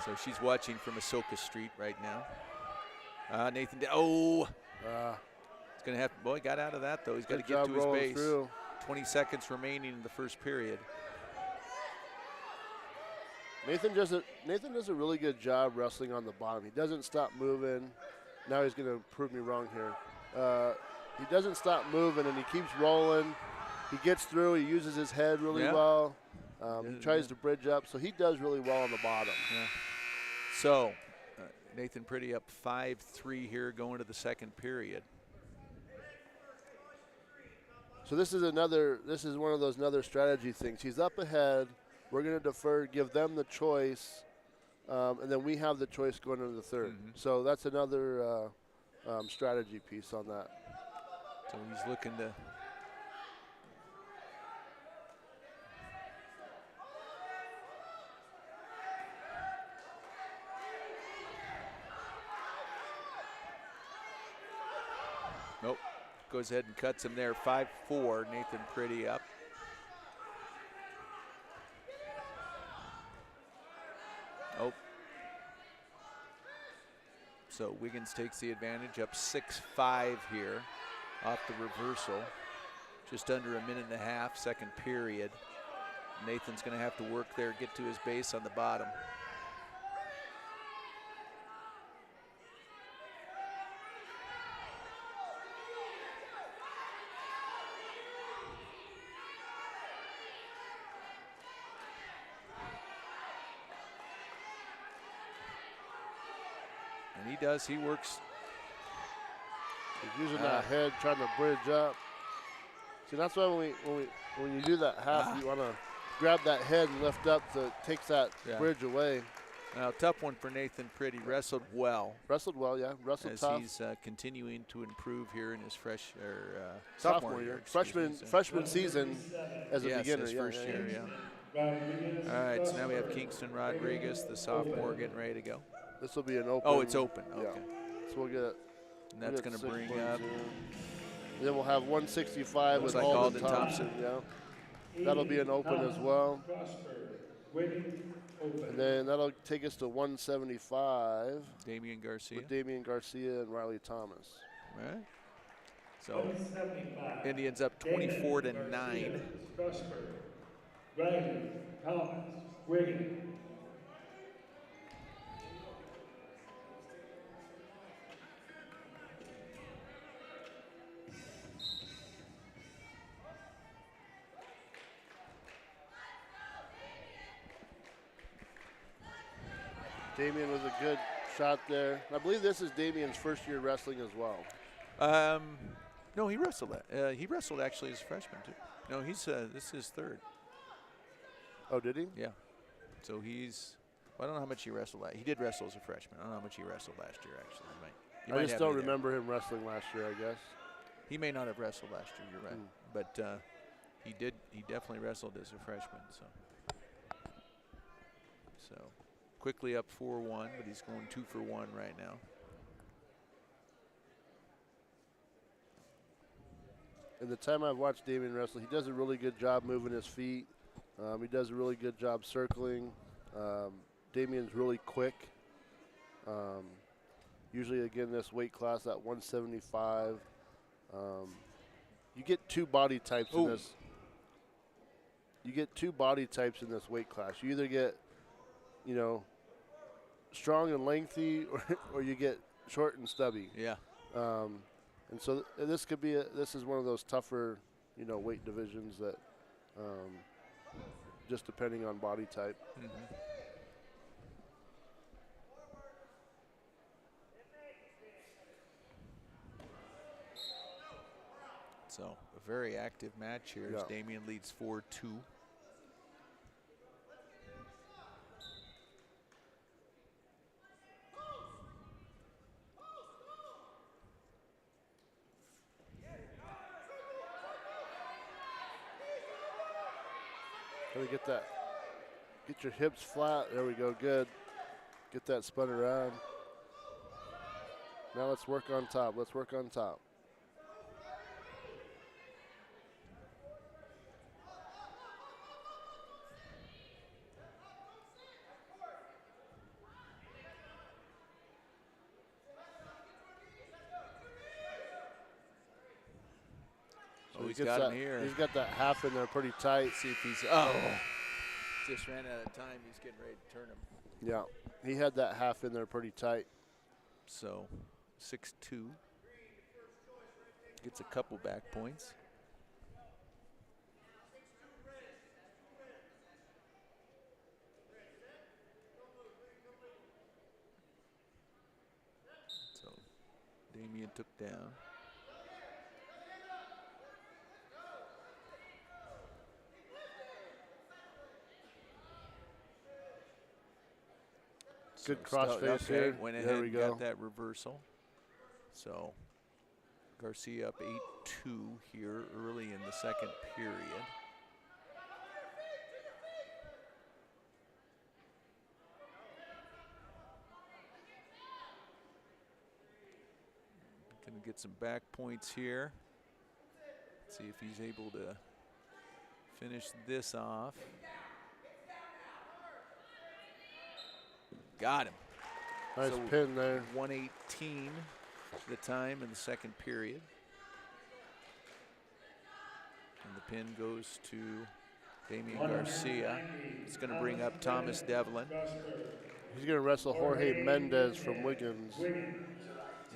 Speaker 2: So she's watching from Asoka Street right now. Nathan, he's going to have to, boy, got out of that though. He's got to get to his base.
Speaker 3: Through.
Speaker 2: 20 seconds remaining in the first period.
Speaker 3: Nathan does a really good job wrestling on the bottom. He doesn't stop moving. Now he's going to prove me wrong here. He doesn't stop moving, and he keeps rolling. He gets through. He uses his head really well. He tries to bridge up, so he does really well on the bottom.
Speaker 2: Yeah. So Nathan Pretty up 5-3 here going to the second period.
Speaker 3: So this is one of those another strategy things. He's up ahead. We're going to defer, give them the choice, and then we have the choice going into the third. So that's another strategy piece on that.
Speaker 2: So he's looking to. Nope. Goes ahead and cuts him there. 5-4. Nathan Pretty up. Oh. So Wiggins takes the advantage, up 6-5 here off the reversal. Just under a minute and a half, second period. Nathan's going to have to work there, get to his base on the bottom. And he does, he works.
Speaker 3: He's using that head, trying to bridge up. See, that's why when you do that half, you want to grab that head and lift up so it takes that bridge away.
Speaker 2: Now, tough one for Nathan Pretty. Wrestled well.
Speaker 3: Wrestled well, yeah. Wrestled tough.
Speaker 2: As he's continuing to improve here in his
Speaker 3: sophomore year. Freshman season as a beginner.
Speaker 2: His first year, yeah. All right, so now we have Kingston Rodriguez, the sophomore, getting ready to go.
Speaker 3: This will be an open.
Speaker 2: Oh, it's open. Okay.
Speaker 3: Yeah. So we'll get.
Speaker 2: And that's going to bring up.
Speaker 3: And then we'll have 165 with
Speaker 2: like
Speaker 3: Alden Thompson. Yeah. That'll be an open as well. And then that'll take us to 175.
Speaker 2: Damian Garcia.
Speaker 3: With Damian Garcia and Riley Thomas.
Speaker 2: All right. So Indians up 24-9.
Speaker 1: Riley Thomas, Wiggins.
Speaker 3: Damian was a good shot there. I believe this is Damian's first year wrestling as well.
Speaker 2: No, he wrestled that. He wrestled actually as a freshman too. No, he's this is his third.
Speaker 3: Oh, did he?
Speaker 2: Yeah. So he's. Well, I don't know how much he wrestled. He did wrestle as a freshman. I don't know how much he wrestled last year actually.
Speaker 3: I just don't remember him wrestling last year, I guess.
Speaker 2: He may not have wrestled last year. You're right, but he did. He definitely wrestled as a freshman. So quickly up 4-1, but he's going 2 for 1 right now.
Speaker 3: In the time I've watched Damian wrestle, he does a really good job moving his feet. He does a really good job circling. Damian's really quick. Usually, again, this weight class at 175. You get two body types in this. you get two body types in this weight class. You either get, you know, strong and lengthy, or you get short and stubby.
Speaker 2: Yeah.
Speaker 3: And so this could be this is one of those tougher, you know, weight divisions that just depending on body type.
Speaker 2: Mm-hmm. So a very active match here as Damien leads 4-2.
Speaker 3: Gotta get your hips flat. There we go, good. Get that spun around. Now let's work on top. Let's work on top.
Speaker 2: So he's got him here.
Speaker 3: He's got that half in there pretty tight.
Speaker 2: See if he's, just ran out of time. He's getting ready to turn him.
Speaker 3: Yeah, he had that half in there pretty tight.
Speaker 2: So 6-2. Gets a couple back points. So Damien took down.
Speaker 3: Good crossface here.
Speaker 2: Went ahead
Speaker 3: there we
Speaker 2: and
Speaker 3: go.
Speaker 2: got that reversal. So Garcia up 8-2 here early in the second period. Gonna get some back points here. See if he's able to finish this off. Got him.
Speaker 3: Nice
Speaker 2: so
Speaker 3: pin there.
Speaker 2: 1:18 the time in the second period. And the pin goes to Damien Garcia. It's going to bring up Thomas Devlin.
Speaker 3: He's going to wrestle Jorge Mendez from Wiggins.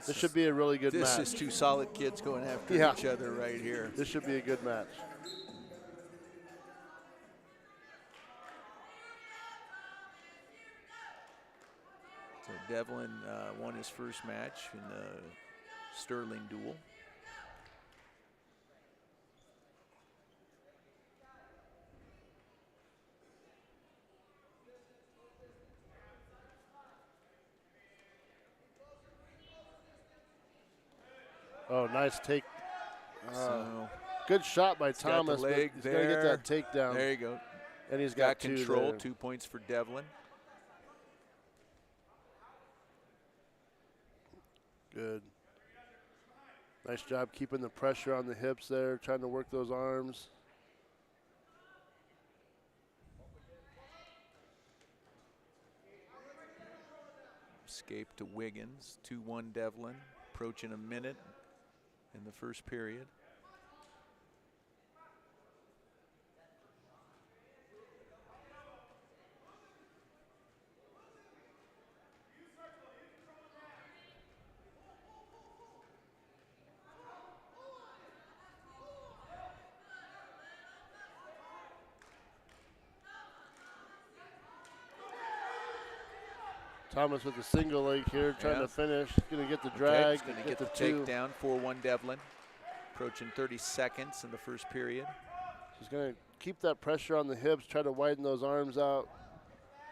Speaker 3: This should be a really good match.
Speaker 2: This is two solid kids going after each other right here.
Speaker 3: This should be a good match.
Speaker 2: So Devlin won his first match in the Sterling duel.
Speaker 3: Oh, nice take.
Speaker 2: So
Speaker 3: good shot by Thomas.
Speaker 2: Got the leg
Speaker 3: he's
Speaker 2: there.
Speaker 3: Got to get that takedown.
Speaker 2: There you go.
Speaker 3: And he's got
Speaker 2: control.
Speaker 3: Two
Speaker 2: 2 points for Devlin.
Speaker 3: Good. Nice job keeping the pressure on the hips there, trying to work those arms.
Speaker 2: Escape to Wiggins. 2-1 Devlin. Approaching a minute in the first period.
Speaker 3: Thomas with a single leg here, trying to finish. Going to get the drag.
Speaker 2: He's going to get the takedown. 4-1 Devlin. Approaching 30 seconds in the first period.
Speaker 3: He's going to keep that pressure on the hips, try to widen those arms out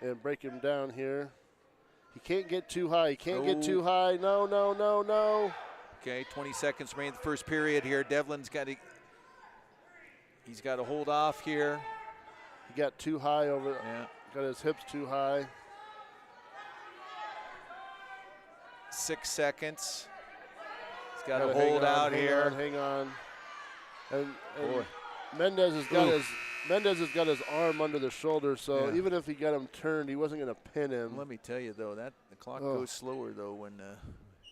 Speaker 3: and break him down here. He can't get too high. He can't get too high. No, no, no, no.
Speaker 2: Okay, 20 seconds remaining in the first period here. Devlin's got to, he's got to hold off here.
Speaker 3: He got too high over.
Speaker 2: Yeah.
Speaker 3: Got his hips too high.
Speaker 2: 6 seconds. He's got to hold out here.
Speaker 3: Hang on. And Mendez has got his arm under the shoulder, so even if he got him turned, he wasn't going to pin him.
Speaker 2: Let me tell you though, that the clock goes slower though when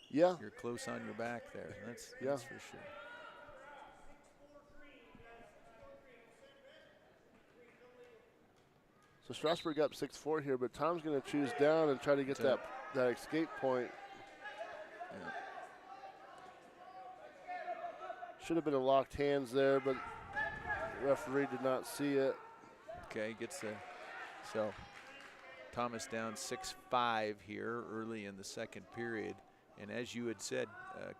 Speaker 3: you're
Speaker 2: close on your back there. That's for sure.
Speaker 3: So Strasburg up 6-4 here, but Tom's going to choose down and try to get that escape point.
Speaker 2: Yeah.
Speaker 3: Should have been a locked hands there, but the referee did not see it.
Speaker 2: Okay, gets the, so Thomas down 6-5 here early in the second period. And as you had said,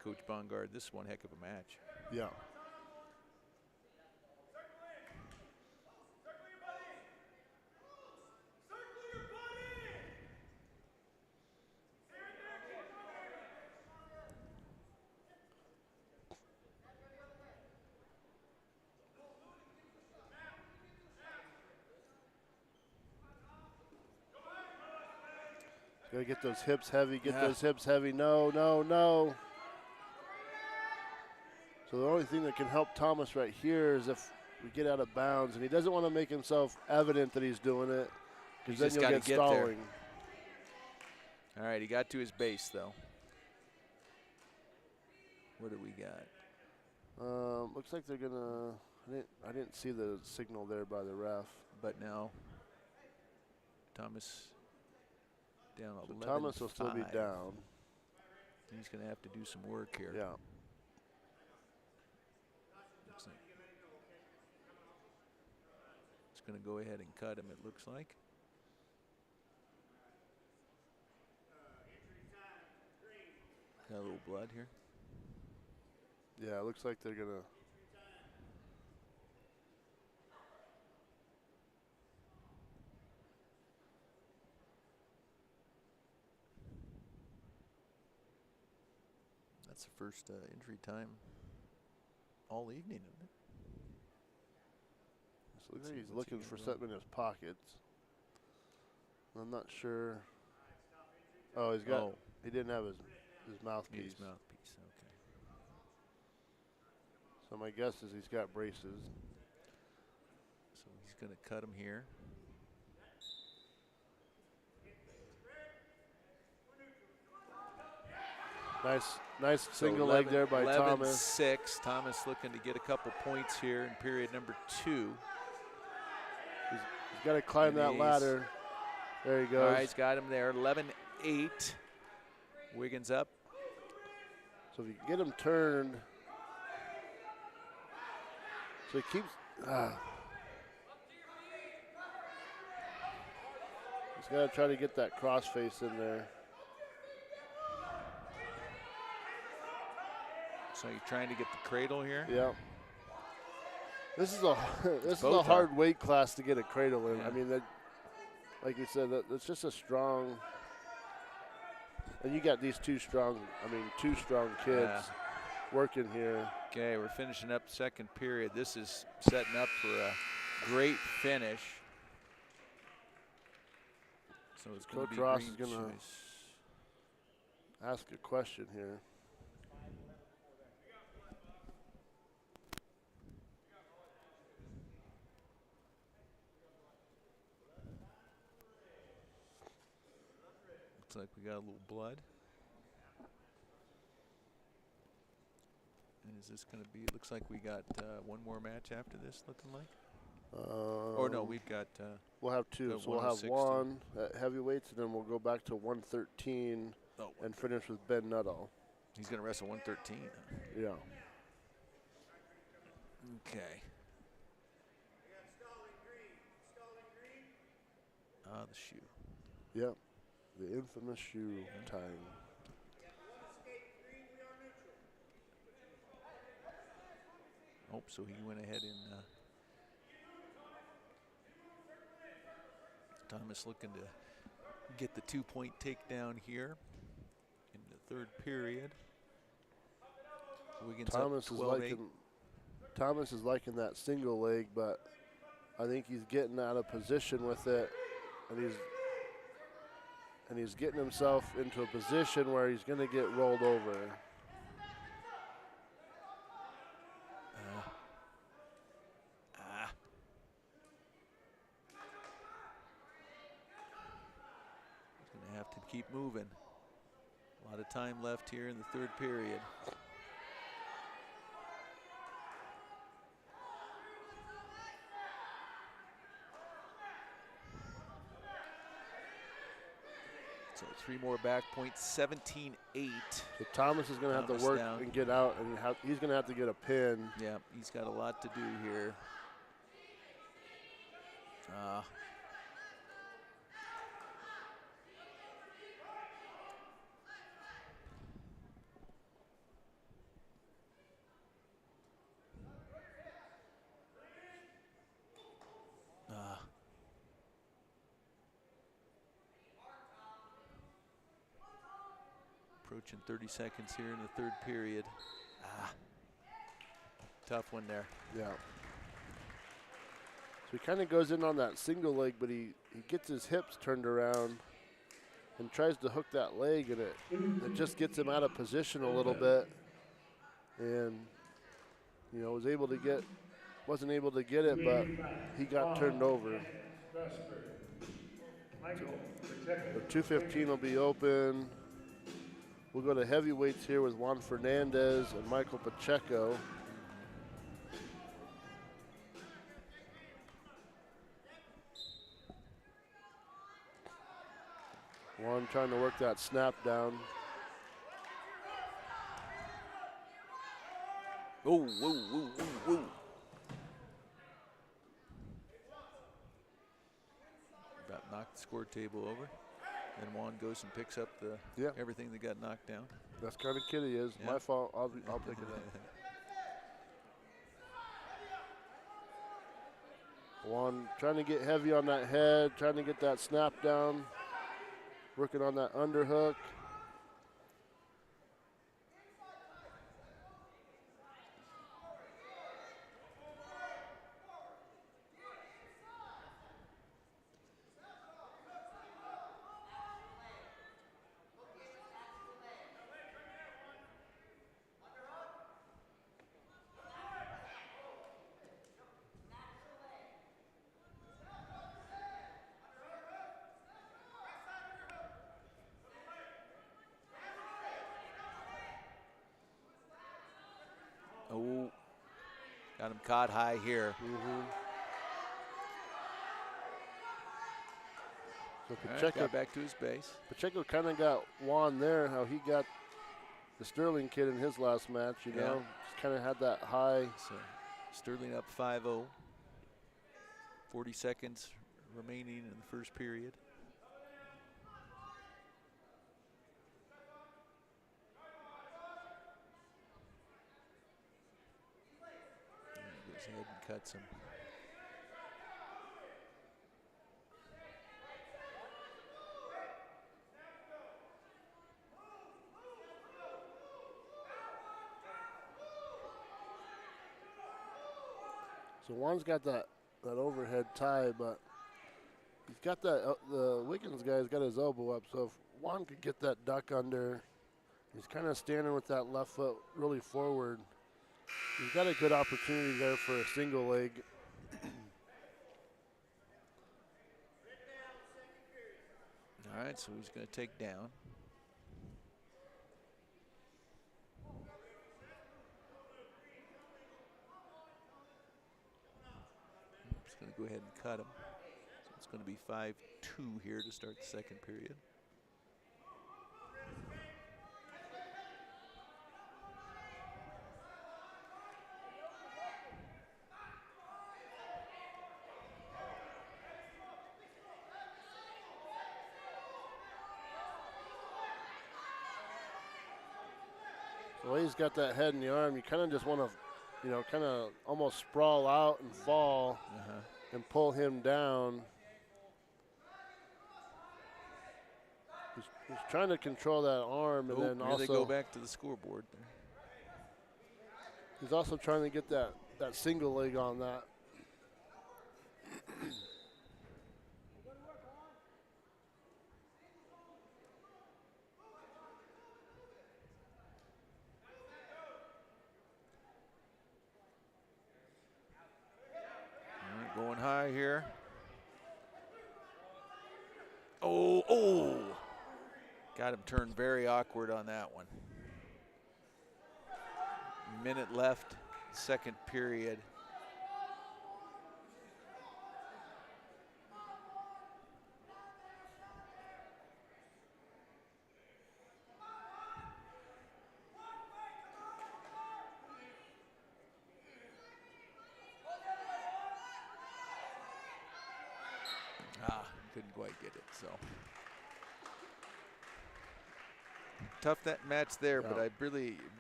Speaker 2: Coach Bongard, this is one heck of a match.
Speaker 3: Yeah. Gotta get those hips heavy, those hips heavy. No, no, no. So the only thing that can help Thomas right here is if we get out of bounds, and he doesn't want to make himself evident that he's doing it, because then you'll get stalling.
Speaker 2: All right, he got to his base though. What do we got?
Speaker 3: Looks like they're gonna. I didn't see the signal there by the ref.
Speaker 2: But now Thomas down 11.
Speaker 3: So Thomas will still be down.
Speaker 2: He's going to have to do some work here.
Speaker 3: Yeah.
Speaker 2: It's going to go ahead and cut him, it looks like. Got a little blood here.
Speaker 3: Yeah, it looks like they're going to.
Speaker 2: That's the first injury time all evening, isn't it?
Speaker 3: So it looks like he's looking for something in his pockets. I'm not sure. Oh, he's got. He didn't have his mouthpiece.
Speaker 2: His mouthpiece. Okay.
Speaker 3: So my guess is he's got braces.
Speaker 2: So he's going to cut him here.
Speaker 3: Nice single leg there by Thomas.
Speaker 2: 11-6. Thomas looking to get a couple points here in period number 2.
Speaker 3: He's got to climb that ladder. There he goes.
Speaker 2: All right, he's got him there. 11-8. Wiggins up.
Speaker 3: So if you get him turned. So he keeps. He's got to try to get that cross face in there.
Speaker 2: So you're trying to get the cradle here?
Speaker 3: Yeah. This is a hard weight class to get a cradle in.
Speaker 2: Yeah.
Speaker 3: I mean, that, like you said, that's just a strong. And you got these two strong kids working here.
Speaker 2: Okay, we're finishing up second period. This is setting up for a great finish. So it's
Speaker 3: Coach Ross is going to ask a question here.
Speaker 2: Looks like we got a little blood. And is this going to be, it looks like we got one more match after this, looking like? Or no, we've got.
Speaker 3: We'll have two. So we'll have one at heavyweights, and then we'll go back to 113 and finish with Ben Nuttall.
Speaker 2: He's going to wrestle 113.
Speaker 3: Yeah.
Speaker 2: Okay. The shoe.
Speaker 3: Yep. The infamous shoe time.
Speaker 2: Oh, so he went ahead and Thomas looking to get the 2-point takedown here in the third period. Wiggins
Speaker 3: Thomas
Speaker 2: up
Speaker 3: is
Speaker 2: 12-8.
Speaker 3: Thomas is liking that single leg, but I think he's getting out of position with it, and he's getting himself into a position where he's going to get rolled over.
Speaker 2: He's going to have to keep moving. A lot of time left here in the third period. So 3 more back, point 17-8.
Speaker 3: So Thomas is going to have to
Speaker 2: Thomas
Speaker 3: work
Speaker 2: down.
Speaker 3: and get out, and he's going to have to get a pin.
Speaker 2: Yeah, he's got a lot to do here. Approaching 30 seconds here in the 3rd period. Tough one there.
Speaker 3: Yeah. So he kind of goes in on that single leg, but he gets his hips turned around and tries to hook that leg, and it just gets him out of position a little bit. And, you know, wasn't able to get it, but he got turned over. The 215 will be open. We'll go to heavyweights here with Juan Fernandez and Michael Pacheco. Juan trying to work that snap down.
Speaker 2: Oh, whoa, whoa, whoa, whoa. About knocked the score table over. Then Juan goes and picks up everything that got knocked down.
Speaker 3: That's kind of kid he is.
Speaker 2: Yeah.
Speaker 3: My fault. I'll pick it up. Juan trying to get heavy on that head, trying to get that snap down, working on that underhook.
Speaker 2: Oh, got him caught high here.
Speaker 3: So
Speaker 2: Pacheco got back to his base.
Speaker 3: Pacheco kind of got Juan there, how he got the Sterling kid in his last match, you know. Just kind of had that high.
Speaker 2: So Sterling up 5-0. 40 seconds remaining in the 1st period. Goes ahead and cuts him.
Speaker 3: So Juan's got that overhead tie, but he's got that, the Wiggins guy's got his elbow up, so if Juan could get that duck under, he's kind of standing with that left foot really forward. He's got a good opportunity there for a single leg.
Speaker 2: All right, so he's going to take down. He's going to go ahead and cut him. So it's going to be 5-2 here to start the 2nd period.
Speaker 3: The way he's got that head in the arm, you kind of just want to, you know, kind of almost sprawl out and fall and pull him down. He's trying to control that arm, and then
Speaker 2: here
Speaker 3: also
Speaker 2: they go back to the scoreboard there.
Speaker 3: He's also trying to get that single leg on that.
Speaker 2: Going high here. Oh. Got him turned very awkward on that one. Minute left, 2nd period. couldn't quite get it. So tough that match there, but I'm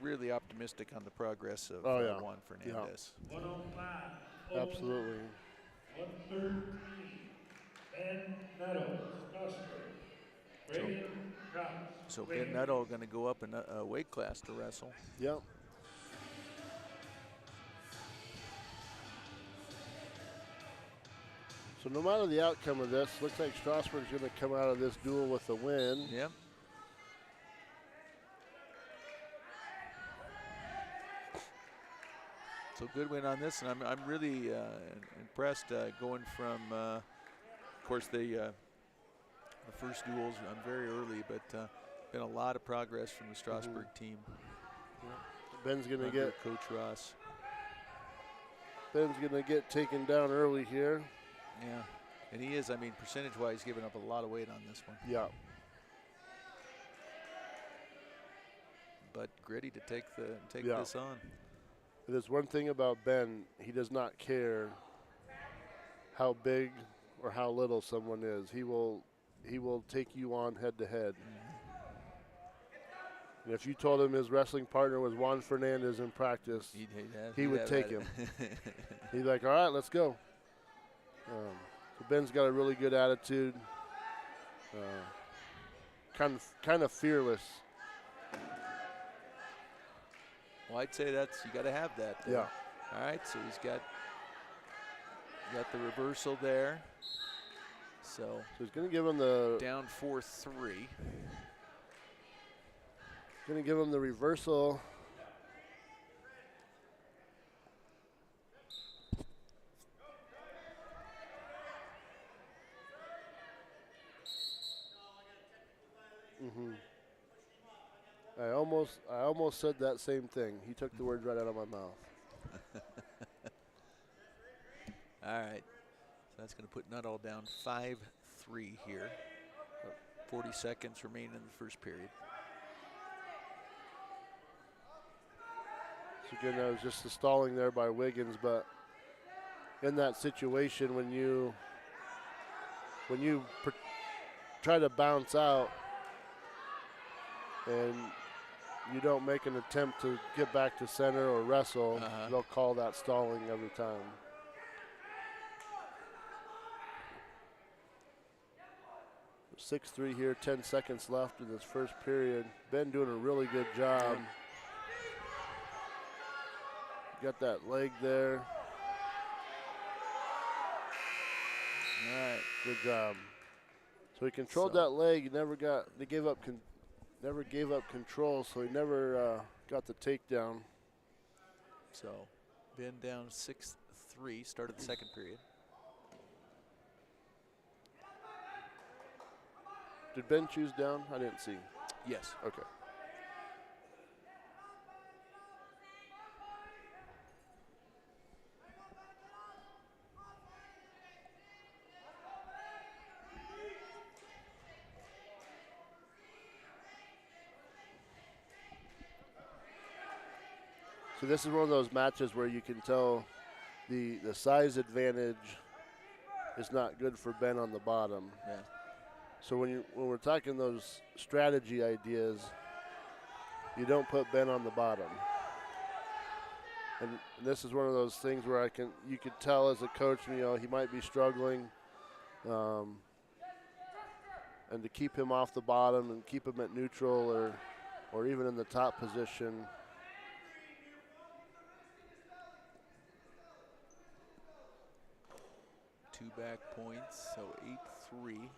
Speaker 2: really optimistic on the progress of Juan Fernandez.
Speaker 1: 105.
Speaker 3: Absolutely.
Speaker 1: 113. Ben Meadows, Strasburg. Braden Krause.
Speaker 2: So Ben Nuttall going to go up in a weight class to wrestle.
Speaker 3: Yep. So no matter the outcome of this, looks like Strasburg's going to come out of this duel with a win.
Speaker 2: Yep. So good win on this, and I'm really impressed going from, of course, the first duels. I'm very early, but been a lot of progress from the Strasburg team.
Speaker 3: Ben's going to get
Speaker 2: Coach Ross.
Speaker 3: Ben's going to get taken down early here.
Speaker 2: Yeah, and he is. I mean, percentage-wise, giving up a lot of weight on this one.
Speaker 3: Yeah.
Speaker 2: But gritty to take this on.
Speaker 3: There's one thing about Ben, he does not care how big or how little someone is. He will take you on head to head. And if you told him his wrestling partner was Juan Fernandez in practice, he would take him. He'd be like, all right, let's go. So Ben's got a really good attitude, kind of fearless.
Speaker 2: Well, I'd say you got to have that.
Speaker 3: Yeah.
Speaker 2: All right, so he's got the reversal there. So
Speaker 3: he's going to give him the
Speaker 2: down 4-3.
Speaker 3: Going to give him the reversal. I almost said that same thing. He took the words right out of my mouth.
Speaker 2: All right. So that's going to put Nuttall down 5-3 here. 40 seconds remain in the first period.
Speaker 3: So again, that was just the stalling there by Wiggins, but in that situation, when you try to bounce out and you don't make an attempt to get back to center or wrestle, they'll call that stalling every time. So 6-3 here, 10 seconds left in this first period. Ben doing a really good job. Got that leg there.
Speaker 2: All right.
Speaker 3: Good job. So he controlled that leg. He never gave up control, so he never got the takedown.
Speaker 2: So Ben down 6-3, start of the second period.
Speaker 3: Did Ben choose down? I didn't see.
Speaker 2: Yes.
Speaker 3: Okay. So this is one of those matches where you can tell the size advantage is not good for Ben on the bottom.
Speaker 2: Yeah.
Speaker 3: So when we're talking those strategy ideas, you don't put Ben on the bottom. And this is one of those things where you could tell as a coach, he might be struggling, and to keep him off the bottom and keep him at neutral or even in the top position.
Speaker 2: Two back points, so 8-3.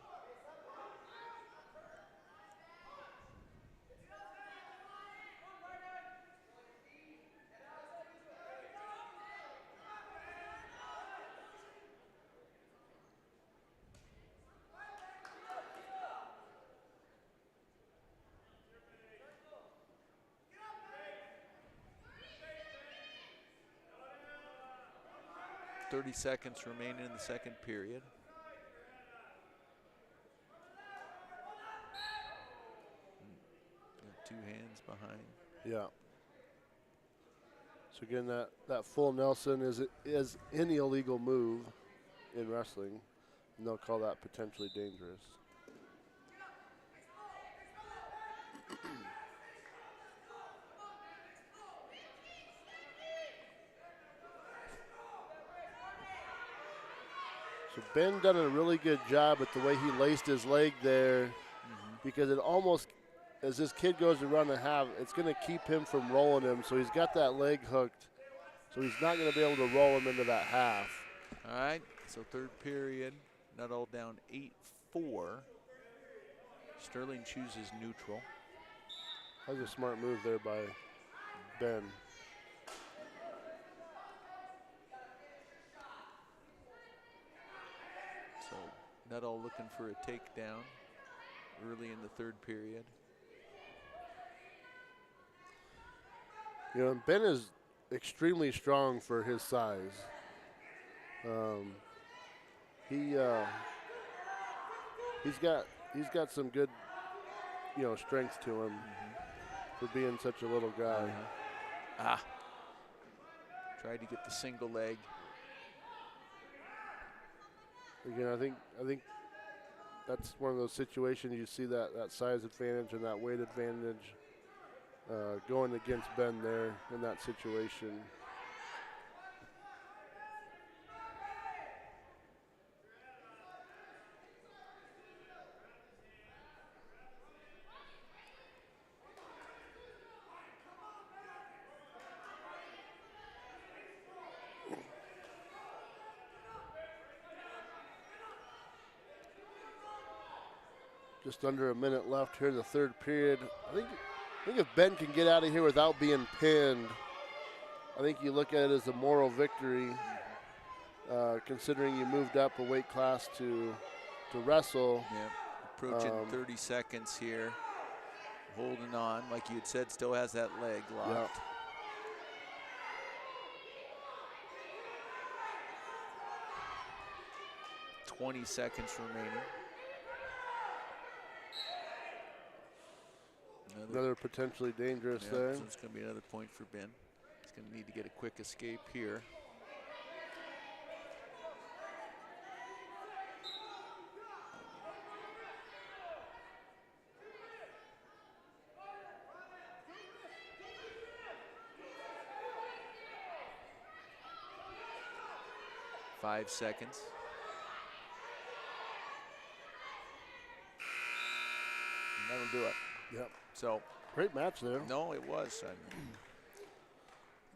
Speaker 2: .30 seconds remain in the second period. Got two hands behind.
Speaker 3: Yeah. So again, that full Nelson is an illegal move in wrestling. and they'll call that potentially dangerous. So Ben done a really good job at the way he laced his leg there, because it almost, as this kid goes to run a half, it's going to keep him from rolling him. So he's got that leg hooked, so he's not going to be able to roll him into that half.
Speaker 2: All right, so third period, Nuttall down 8-4. Sterling chooses neutral.
Speaker 3: That was a smart move there by Ben.
Speaker 2: So Nuttall looking for a takedown early in the third period.
Speaker 3: You know, and Ben is extremely strong for his size. He's got some good, you know, strength to him for being such a little guy.
Speaker 2: Tried to get the single leg.
Speaker 3: Again, I think that's one of those situations you see that size advantage and that weight advantage going against Ben there in that situation. Just under a minute left here in the third period. I think if Ben can get out of here without being pinned, I think you look at it as a moral victory, considering you moved up a weight class to wrestle.
Speaker 2: Yep. Approaching 30 seconds here. Holding on, like you had said, still has that leg locked.
Speaker 3: Yep.
Speaker 2: Yep. 20 seconds remaining.
Speaker 3: Another potentially dangerous there.
Speaker 2: So it's going to be another point for Ben. He's going to need to get a quick escape here. Five seconds. And that'll do it.
Speaker 3: Yep.
Speaker 2: So
Speaker 3: great match there.
Speaker 2: No, it was.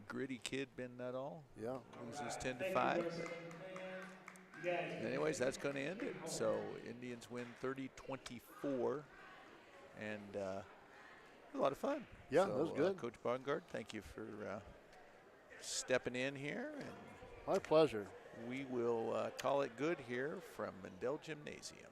Speaker 2: Gritty kid, Ben Nuttall.
Speaker 3: Yeah.
Speaker 2: Loses 10-5. Anyways, that's going to end it. So Indians win 30-24, and a lot of fun.
Speaker 3: Yeah,
Speaker 2: so,
Speaker 3: that was good.
Speaker 2: Coach Bongard, thank you for stepping in here. And
Speaker 3: my pleasure.
Speaker 2: We will call it good here from Mundell Gymnasium.